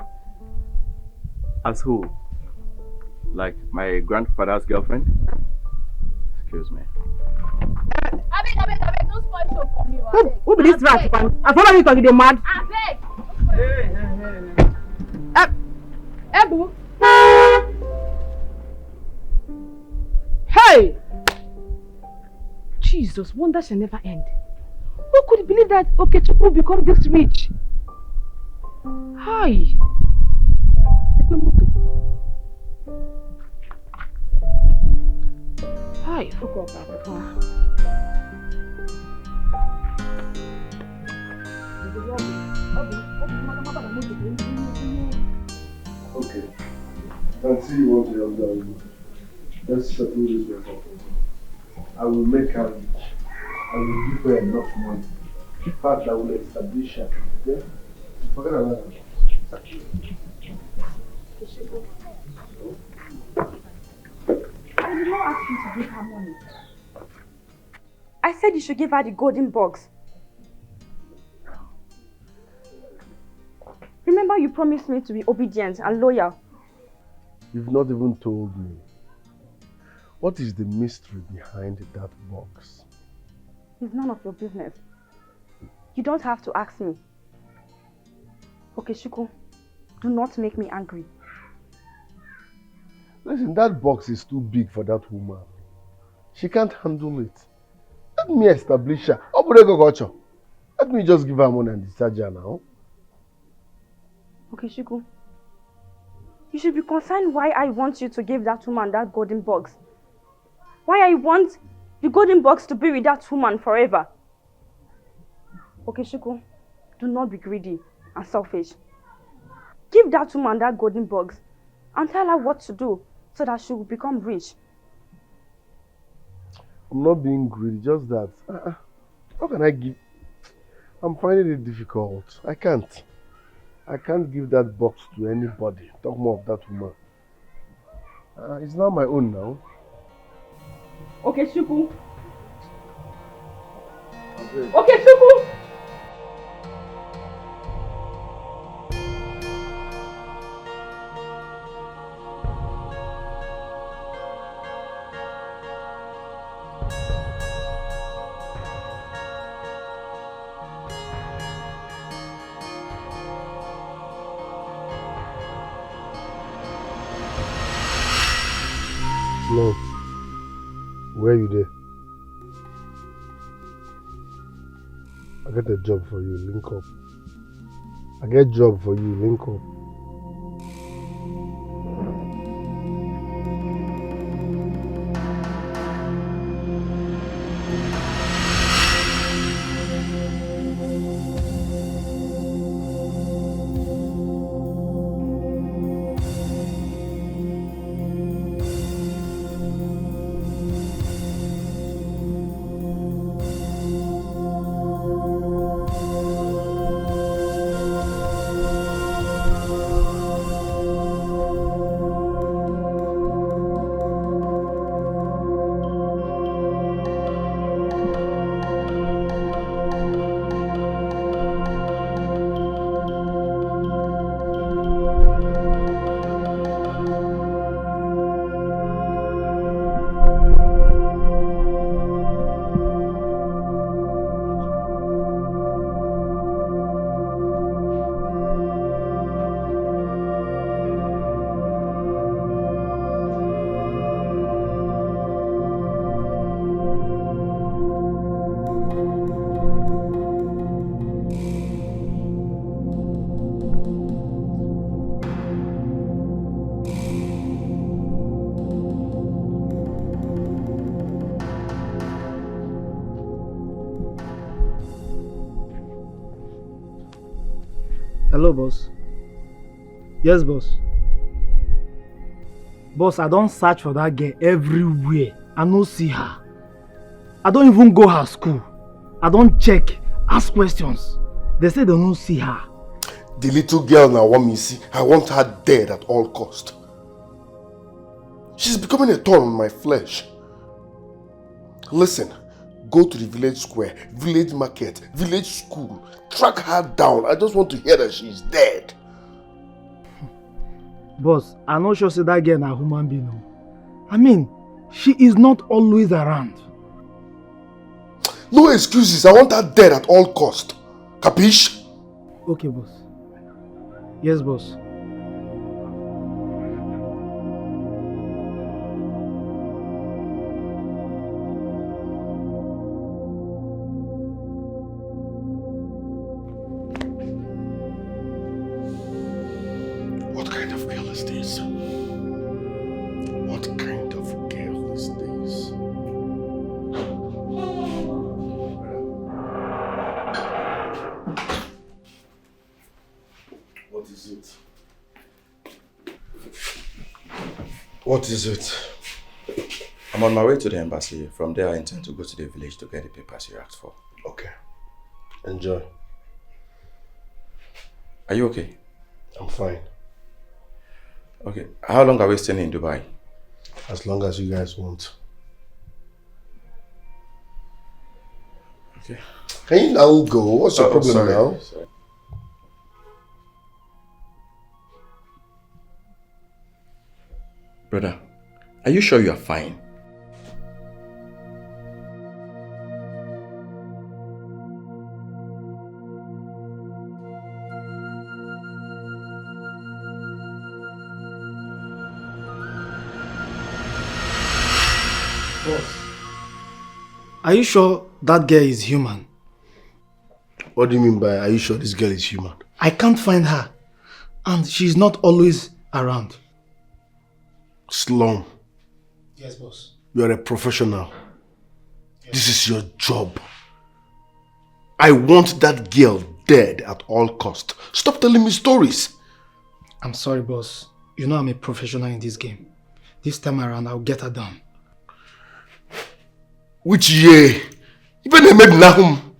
As who? Like my grandfather's girlfriend? Excuse me. I beg, don't spoil show for me. Who be this rat, man? I follow you talking, they mad. I beg. Ebu. Hey! Jesus, wonder shall never end. Who could believe that Okechukwu will become this rich? Hi. Hi, fuck up, Okay. Can see you want to have done. Let's settle this record. I will make her rich. I will give her enough money. In fact, I will establish her. Okay? Forget about it. I did not ask you to give her money. I said you should give her the golden box. Remember you promised me to be obedient and loyal. You've not even told me. What is the mystery behind that box? It's none of your business. You don't have to ask me. Okechukwu, do not make me angry. Listen, that box is too big for that woman. She can't handle it. Let me establish her. Let me just give her money and discharge her now. Okechukwu, you should be concerned why I want you to give that woman that golden box. Why I want the golden box to be with that woman forever. Okechukwu, do not be greedy and selfish. Give that woman that golden box and tell her what to do so that she will become rich. I'm not being greedy, just that. How can I give? I'm finding it difficult. I can't give that box to anybody. Talk more of that woman. It's not my own now. Okechukwu. Okechukwu. Slow. Where you there? I get a job for you, link up. I get job for you, link up. Hello, boss. Yes, boss. Boss, I don't search for that girl everywhere. I no see her. I don't even go her school. I don't check, ask questions. They say they don't see her. The little girl now want me see. I want her dead at all cost. She's becoming a thorn on my flesh. Listen, go to the village square, village market, village school. Track her down. I just want to hear that she's dead. Boss, I'm not sure say that girl na human being. No. I mean, she is not always around. No excuses. I want her dead at all cost. Capiche? Okay, boss. Yes, boss. What kind of girl is this? What kind of girl is this? What is it? What is it? I'm on my way to the embassy. From there, I intend to go to the village to get the papers you asked for. Okay. Enjoy. Are you okay? I'm fine. Okay. How long are we staying in Dubai? As long as you guys want. Okay. Can you now go? What's your problem sorry. now? Sorry. Brother, are you sure you are fine? Boss, are you sure that girl is human? What do you mean by, are you sure this girl is human? I can't find her. And she's not always around. Slum. Yes, boss. You are a professional. Yes. This is your job. I want that girl dead at all cost. Stop telling me stories. I'm sorry, boss. You know I'm a professional in this game. This time around, I'll get her done. Which year? Even I made Nahum.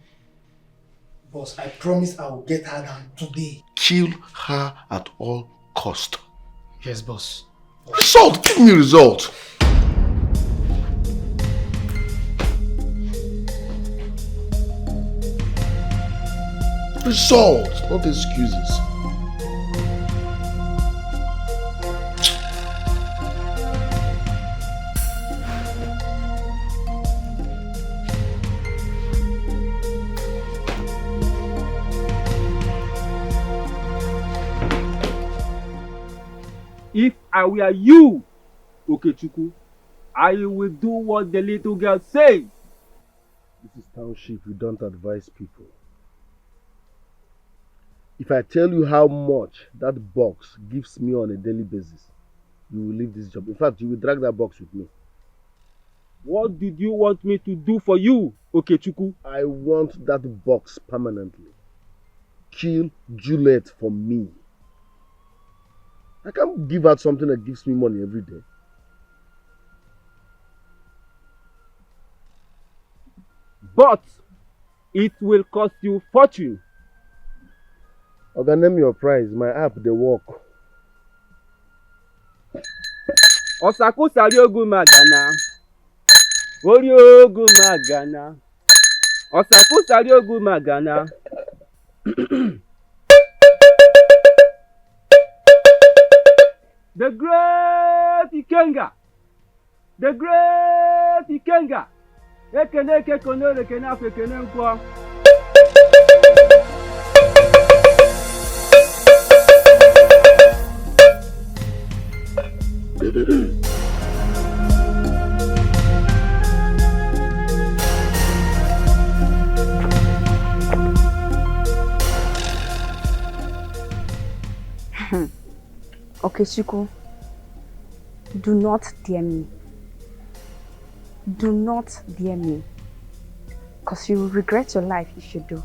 Boss, I promise I will get her done today. Kill her at all cost. Yes, boss. Result! Give me result! Result, not excuses. If I were you, Okechukwu, I will do what the little girl says. This is township, we don't advise people. If I tell you how much that box gives me on a daily basis, you will leave this job. In fact, you will drag that box with me. What did you want me to do for you, Okechukwu? I want that box permanently. Kill Juliet for me. I can't give out something that gives me money every day. But it will cost you fortune. Okay, name your price. My app, they work. Osaku Sariogu Magana. Oriogu Magana. Osaku Sariogu Magana. The great Ikenga. The great Ikenga. Ekene kekono rekene afekene nkwa. Okay, Chiku. Do not dare me. Do not dare me. Because you will regret your life if you do.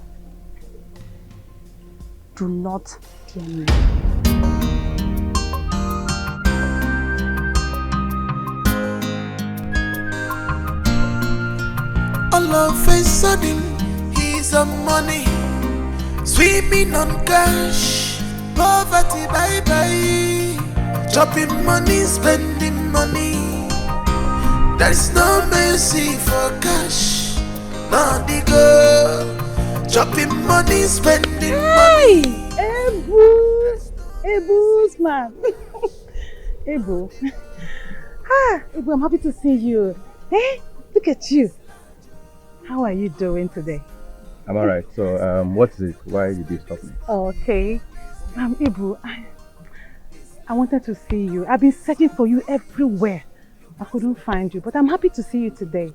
Do not dare me. All of a sudden, he's on money, swimming on cash, poverty bye bye, chopping money, spending money. There's no mercy for cash, not the girl, chopping money, spending money. Ebu's man. Ebu. Ebu, I'm happy to see you. Hey, look at you. How are you doing today? I'm alright. So, what is it? Why did you stop me? Okay. Ebu, I wanted to see you. I've been searching for you everywhere. I couldn't find you, but I'm happy to see you today.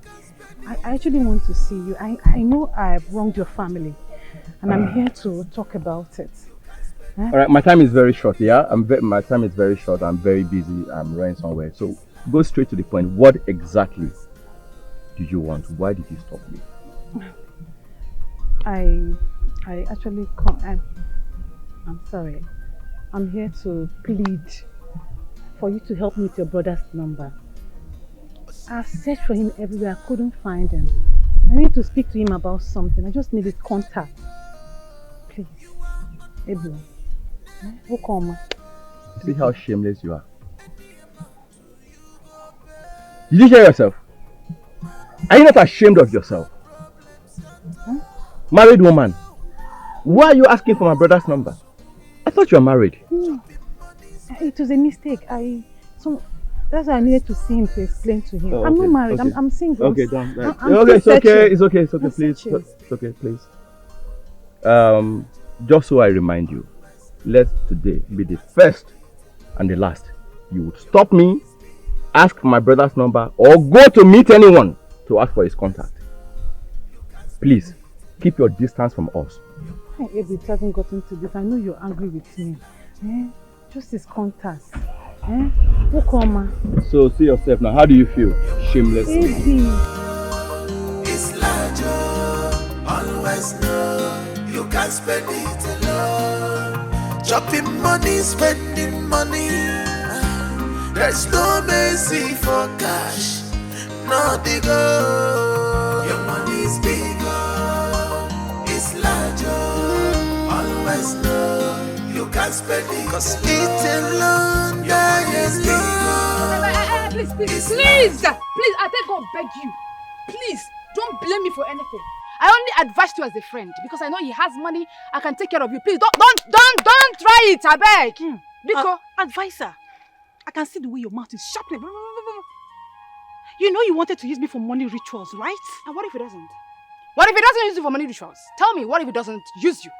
I actually want to see you. I know I've wronged your family, and I'm here to talk about it. Alright, my time is very short, yeah? My time is very short. I'm very busy. I'm running somewhere. So, go straight to the point. What exactly do you want? Why did you stop me? I actually I'm sorry. I'm here to plead for you to help me with your brother's number. I've searched for him everywhere. I couldn't find him. I need to speak to him about something. I just need his contact. Please. Ebu. Who come? See how shameless you are. Did you hear yourself? Are you not ashamed of yourself? Huh? Married woman. Why are you asking for my brother's number? I thought you were married. No. It was a mistake. That's why I needed to see him to explain to him. Oh, I'm okay, not married. okay. I'm single. Okay, done. I'm it's okay. It's okay. It's okay. Please. Searching. It's okay. Please. Just so I remind you, let today be the first and the last. You would stop me, ask for my brother's number, or go to meet anyone to ask for his contact. Please, keep your distance from us. Hey, Ebi, it hasn't gotten to this. I know you're angry with me. Just his contact. Who come? So see yourself now. How do you feel? Shameless. Ebi. It's larger, always know you can't spend it alone. Chopping money, spending money. There's no mercy for cash, not the gold. Your money's bigger, it's larger. Always know you can't spend it, 'cause it's alone. Please, I beg God, beg you. Please, don't blame me for anything. I only advised you as a friend because I know he has money. I can take care of you. Please, don't try it. I beg. Biko, advisor, I can see the way your mouth is sharpening. You know you wanted to use me for money rituals, right? And what if he doesn't? What if he doesn't use you for money rituals? Tell me, what if he doesn't use you?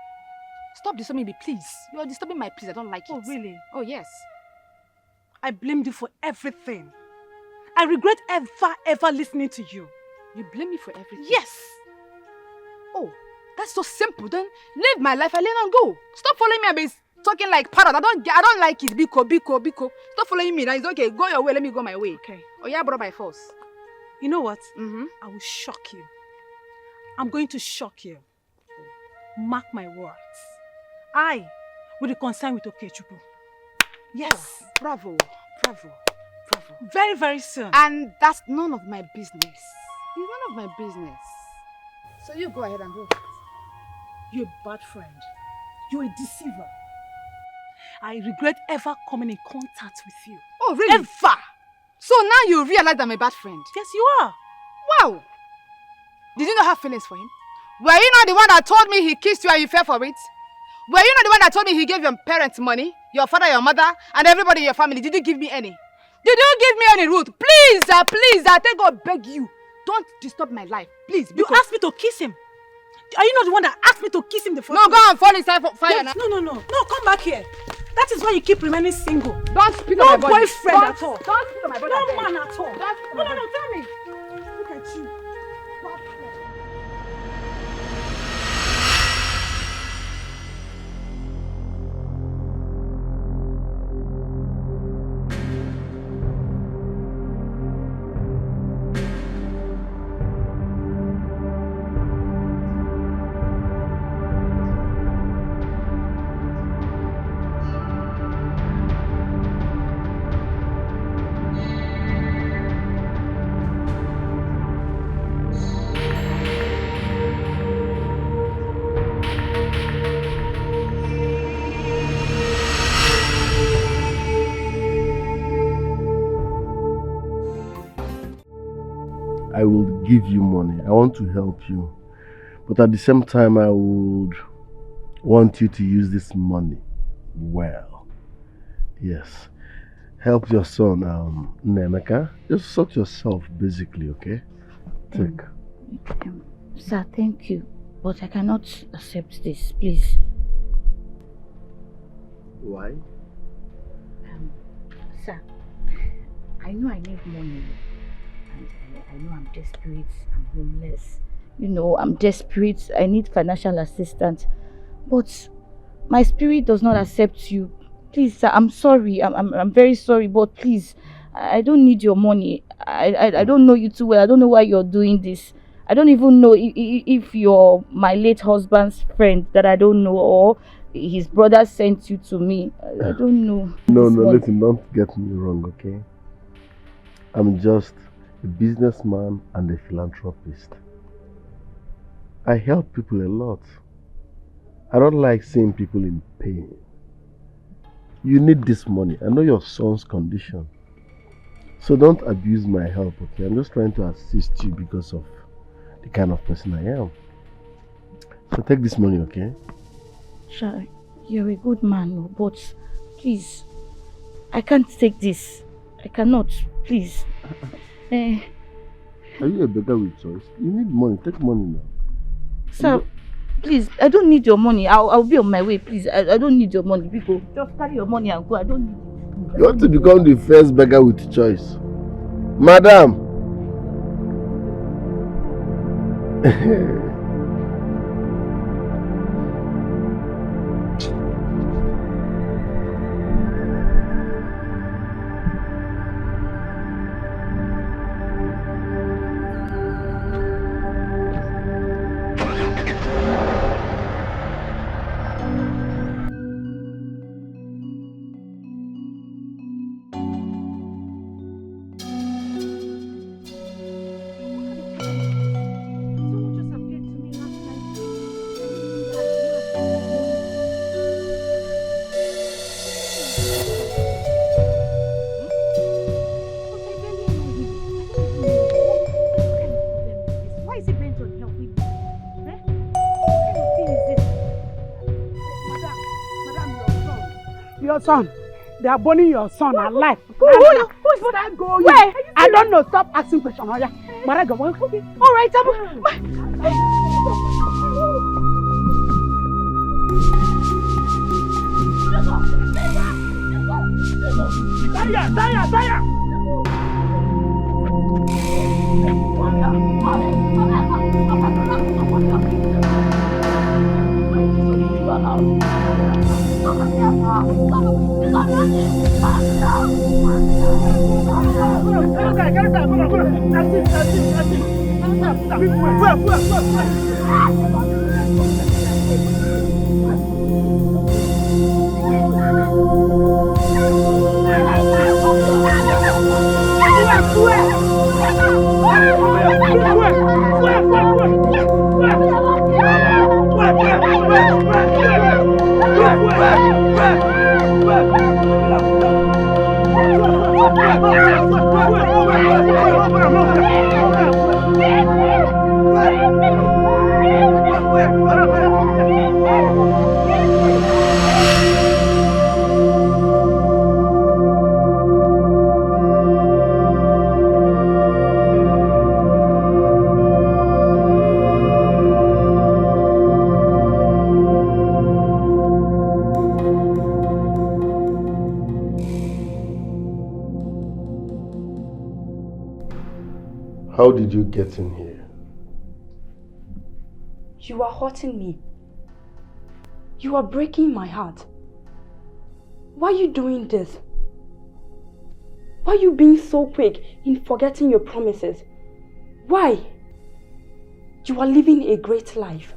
Stop disturbing me, please. You are disturbing my peace. I don't like it. Oh, really? Oh, yes. I blamed you for everything. I regret ever listening to you. You blame me for everything? Yes. Oh, that's so simple. Then live my life alone and go. Stop following me and be talking like parrot. I don't like it. Biko. Stop following me. Now it's okay. Go your way. Let me go my way. Okay. Oh yeah, brought by force. You know what? I will shock you. I'm going to shock you. Mark my words. I will reconcile with Okechukwu. Yes. Oh, bravo. Very, very soon. And that's none of my business. It's none of my business. So you go ahead and do it. You're a bad friend. You're a deceiver. I regret ever coming in contact with you. Oh, really? Ever. So now you realize I'm a bad friend? Yes, you are. Wow. Did you not have feelings for him? Were you not the one that told me he kissed you and you fell for it? Were you not the one that told me he gave your parents money? Your father, your mother, and everybody in your family? Did you give me any? Did you give me any root? Please, I take God beg you. Don't disturb my life. Please. You asked me to kiss him. Are you not the one that asked me to kiss him the first time? No, go and fall inside fire now. No. No, come back here. That is why you keep remaining single. Don't speak on my body. No boyfriend at all. Don't speak on my body. No man at all. No, tell me. Look at you. I will give you money. I want to help you. But at the same time, I would want you to use this money well. Yes. Help your son, Nemeka. Just sort yourself, basically, okay? Take. Sir, thank you. But I cannot accept this, please. Why? Sir, I know I need money. And I know I'm desperate, I'm homeless. You know, I'm desperate, I need financial assistance. But my spirit does not accept you. Please, sir, I'm sorry, I'm very sorry, but please, I don't need your money. I don't know you too well, I don't know why you're doing this. I don't even know if you're my late husband's friend that I don't know, or his brother sent you to me. I don't know. No, listen, don't get me wrong, okay? I'm just a businessman and a philanthropist. I help people a lot. I don't like seeing people in pain. You need this money. I know your son's condition. So don't abuse my help, okay? I'm just trying to assist you because of the kind of person I am. So take this money, okay? Sure, you're a good man, but please, I can't take this. I cannot, please. Are you a beggar with choice? You need money. Take money now. Sir, please, I don't need your money. I'll be on my way, please. I don't need your money. People, just carry your money and go. I don't need it. You want to become the first beggar with choice. Madam! Son, they are burning your son alive. Who's that go? Where? I don't know. Stop asking questions. Oh, yeah. Okay. All right, Saya. How did you get in here? You are hurting me. You are breaking my heart. Why are you doing this? Why are you being so quick in forgetting your promises? Why? You are living a great life.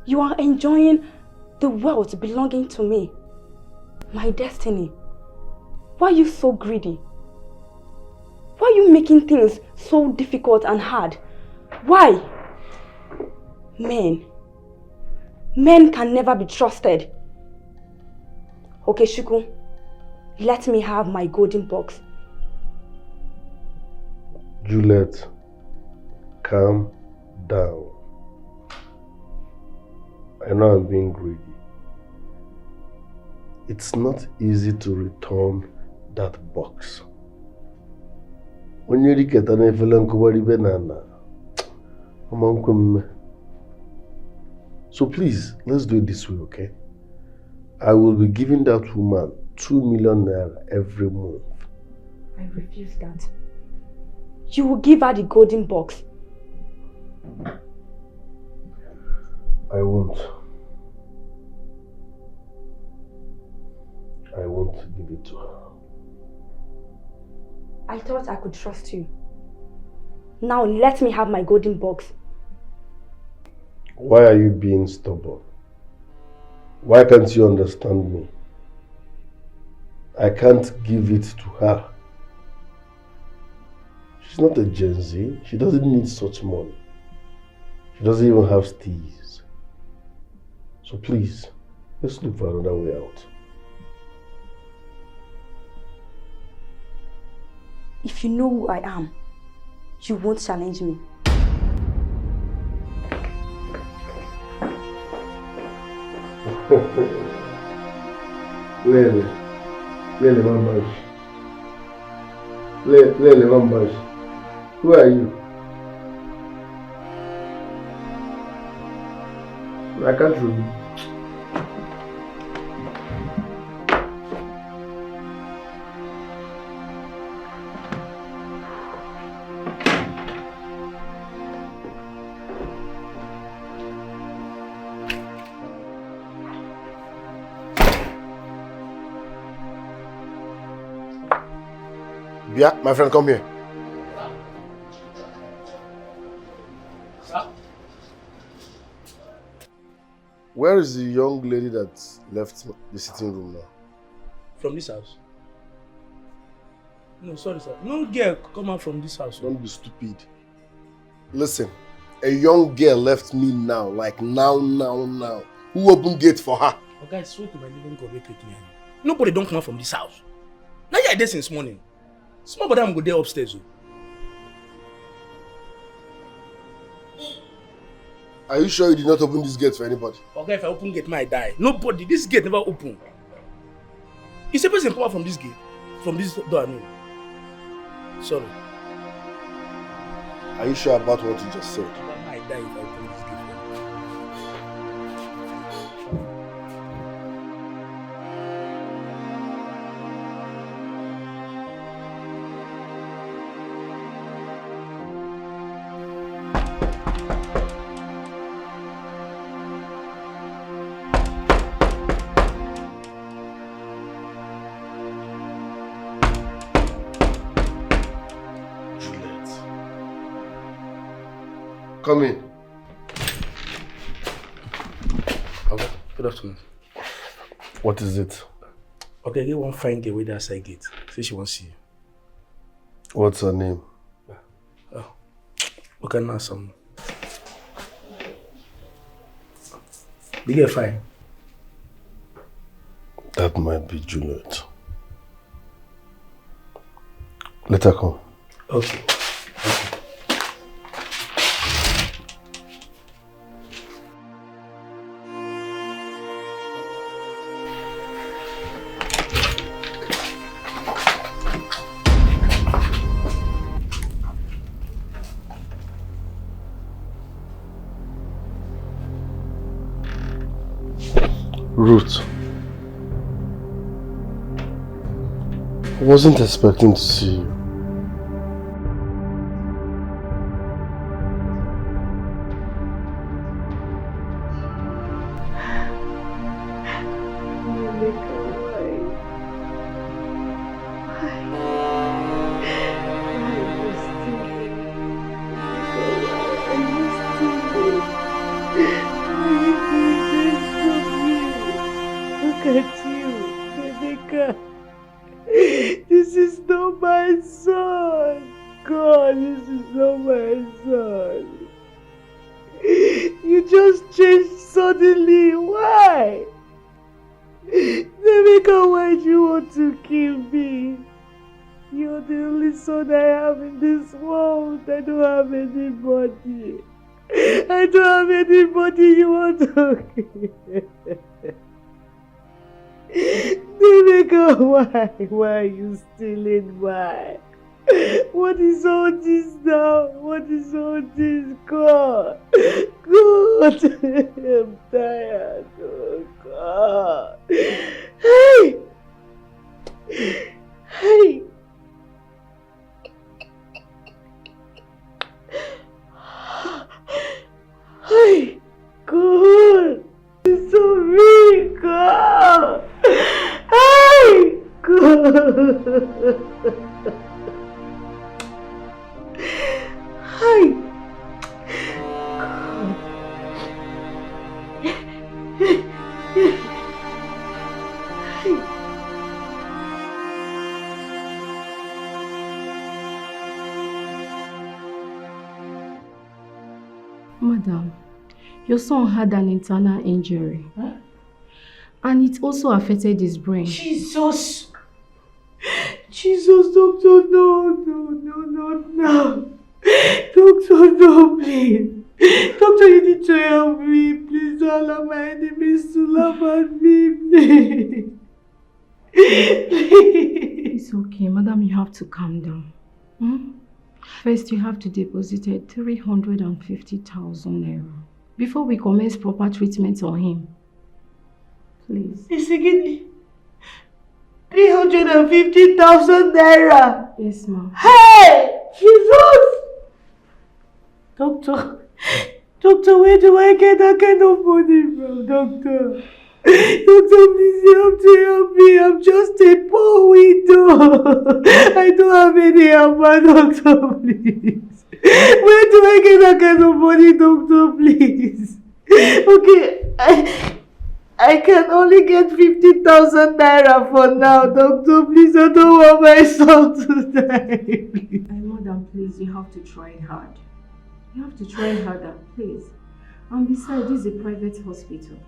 You are enjoying the wealth belonging to me. My destiny. Why are you so greedy? Why are you making things so difficult and hard? Why? Men can never be trusted. Okay, Shuku, let me have my golden box. Juliet, calm down. I know I'm being greedy. It's not easy to return that box. When you get an banana, so please, let's do it this way, okay? I will be giving that woman 2 million naira every month. I refuse that. You will give her the golden box. I won't. I won't give it to her. I thought I could trust you. Now let me have my golden box. Why are you being stubborn? Why can't you understand me? I can't give it to her. She's not a Gen Z. She doesn't need such money. She doesn't even have steez. So please, let's look for another way out. If you know who I am, you won't challenge me. Lele Mambash. Lele Mambash. Who are you? I can't read. Yeah, my friend, come here. Sir? Where is the young lady that left the sitting room now? From this house? No, sorry, sir. No girl come out from this house. Don't be stupid. Listen, a young girl left me now, like now. Who opened gate for her? Okay, I swear to my living God, wait me. Nobody don't come out from this house. Now you are there since morning. Small brother, I'm go there upstairs. Are you sure you did not open this gate for anybody? Okay, if I open gate, I die. Nobody. This gate never open. Is a person come out from this gate? From this door, I mean. Sorry. Are you sure about what you just said? I might die if I open this gate. Come in. Okay, good afternoon. What is it? Okay, get one fine girl with that side gate. Say she wants to see you. What's her name? Oh, okay, now some. The girl fine. That might be Juliet. Let her come. Okay. Ruth. I wasn't expecting to see you. Look at you, Rebecca. This is not my son. God, this is not my son. You just changed suddenly. Why? Rebecca, why do you want to kill me? You're the only son I have in this world. I don't have anybody. I don't have anybody you want to kill. Rebecca, why? Why are you stealing? Why? What is all this now? What is all this? God! God! I'm tired. Oh, God! Hey! Hey! Hey! God! It's so big! God! Hey! God! Hey! Madam, your son had an internal injury. Huh? And it also affected his brain. Jesus! Jesus, doctor, no. Doctor, no, please. Doctor, you need to help me. Please don't allow my enemies to laugh at me, please. It's okay, madam, you have to calm down. First, you have to deposit 350,000 naira before we commence proper treatment on him. Please. Is it getting 350,000 naira? Yes, ma'am. Hey! Jesus! Doctor, where do I get that kind of money from, doctor? Doctor, please, you have to help me. I'm just a poor widow. I don't have any help, doctor, please. Where do I get that kind of money, doctor, please? Okay, I can only get 50,000 naira for now, doctor. Please, I don't want my son to die. Madam, please, you have to try hard. You have to try harder, please. And besides, this is a private hospital.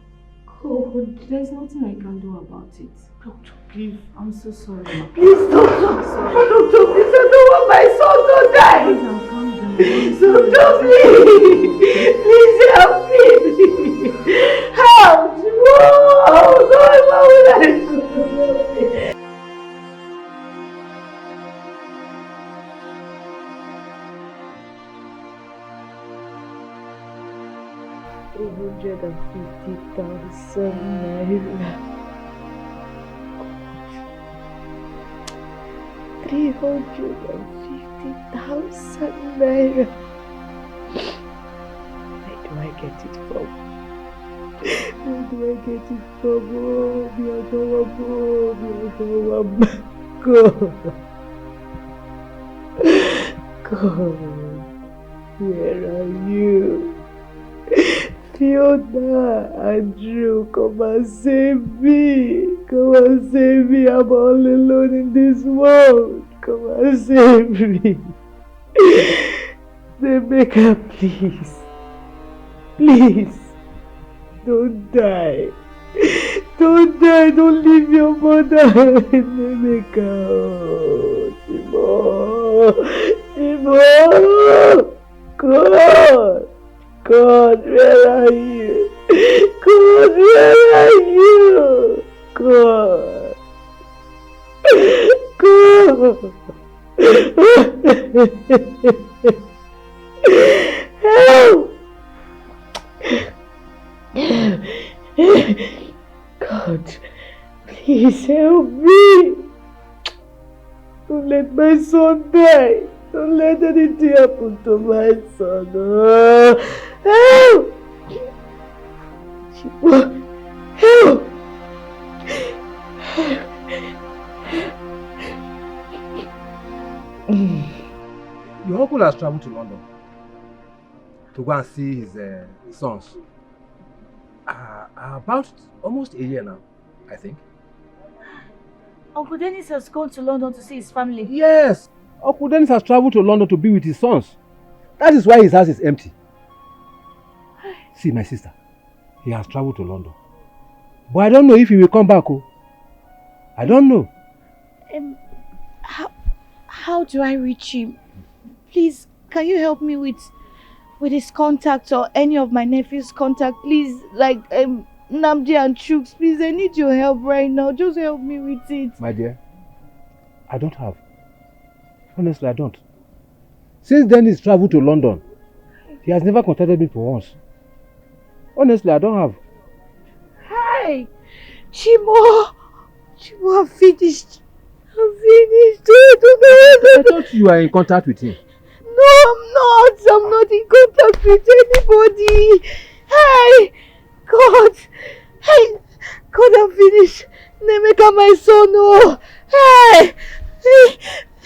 Oh, there's nothing I can do about it. Doctor, please. I'm so sorry. Please, doctor. Doctor, please, I don't want my son to die. Doctor, please. Please help me. Help. Whoa, God, what will I do? 350,000 naira. 350,000 naira. Where do I get it from? Where do I get it from? God. Where are you? Fiona, Andrew, come and save me. Come and save me. I'm all alone in this world. Come and save me. Nemeka, please. Please. Don't die. Don't die. Don't leave your mother. Nemeka. Oh, Timo. God. God, where are you? God, where are you? God. God. Help! God, please help me. Don't let my son die. Don't let anything happen to my son. Help! Help! Your uncle has traveled to London to go and see his sons. About almost a year now, I think. Uncle Dennis has gone to London to see his family. Yes! Uncle Dennis has traveled to London to be with his sons. That is why his house is empty. See, my sister, he has traveled to London. But I don't know if he will come back. Oh. I don't know. How do I reach him? Please, can you help me with his contact or any of my nephew's contact? Please, like Namdi and Chooks, please, I need your help right now. Just help me with it. My dear, I don't have. Honestly, I don't. Since Dennis traveled to London, he has never contacted me for once. Honestly, I don't have. Hi! Chimo, I'm finished. I'm finished. I thought you are in contact with him. No, I'm not. I'm not in contact with anybody. Hey! God! Hey! God, I'm finished. Nemeka, my son, oh! Hey!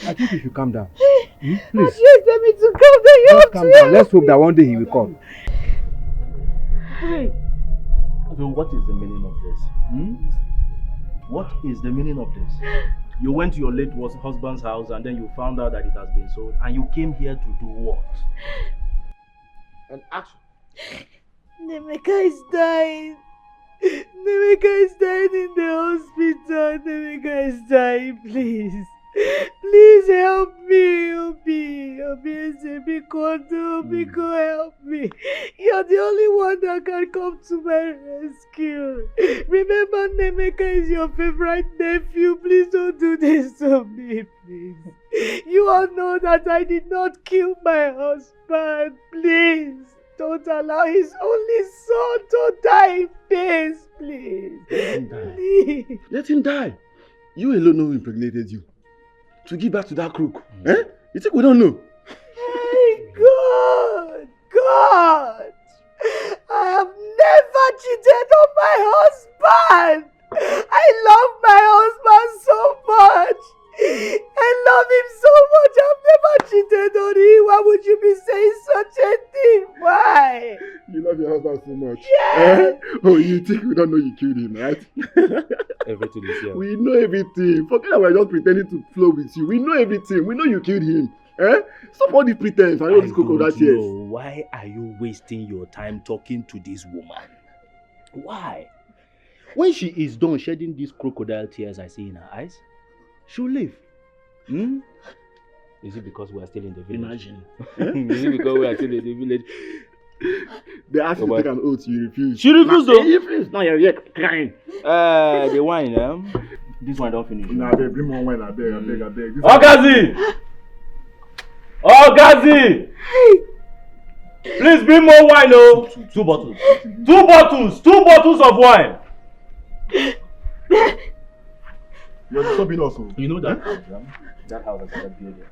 I think you should calm down. Please. Please. Let me to calm down. You have Calm to down. Let's hope that one day he will come. Hey! So what is the meaning of this? What is the meaning of this? You went to your late husband's house and then you found out that it has been sold and you came here to do what? And action. Nemeka is dying. Nemeka is dying in the hospital. Nemeka is dying, please. Please help me, Obi. Obi, help me. You're the only one that can come to my rescue. Remember, Nemeka is your favorite nephew. Please don't do this to me, please. You all know that I did not kill my husband. Please, don't allow his only son to die in peace, please. Let him die. Please. Let him die. You alone know who impregnated you. To give back to that crook. Eh? You think we don't know? Hey, God! I have never cheated on my husband! I love my husband so much! I love him so much! I've never cheated on him! Why would you be saying such a thing? Why? You love your husband so much. Yes! Oh, you think we don't know you killed him, right? Everything is here. We know everything. Forget that we're just pretending to flow with you. We know everything. We know you killed him. Stop all the pretense. I know this crocodile tears. Why are you wasting your time talking to this woman? Why? When she is done shedding these crocodile tears I see in her eyes, she'll leave. Is it because we are still in the village? Imagine. Is it because we are still in the village? They asked you to take an oath, you refused. She refused though. You refused. Now you're here crying. The wine, this one don't finish. Nah, babe, bring more wine, I beg. Ogazi! Ogazi! Please bring more wine, oh! Two bottles. 2 bottles! 2 bottles of wine! You're disturbing us. You know that house, that house that's that building.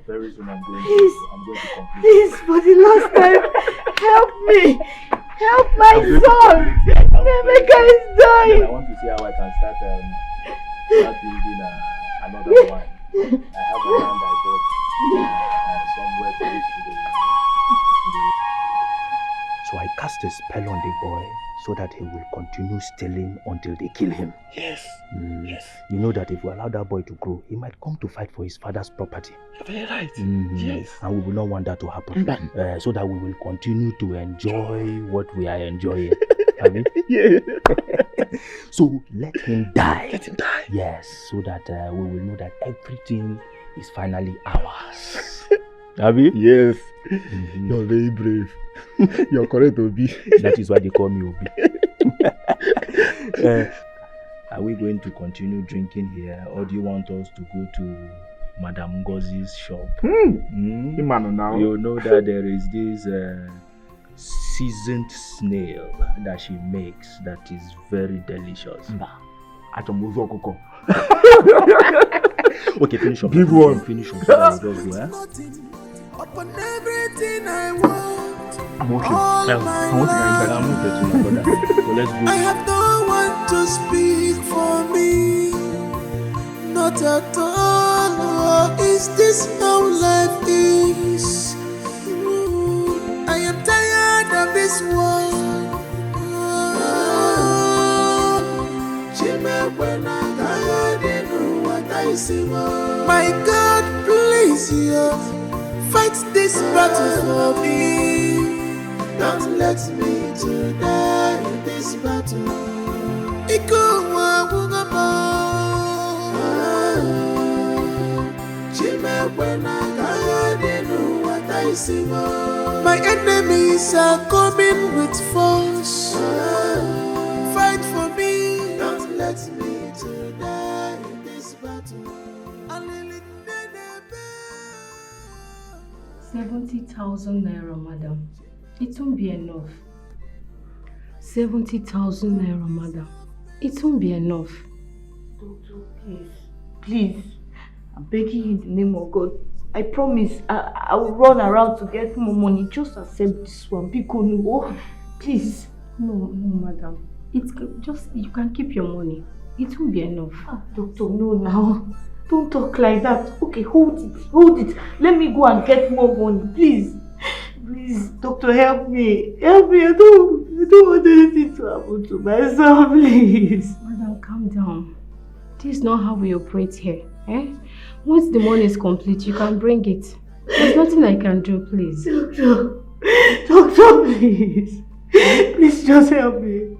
Very soon I'm going to complete. Please, for the last time, help me! Help my son! Nemeka is dying! I want to see how I can start building another wine. I have a land I bought somewhere close to the spell on the boy so that he will continue stealing until they kill him. Yes. Yes. You know that if we allow that boy to grow, he might come to fight for his father's property. You're very right. Yes. And we will not want that to happen. So that we will continue to enjoy what we are enjoying. Have you? Yeah. So let him die. Let him die. Yes, so that we will know that everything is finally ours. Have you? Yes. You're very brave. You're correct, Obi. That is why they call me Obi. Are we going to continue drinking here, or do you want us to go to Madame Ngozi's shop? Now. You know that there is this seasoned snail that she makes that is very delicious. Okay, finish up. Give one. Finish up. So that we'll just go, Upon everything I want. I'm okay. I want to get back. I'm okay to my brother. So let's go. I have no one to speak for me. Not at all. Is this how life is? I am tired of this world. My God, please, fight this battle for me. Don't let me to die in this battle. My enemies are coming with force. Fight for me. Don't let me to die in this battle. 70,000 naira, madam. It won't be enough. 70,000 naira, madam. It won't be enough. Doctor, please. Please. I'm begging you in the name of God. I promise I will run around to get more money. Just accept this one. Please. No, madam. It's just, you can keep your money. It won't be enough. Doctor, no now. Don't talk like that. Okay, hold it. Let me go and get more money, please. Please, doctor, help me. Help me. I don't want anything to happen to my son, please. Madam, calm down. This is not how we operate here. Once the money is complete, you can bring it. There's nothing I can do, please. Doctor, please. Please just help me.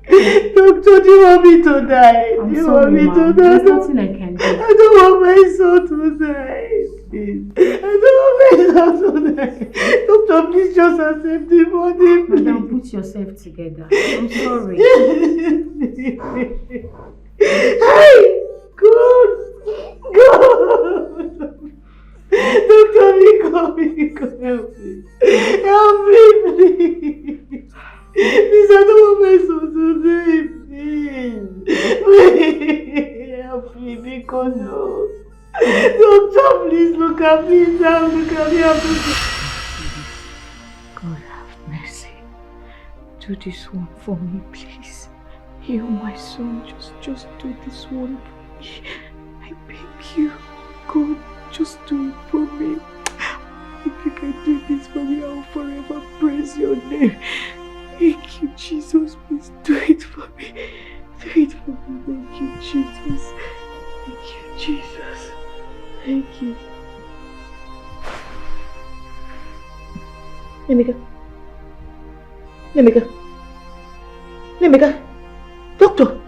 Doctor, do you want me to die? I'm sorry, ma'am. There's nothing I can do. I don't want my son to die. Please. I don't want my son to die. Doctor, please just accept the money. Madam, put yourself together. I'm sorry. Hey! God! Doctor, help me. Help me, please. Please, I don't want my son to die, please. Help me, because no. Doctor, please look at me now. Look at me. God have mercy. Do this one for me, please. Heal my son. Just do this one for me. I beg you. God, just do it for me. If you can do this for me, I'll forever praise your name. Thank you, Jesus. Please do it for me. Do it for me. Thank you, Jesus. Thank you, Jesus. Thank you. Nemika. Doctor. Nemika. Doctor.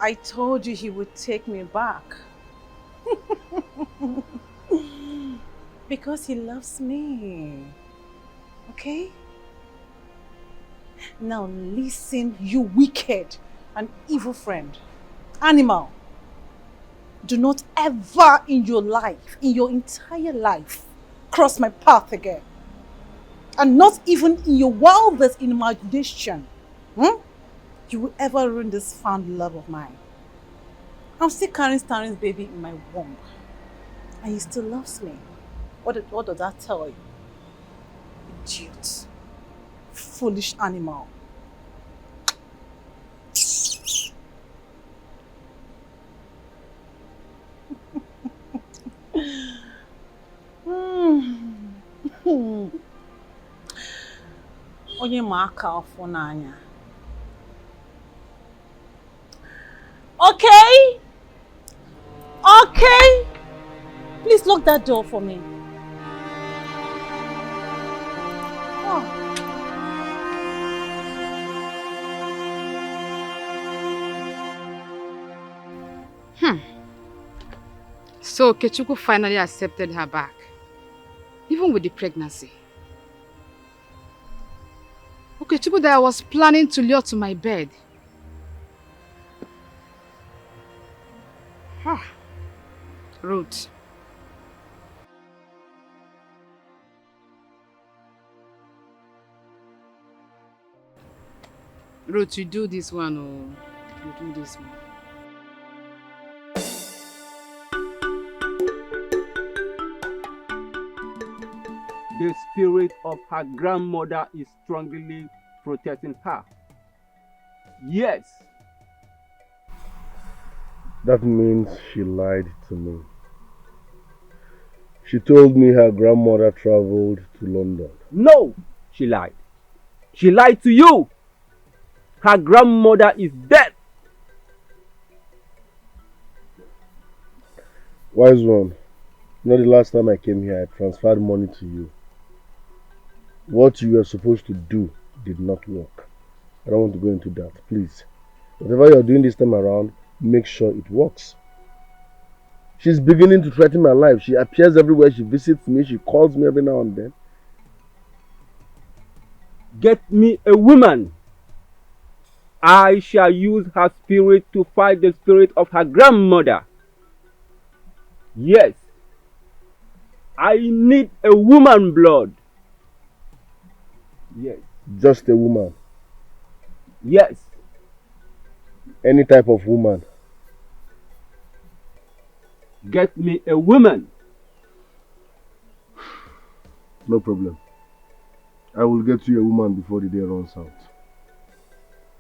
I told you he would take me back. Because he loves me. Okay? Now listen, you wicked and evil friend. Animal. Do not ever in your life, in your entire life, cross my path again. And not even in your wildest imagination, you will ever ruin this found love of mine. I'm still carrying Stanley's baby in my womb. And he still loves me. What does that tell you? Idiot. Foolish animal. Onye ma aka ọfọ n'anya. Okay? Okay? Please lock that door for me. Oh. So Kechuku finally accepted her back, even with the pregnancy. Kechuku that I was planning to lure to my bed. Ruth. Ruth, you do this one or you do this one. The spirit of her grandmother is strongly protecting her. Yes. That means she lied to me. She told me her grandmother traveled to London. No, she lied. She lied to you. Her grandmother is dead. Wise one, you know the last time I came here, I transferred money to you. What you were supposed to do did not work. I don't want to go into that, please. Whatever you're doing this time around, make sure it works. She's beginning to threaten my life. She appears everywhere, she visits me, she calls me every now and then. Get me a woman. I shall use her spirit to fight the spirit of her grandmother. Yes. I need a woman blood. Yes. Just a woman? Yes. Any type of woman? Get me a woman. No problem. I will get you a woman before the day runs out.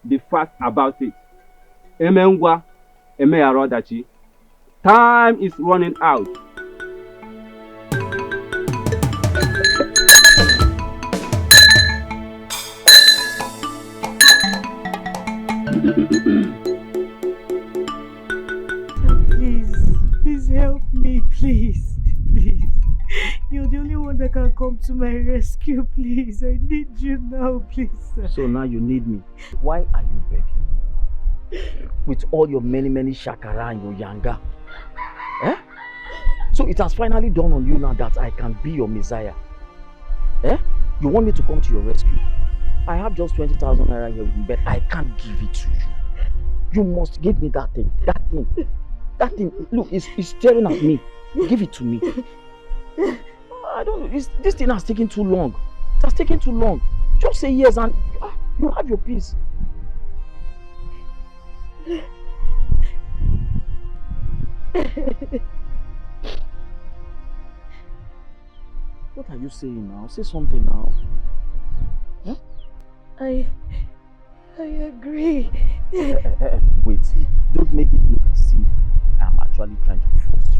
Be fast about it. Emengwa, Emeyarodachi. Time is running out. Please help me, please. You're the only one that can come to my rescue, please. I need you now, please, sir. So now you need me. Why are you begging? With all your many shakara and your yanga. Eh? So it has finally dawned on you now that I can be your Messiah. Eh? You want me to come to your rescue? I have just 20,000 naira here with me, but I can't give it to you. You must give me that thing. That thing. Look, it's staring at me. Give it to me. I don't know. This thing has taken too long. It has taken too long. Just say yes and you have your peace. What are you saying now? Say something now. Huh? I agree. Wait. Don't make it look as if I'm actually trying to force you.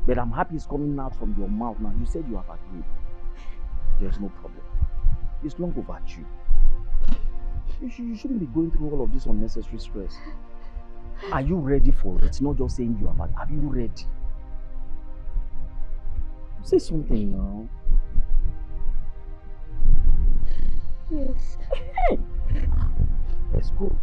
But I'm happy it's coming out from your mouth now. You said you have agreed. There's no problem. It's long overdue. You shouldn't be going through all of this unnecessary stress. Are you ready for it? Not just saying you have agreed. Are you ready? Say something now. Yes. Hey! Let's go.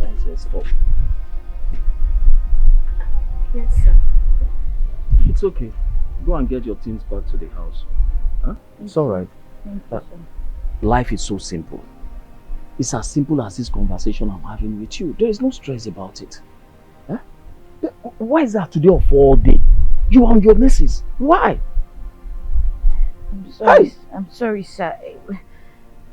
appliances for. Yes, sir. It's okay. Go and get your things back to the house. Huh? It's alright. Thank you, sir. Life is so simple. It's as simple as this conversation I'm having with you. There is no stress about it. Huh? Why is that today of all day? You and your missus. Why? I'm sorry. Hey! I'm sorry, sir.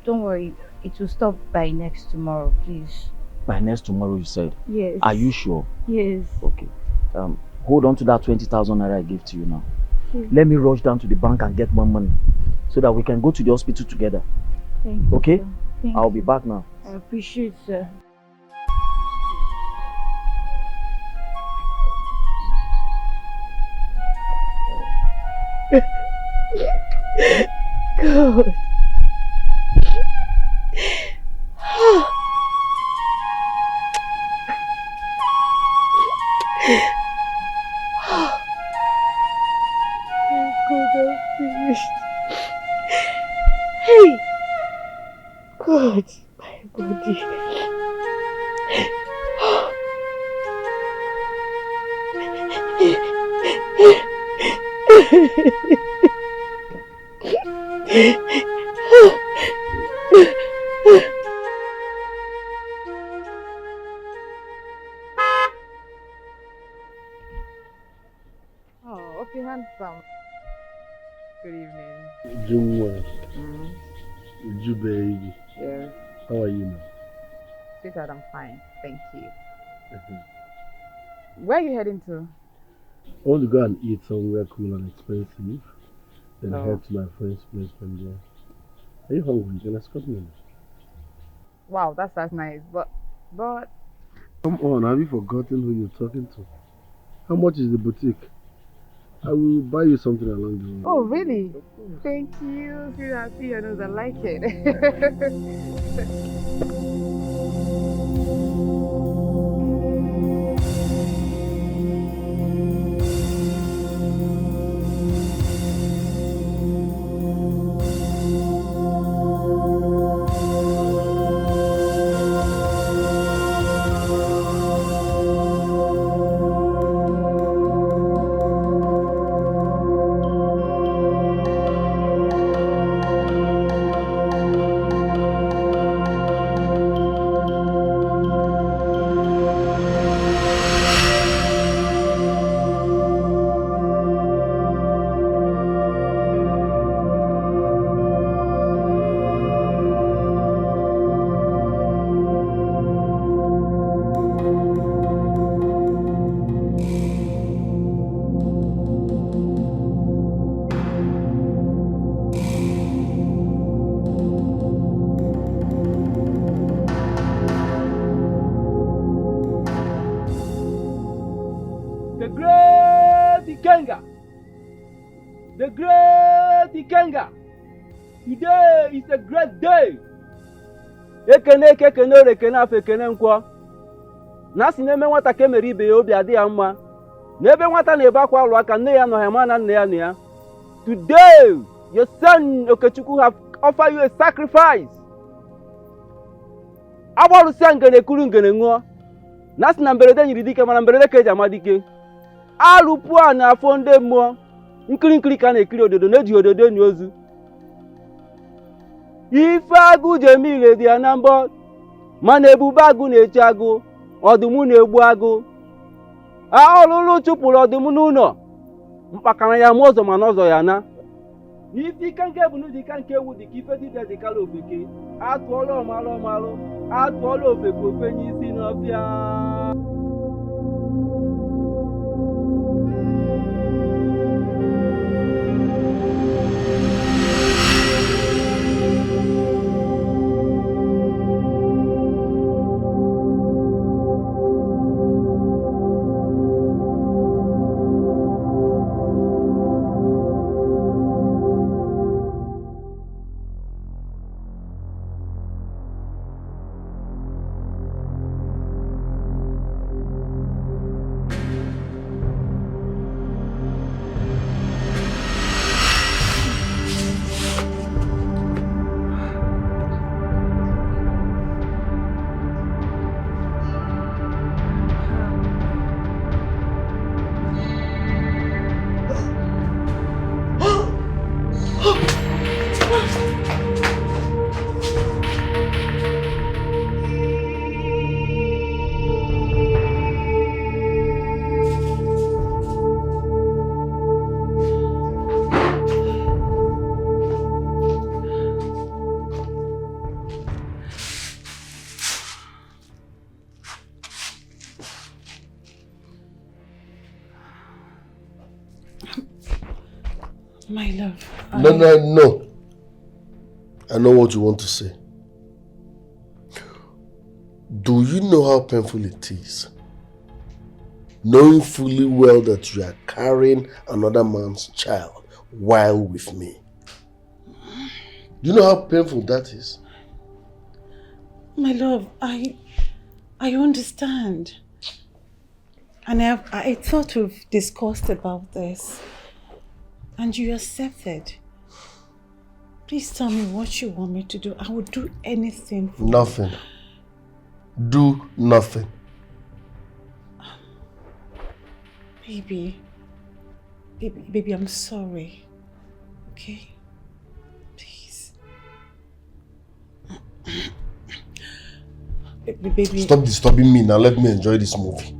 Don't worry. It will stop by next tomorrow, please. By next tomorrow, you said? Yes. Are you sure? Yes. Okay. Hold on to that 20,000 naira I gave to you now. Okay. Let me rush down to the bank and get more money so that we can go to the hospital together. Thank you, Okay? sir. Thank I'll you. be back now. I appreciate, sir. God. I could have finished. Hey! God, my body. Oh, okay, handsome. Good evening. Jumwa, Mm, Ju baby. yes. How are you now? Sweetheart, I'm fine. Thank you. Where are you heading to? I want to go and eat somewhere cool and expensive. Then Oh. head to my friend's place from there. Are you hungry? You can escort me now. Wow, that's nice. But Come on, have you forgotten who you're talking to? How much is the boutique? I will buy you something along the way. oh, really? Thank you. Sweetheart, see your nose. I like it. The great Ikenga. The great Ikenga. Today is a great day. Ekene kekene orekene afọ ekene nkwo. Na si na-eme nwata ka emere ibe ya obi adị ya mma. N'ebe nwata na-ebe akwa alụ aka nne ya nọ ya ma na nne ya nọ ya. Today, your son Okechukwu have offered you a sacrifice. Agbarusia ngene kuru ngene ṅụọ. Na si na mberede nyiri dike mana mberede ka eji ama dike. Alụpụ a na-afọ ndị mmụọ. Nkiri nkiri ka na-ekiri ododo na-eji ododo enyi ozu. Ife agụ ji eme ile dị ya na mbọ. Mana ebube agụ na-eche agụ. Ọdụm na-egbu agụ. Ọlụlụ chụpụrụ ọdụm n'ụlọ. Mkpakara ya ma ọzọ mana ọzọ ya na. Ife ike nke bụ n'ụdị ka nke ewu dị ka ife dibịa dị kala ofeke. Atụọla ọmalụ ọmalụ. Atụọla ofeke ofenye isi n'ọfịa. My love. No. I know what you want to say. Do you know how painful it is? Knowing fully well that you are carrying another man's child while with me. Do you know how painful that is? My love, I understand. And I thought we've discussed about this. And you accepted. Please tell me what you want me to do. I will do anything for Nothing. Do nothing. Baby, I'm sorry. Okay? Please. Baby. Stop disturbing me now. Let me enjoy this movie.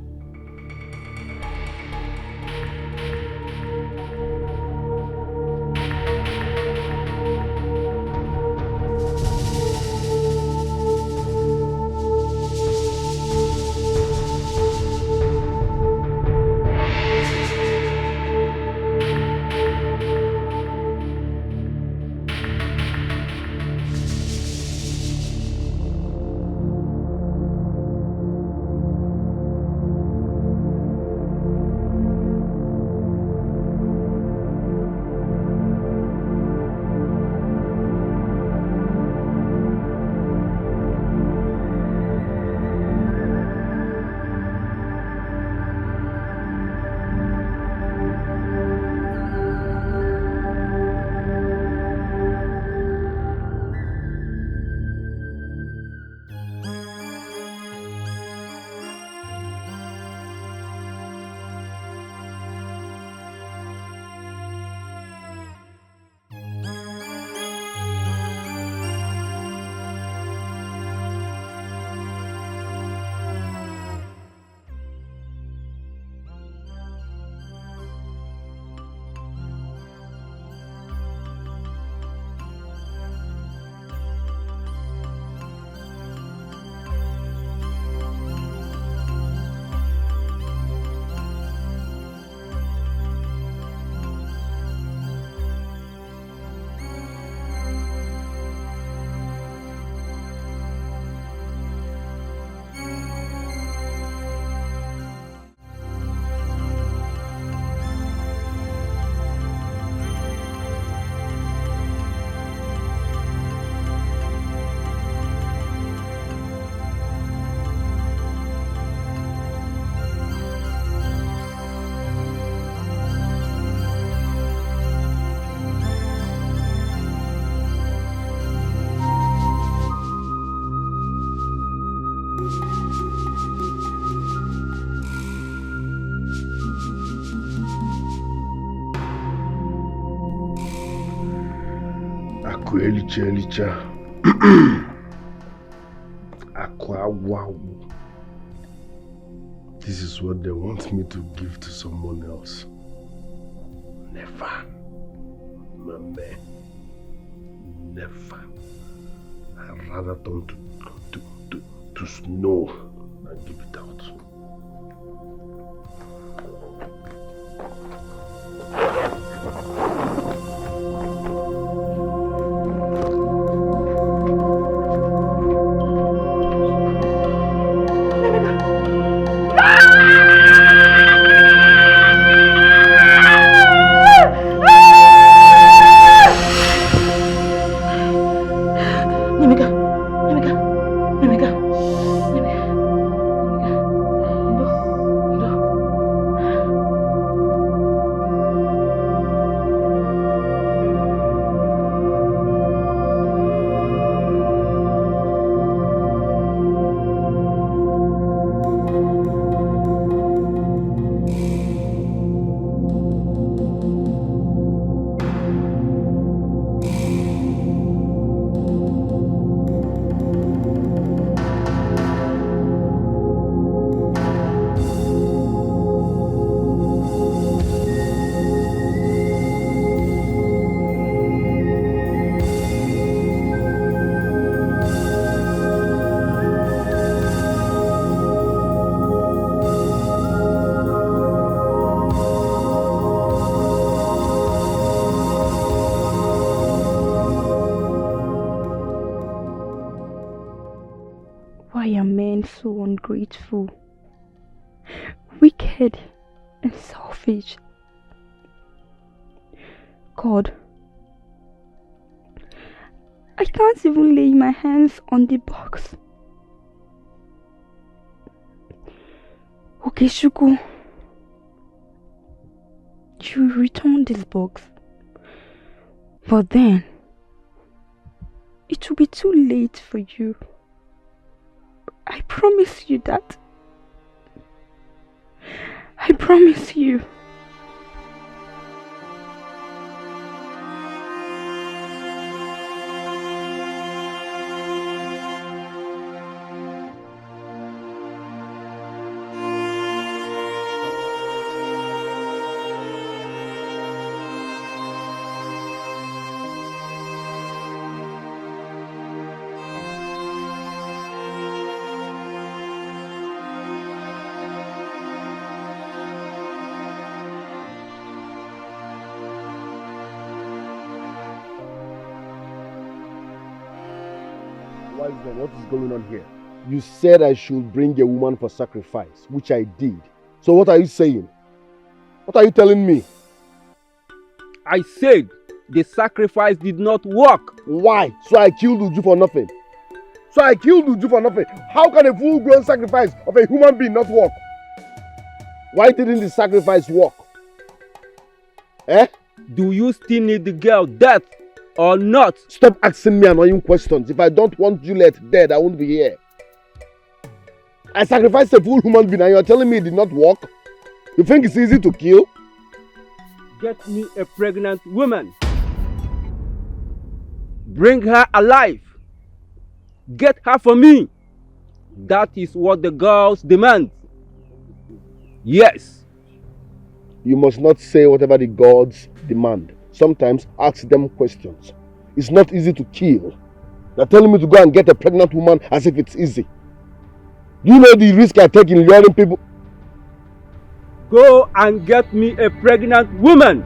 Elicha. This is what they want me to give to someone else. Never. Mame. Never. I'd rather turn to snow than give it out. men so ungrateful, wicked, and selfish. God, I can't even lay my hands on the box. Okay, Shuku, you return this box, but then it will be too late for you. I promise you that. I promise you. What is going on here? You said I should bring a woman for sacrifice, which I did. So what are you saying? What are you telling me? I said the sacrifice did not work. Why? So I killed Uju for nothing? How can a full-grown sacrifice of a human being not work? Why didn't the sacrifice work? Do you still need the girl dead or not? Stop asking me annoying questions. If I don't want Juliet dead, I won't be here. I sacrificed a full human being and you're telling me it did not work? You think it's easy to kill? Get me a pregnant woman. Bring her alive. Get her for me. That is what the girls demand. Yes. You must not say whatever the gods demand. Sometimes ask them questions. It's not easy to kill. They're telling me to go and get a pregnant woman as if it's easy. Do you know the risk I take in luring people? Go and get me a pregnant woman.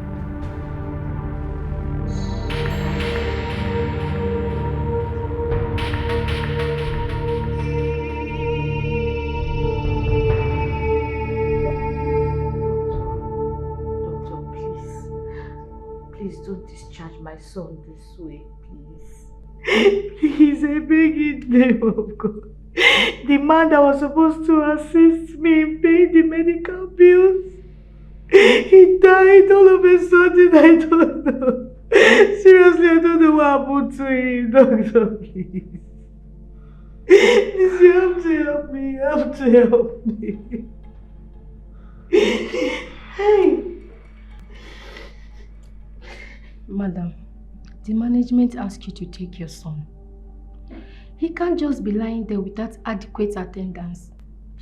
Please don't discharge my son this way, please. Please, I beg in the name of God. The man that was supposed to assist me in paying the medical bills, he died all of a sudden. I don't know. Seriously, I don't know what happened to him. Doctor, please. Please, you have to help me. You have to help me. Hey. Madam, the management asked you to take your son. He can't just be lying there without adequate attendance.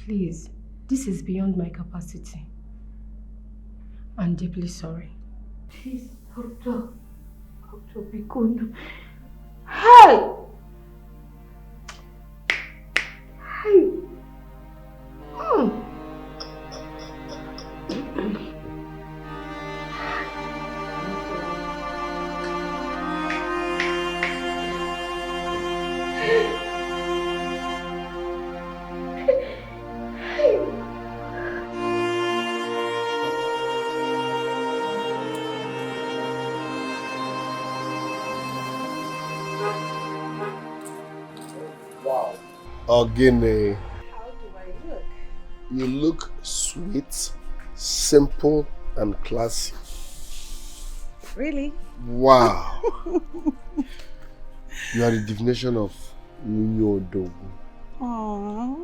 Please, this is beyond my capacity. I'm deeply sorry. Please, Doctor Bikondo. Hey! Hey! Ogene, How do I look? you look sweet, simple, and classy. Really? Wow. You are the definition of Nyodogu. Aww.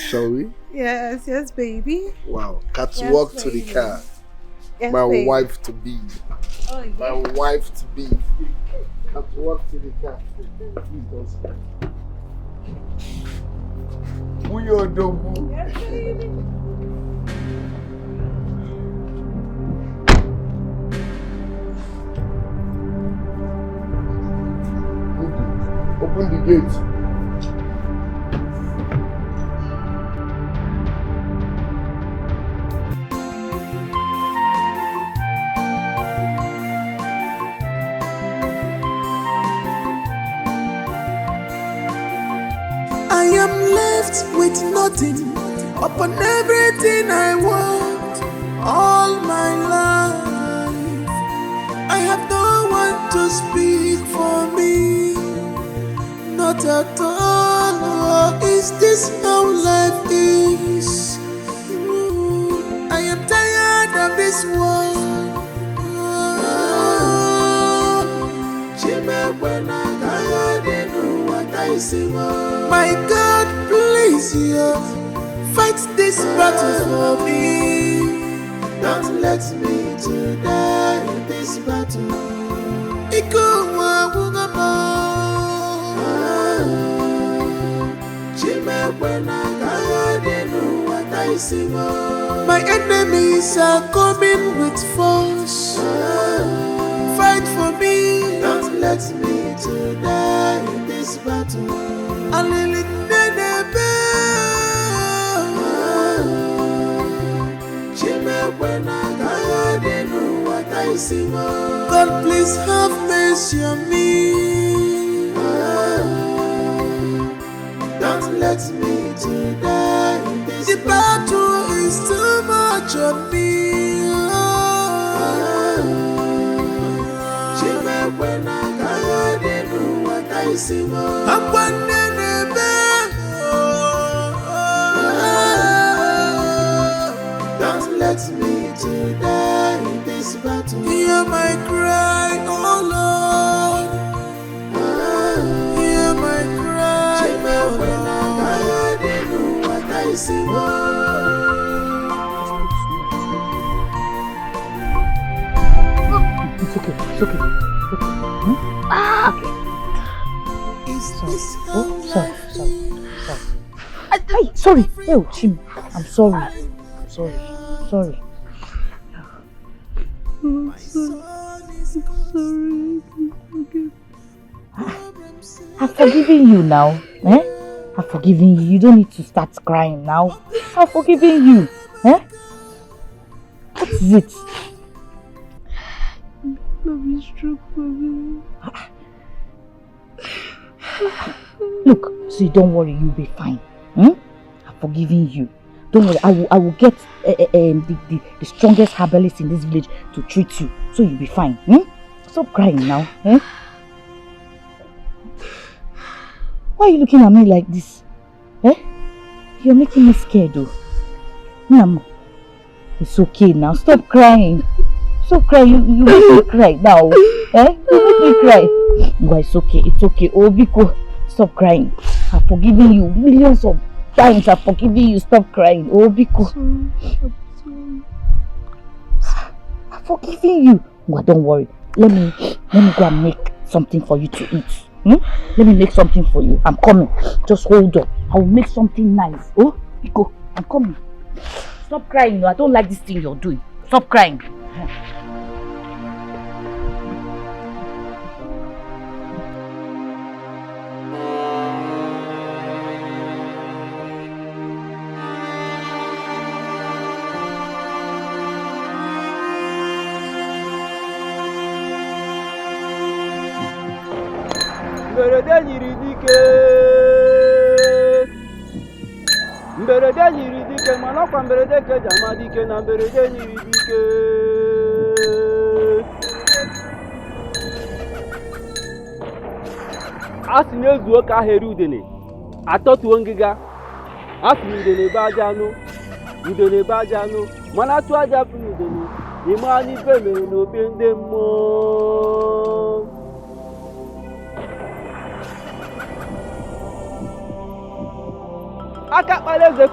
Shall we? Yes, baby. Wow. Catwalk Yes, to the baby. car. Yes, My baby. wife to be. Oh, yeah. My wife to be. Catwalk to the car. Please don't stop. Nyodogu. Yes, baby. Open the gate. I left with nothing upon everything I want all my life. I have no one to speak for me, not at all. Oh, is this how life is? I am tired of this world. My God, please, you fight this battle for me. Don't let me to die in this battle. My enemies are coming with force. Fight for me. Don't let me to die in this battle. God, please have mercy on me. Don't let me to die in this battle. The battle is too much on me. Don't let me to die in this battle. Hear my cry, oh Lord. Hear my cry, oh Lord. It's okay, it's okay. Okay. Sorry. Oh, Chim. I'm sorry. Sorry. I'm sorry. I've forgiven you now. I've forgiven you. You don't need to start crying now. I've forgiven you. What is it? Love is true for me. Look, see, don't worry, you'll be fine. I've forgiven you. Don't worry, I will get the strongest herbalist in this village to treat you, so you'll be fine. Stop crying now. Why are you looking at me like this? You're making me scared though. It's okay now, stop crying. Stop crying, you make me cry now. You make me cry. No, it's okay. Oh, Biko, stop crying. I've forgiven you millions of times. I've forgiven you. Stop crying. Oh, Biko. I've forgiven you. Well, don't worry. Let me go and make something for you to eat. Let me make something for you. I'm coming. Just hold on. I will make something nice. Oh, Biko, I'm coming. Stop crying. No, I don't like this thing you're doing. Stop crying. Mberede nyiri dike mana ọkwa mberede ka eji ama dike na mberede nyiri dike. A sị na ezuo ka ahịrị udene atọtuo ngịga. A sị na udene ebe aja anụ mana atụ aja pụrụ udene ime anyị ife mere n'obi ndị mmụọ. Aka kpala eze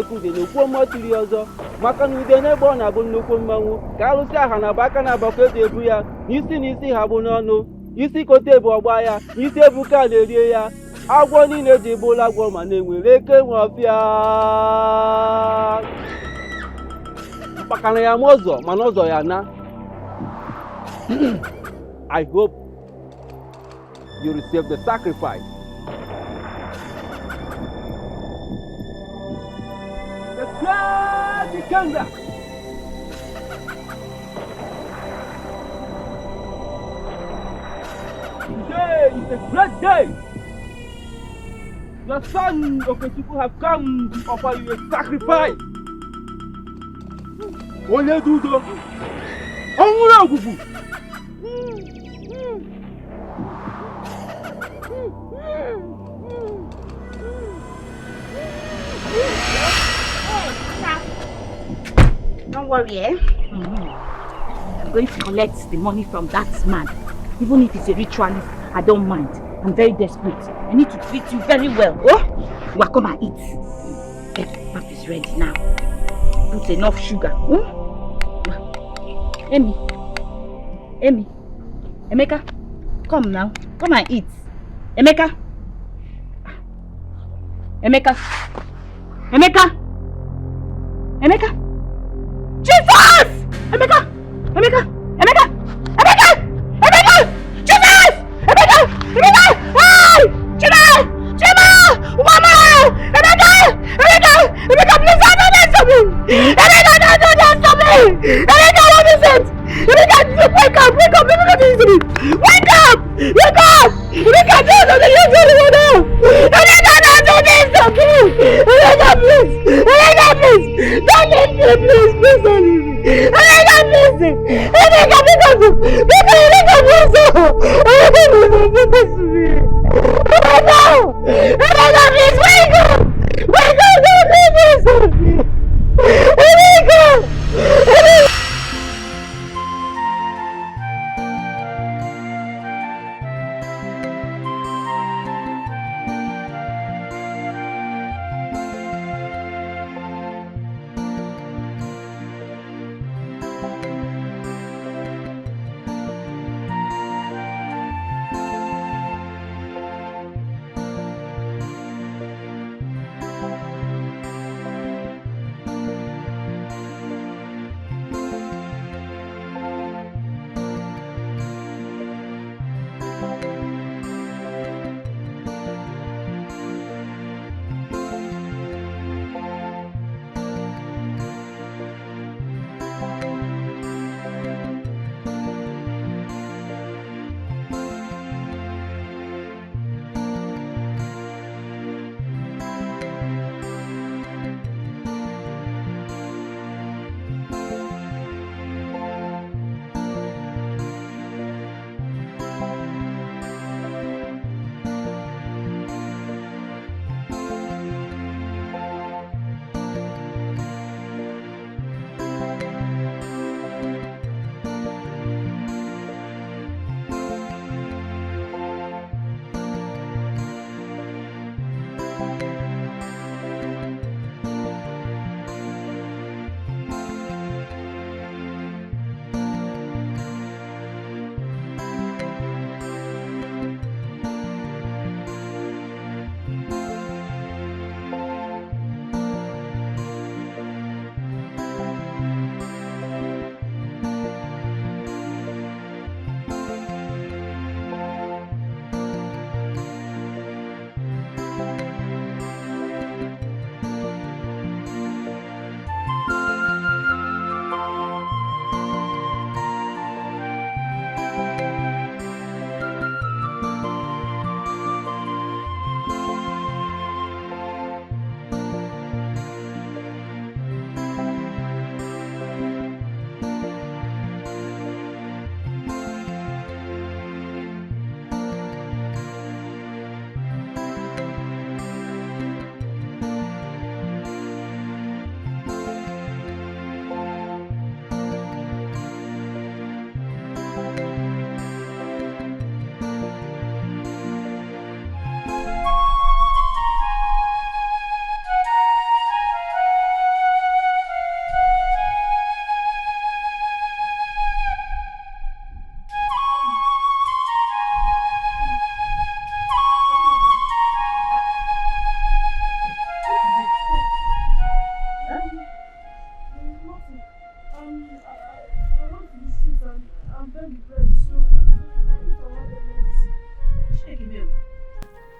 ka udene kwuo mmọtiri ọzọ maka na udene ebe ọ na-abụ nnukwu mmanwụ ka arụsị aha na aka na abakọ eji ebu ya n'isi ha bụ n'ọnụ isi kote ebu ọgba ya isi ebu ka na-erie ya agwọ niile ji bụrụ agwọ ma na-enwere eke nwe ọfịa mpakana ya ma ụzọ mana ụzọ ya na. I hope you receive the sacrifice. The Kanga. Today is a great day. Your son Okechukwu have come to offer you a sacrifice. Onye dudo. Onwere ogugu. Don't worry, eh? I'm going to collect the money from that man. Even if he's a ritualist, I don't mind. I'm very desperate. I need to treat you very well. Oh? Well, come and eat. Okay, pap is ready now. Put enough sugar. Amy. Emeka, come now. Come and eat. Emeka. Jesus! Emeka! Jesus! Emeka! Hey! Chima! Mama! Emeka, please don't do this to me! Emeka, don't do this to me! Emeka, what is it? Emeka, wake up! Don't do this to me! Wake up! Emeka, don't do this to me! Emeka, don't do this to me! Emeka, please! Don't leave me, please! Please don't leave me! Emeka, please! Emeka, please! Please wake up! Wake up! Don't do this to me! Emeka!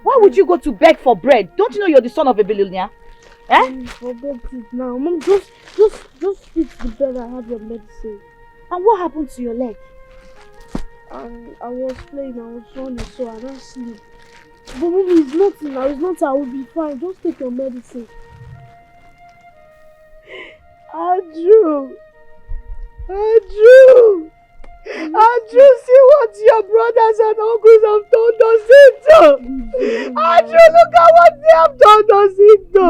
Why would you go to beg for bread? Don't you know you're the son of a billionaire? Eh? Forget it now. Mom, just eat the bread and have your medicine. And what happened to your leg? I was playing, I was running, so I don't sleep. But mommy, it's nothing now. It's nothing. I will be fine. Just take your medicine. Andrew! Andrew! Andrew, see what your brothers and uncles have turned us into! Andrew, look at what they have turned us into!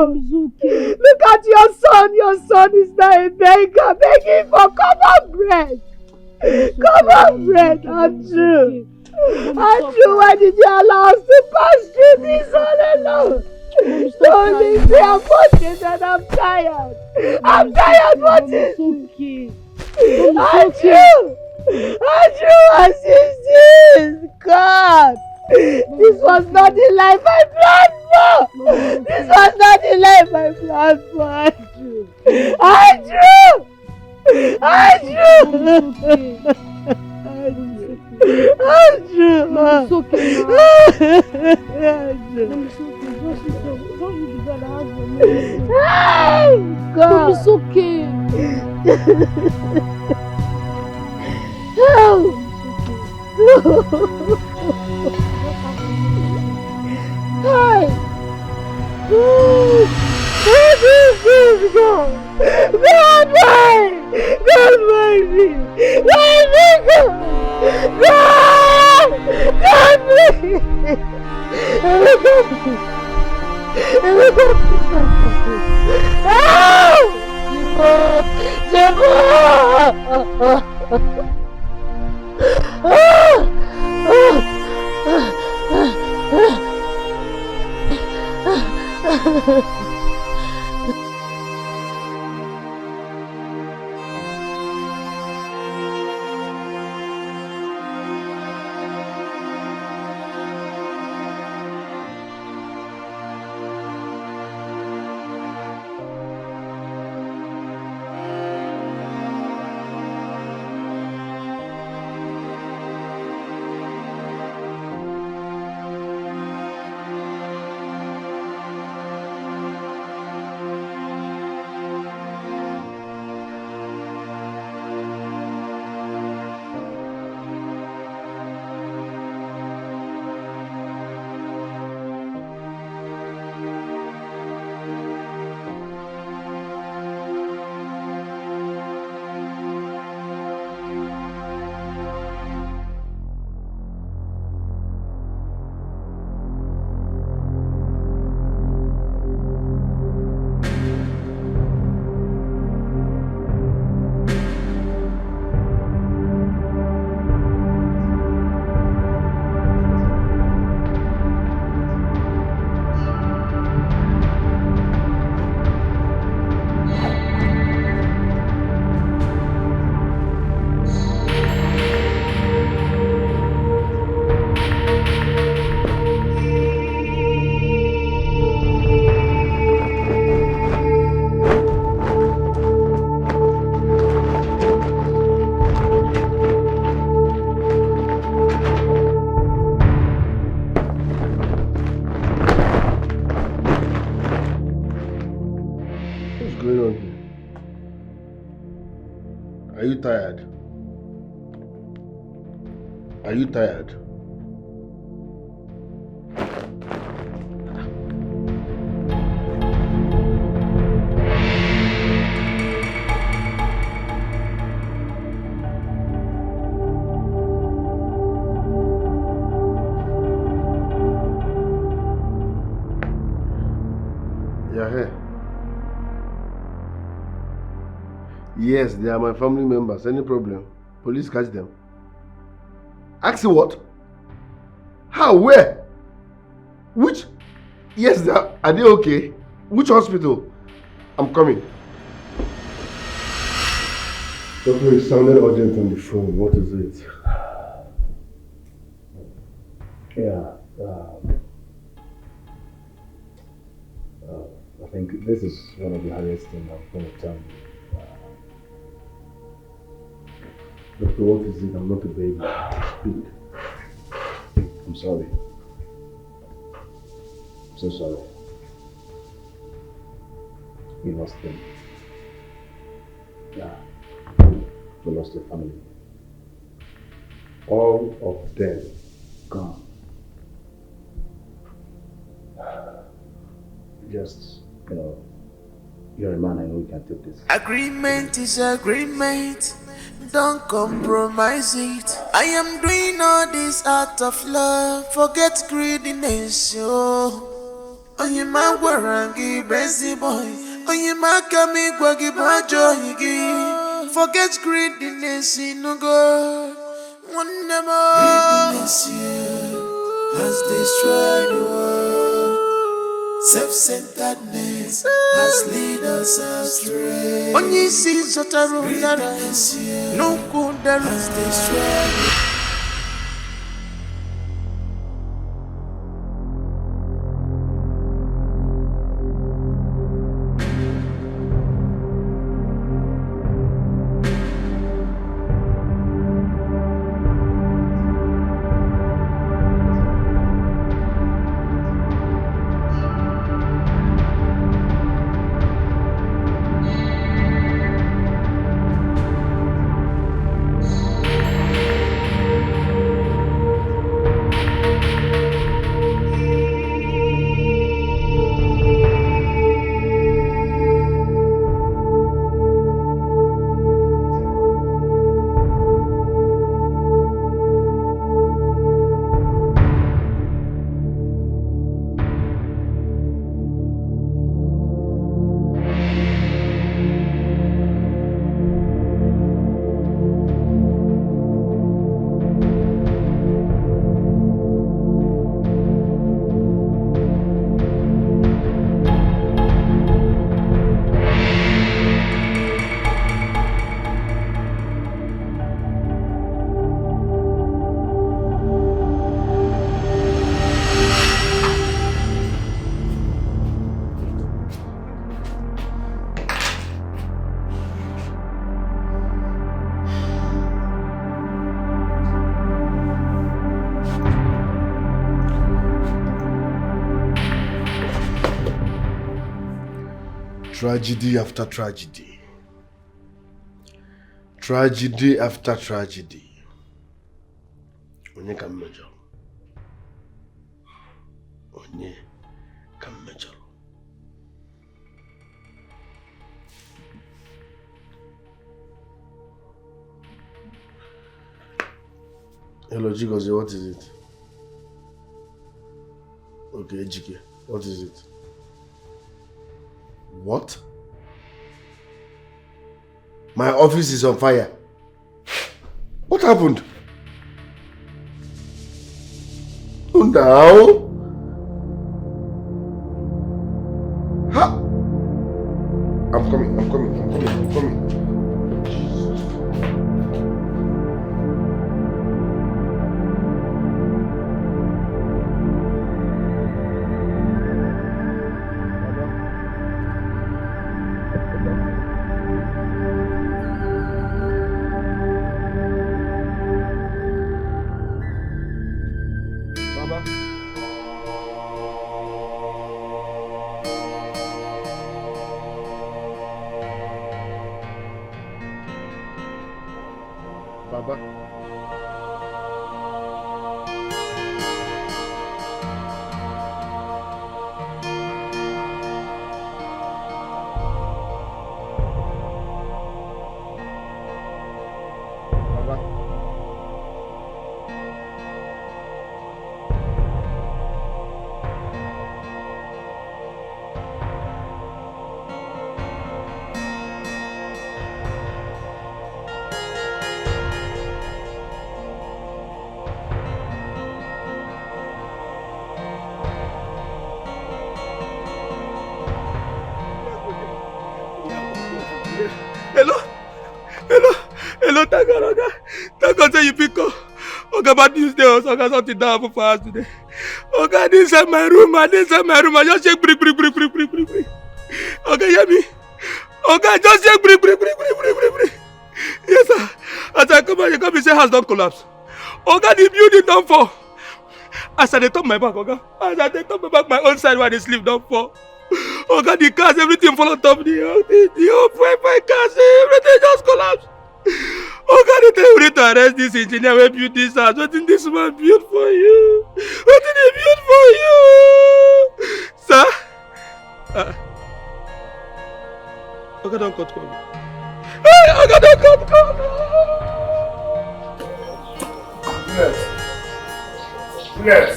Look at your son! Your son is now a beggar, begging for common bread! Common bread, Andrew! Andrew, why did you allow us to pass through this all alone? Don't leave me, I'm watching and I'm tired! I'm tired watching! Andrew! Andrew, what is this? God! This was not the life I planned for! This was not the life I planned for, Andrew! Andrew! Andrew! It's okay now. Andrew! It's okay. Just sit down. Don't you be bad. I have your medicine. God! It's okay. Help! Hi! God, why? God, why me? Why me? God! God, me! Are you tired? Are you tired? You're here. Yes, they are my family members. Any problem? Police catch them. Ask you what? How? Where? Which? Yes, they are they okay? Which hospital? I'm coming. Doctor, it sounded urgent on the phone. What is it? Yeah. I think this is one of the hardest things I'm going to tell you. Doctor, what is it? I'm not a baby. Speak. I'm sorry. I'm so sorry. We lost them. Yeah. We lost your family. All of them gone. Just, you're a man, I know you can take this. Agreement is agreement. Don't compromise it. I am doing all this out of love. Forget greediness, yo. Onye ma warangi bezi boy. Onye ma kami gwagi bajo higi. Forget greediness, no go. One more. Greediness, has destroyed the world. Self-centeredness has led us astray. Onye si zotaru no good has destroyed. Tragedy after tragedy. Tragedy after tragedy. Onye ka mmejọ. Onye ka mmejọ. Hello, Chigozie, what is it? Okay, Ejike, what is it? What? My office is on fire. What happened? Oh, now? Ha! I'm coming. Hello, thank God, Oga. Thank God say you pick up. Oga, bad news there. Oga, something that happened for us today. Oga, this is my room. I just check brick. Oga, hear me? Oga, just check brick. Yes, sir. As I come out, you come and say house don't collapse. Oga, the building don't fall. As I turn my back, Oga. As I turn my back, my own side where they sleep don't fall. Oga, the cars, everything fall on top. The whole Wi-Fi cars, everything just collapse. Oga, they tell you to arrest this engineer who built this house. What did this man build for you? What did he build for you? Sir? Okay, don't cut call. Hey, okay, don't cut call. Juliet!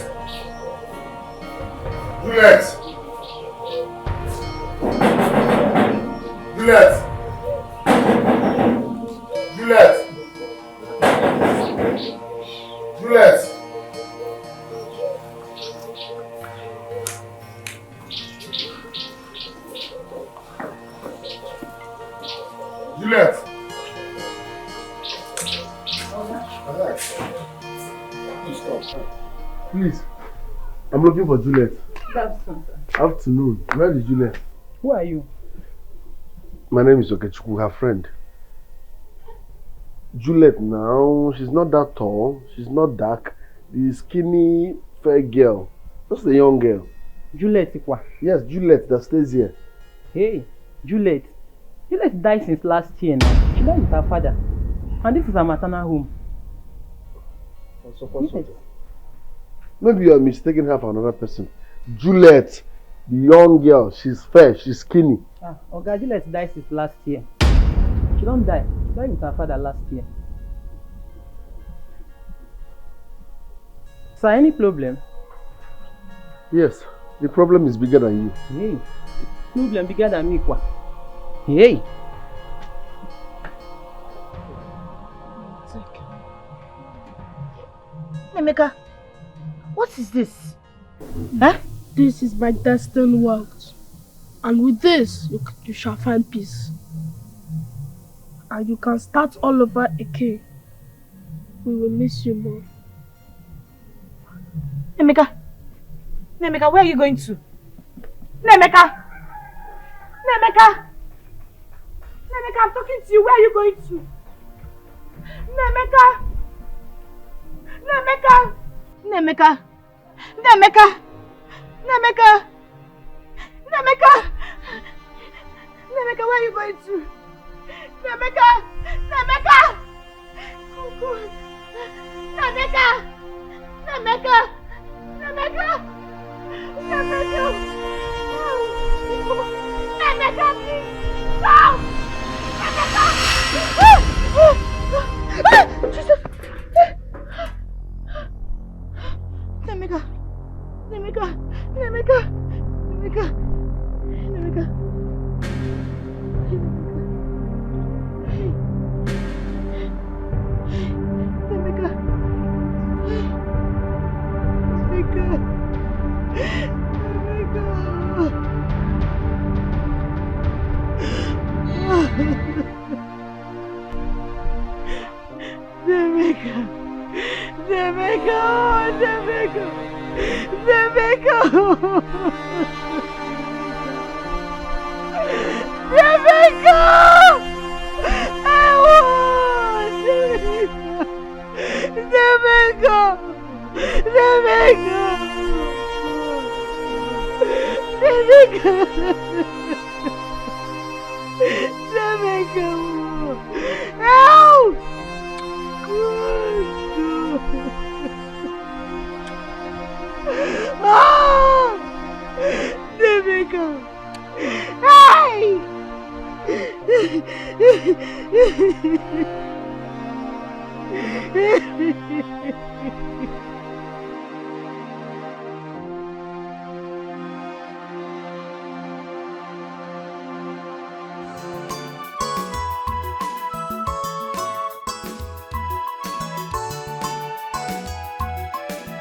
Juliet! Juliet! Juliet! Juliet! Juliet! Please, I'm looking for Juliet. Afternoon. Where is Juliet? Who are you? My name is Okechukwu, her friend. Juliet now, she's not that tall, she's not dark. The skinny, fair girl. Just a young girl. Juliet Ikwa. Yes, Juliet that stays here. Hey, Juliet. Juliet died since last year now. She died with her father. And this is her maternal home. Yes. Maybe you are mistaking her for another person. Juliet, the young girl, she's fair, she's skinny. Okay, Juliet died since last year. She don't die. She died with her father last year. Sir, any problem? Yes, the problem is bigger than you. Hey, problem bigger than me, kwa. Hey. Emeka, what is this? Huh? This is my destined wealth. And with this, you shall find peace. And you can start all over again. We will miss you more. Emeka, where are you going to? Emeka, I'm talking to you. Where are you going to? Emeka, where are you going to? Emeka! Oh God! Emeka, please! Stop! Jesus! Emeka!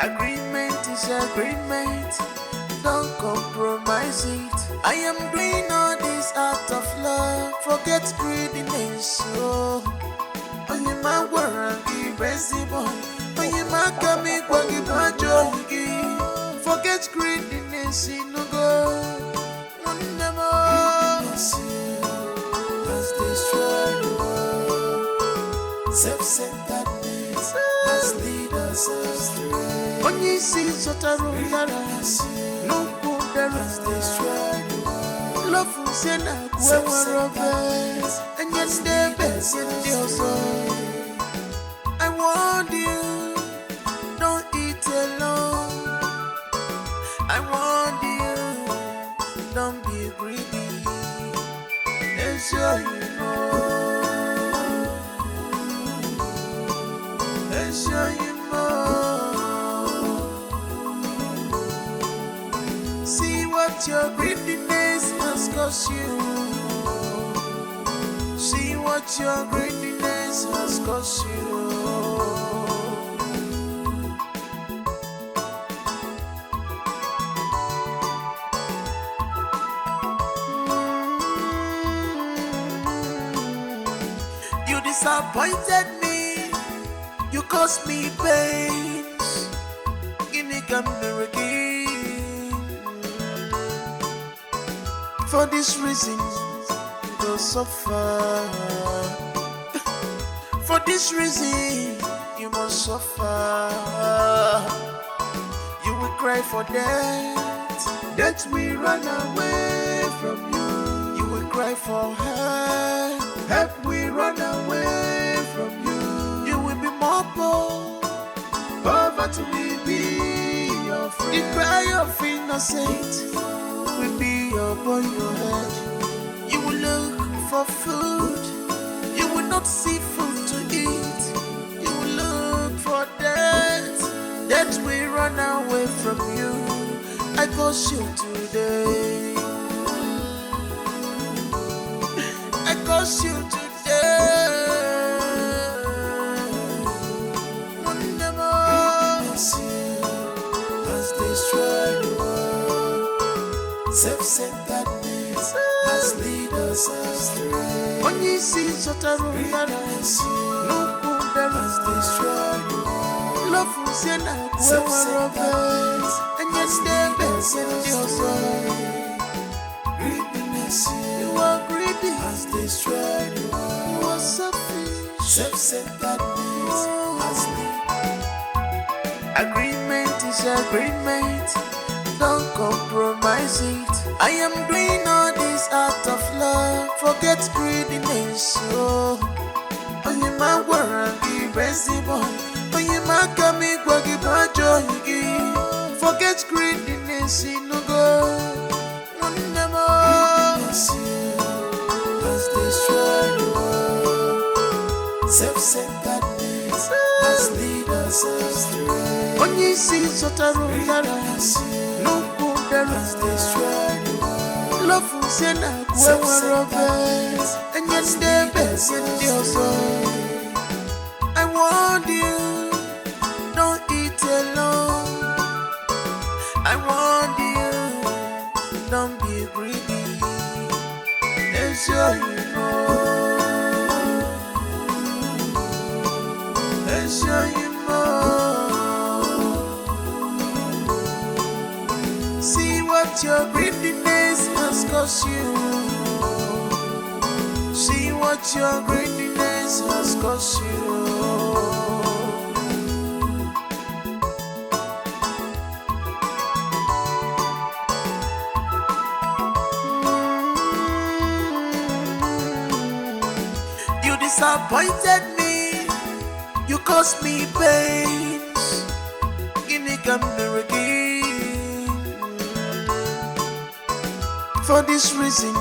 Agreement is agreement, don't compromise it. I am doing all this out of love, forget greediness. Oh, only my word, irreversible. Only my coming, forget greediness, no go. No more. Has destroyed the world. Self-centeredness has led us astray. When you see such a room, no good there is destroyed. Love will send a whoever of us, and yet stay best in your soul. I warned you, don't eat alone. I warned you, don't be what your greediness has cost you. See what your greediness has cost you. You disappointed me, you caused me pains. Guinea again. For this reason, you go suffer. For this reason, you must suffer. You will cry for death, death will run away from you. You will cry for help, help will run away from you. You will be more poor, poverty will be your friend. The cry of innocent will be upon your head. You will look for food, you will not see food to eat. You will look for death, death will run away from you. I curse you today, I curse you today. Has destroyed the world. Self-centeredness has led us astray. When you see such a greatness, no wonder has destroyed the world. Love was in a self-centeredness, and yet stay best in your soul. Greediness, you are greedy, has destroyed the world. You are selfish, self-centeredness has led. Agreement is agreement, don't compromise it. I am doing all this out of love, forget greediness. Oh, you my warranty, Bessie boy. Oh, you my kami gwagi bajo yigi. Forget greediness, no go. Never. Has destroyed the world. Self-centeredness has led us astray. When you see such a rudeness, no good has destroyed the world. Love was in a self-centeredness, and yet stay best in your soul. I warned you, don't eat alone. I warned you, don't be greedy. It's sure you know. It's sure you know. See what your greediness has cost you. See what your greediness has cost you. You disappointed me, you caused me pains. Guinea again. For this reason,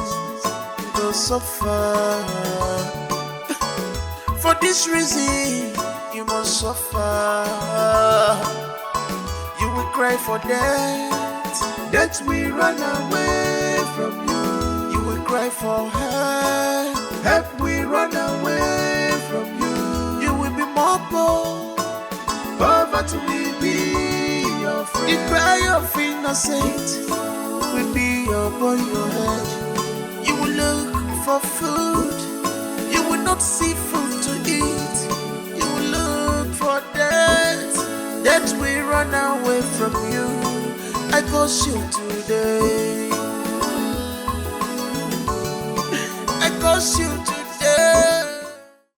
you go suffer. For this reason, you must suffer. You will cry for death, death will run away from you. You will cry for help, help will run away from you. You will be more poor, poverty will be your friend. The cry of innocent will be upon your head. You will look for food, you will not see food to eat. You will look for death, death will run away from you. I curse you today, I curse you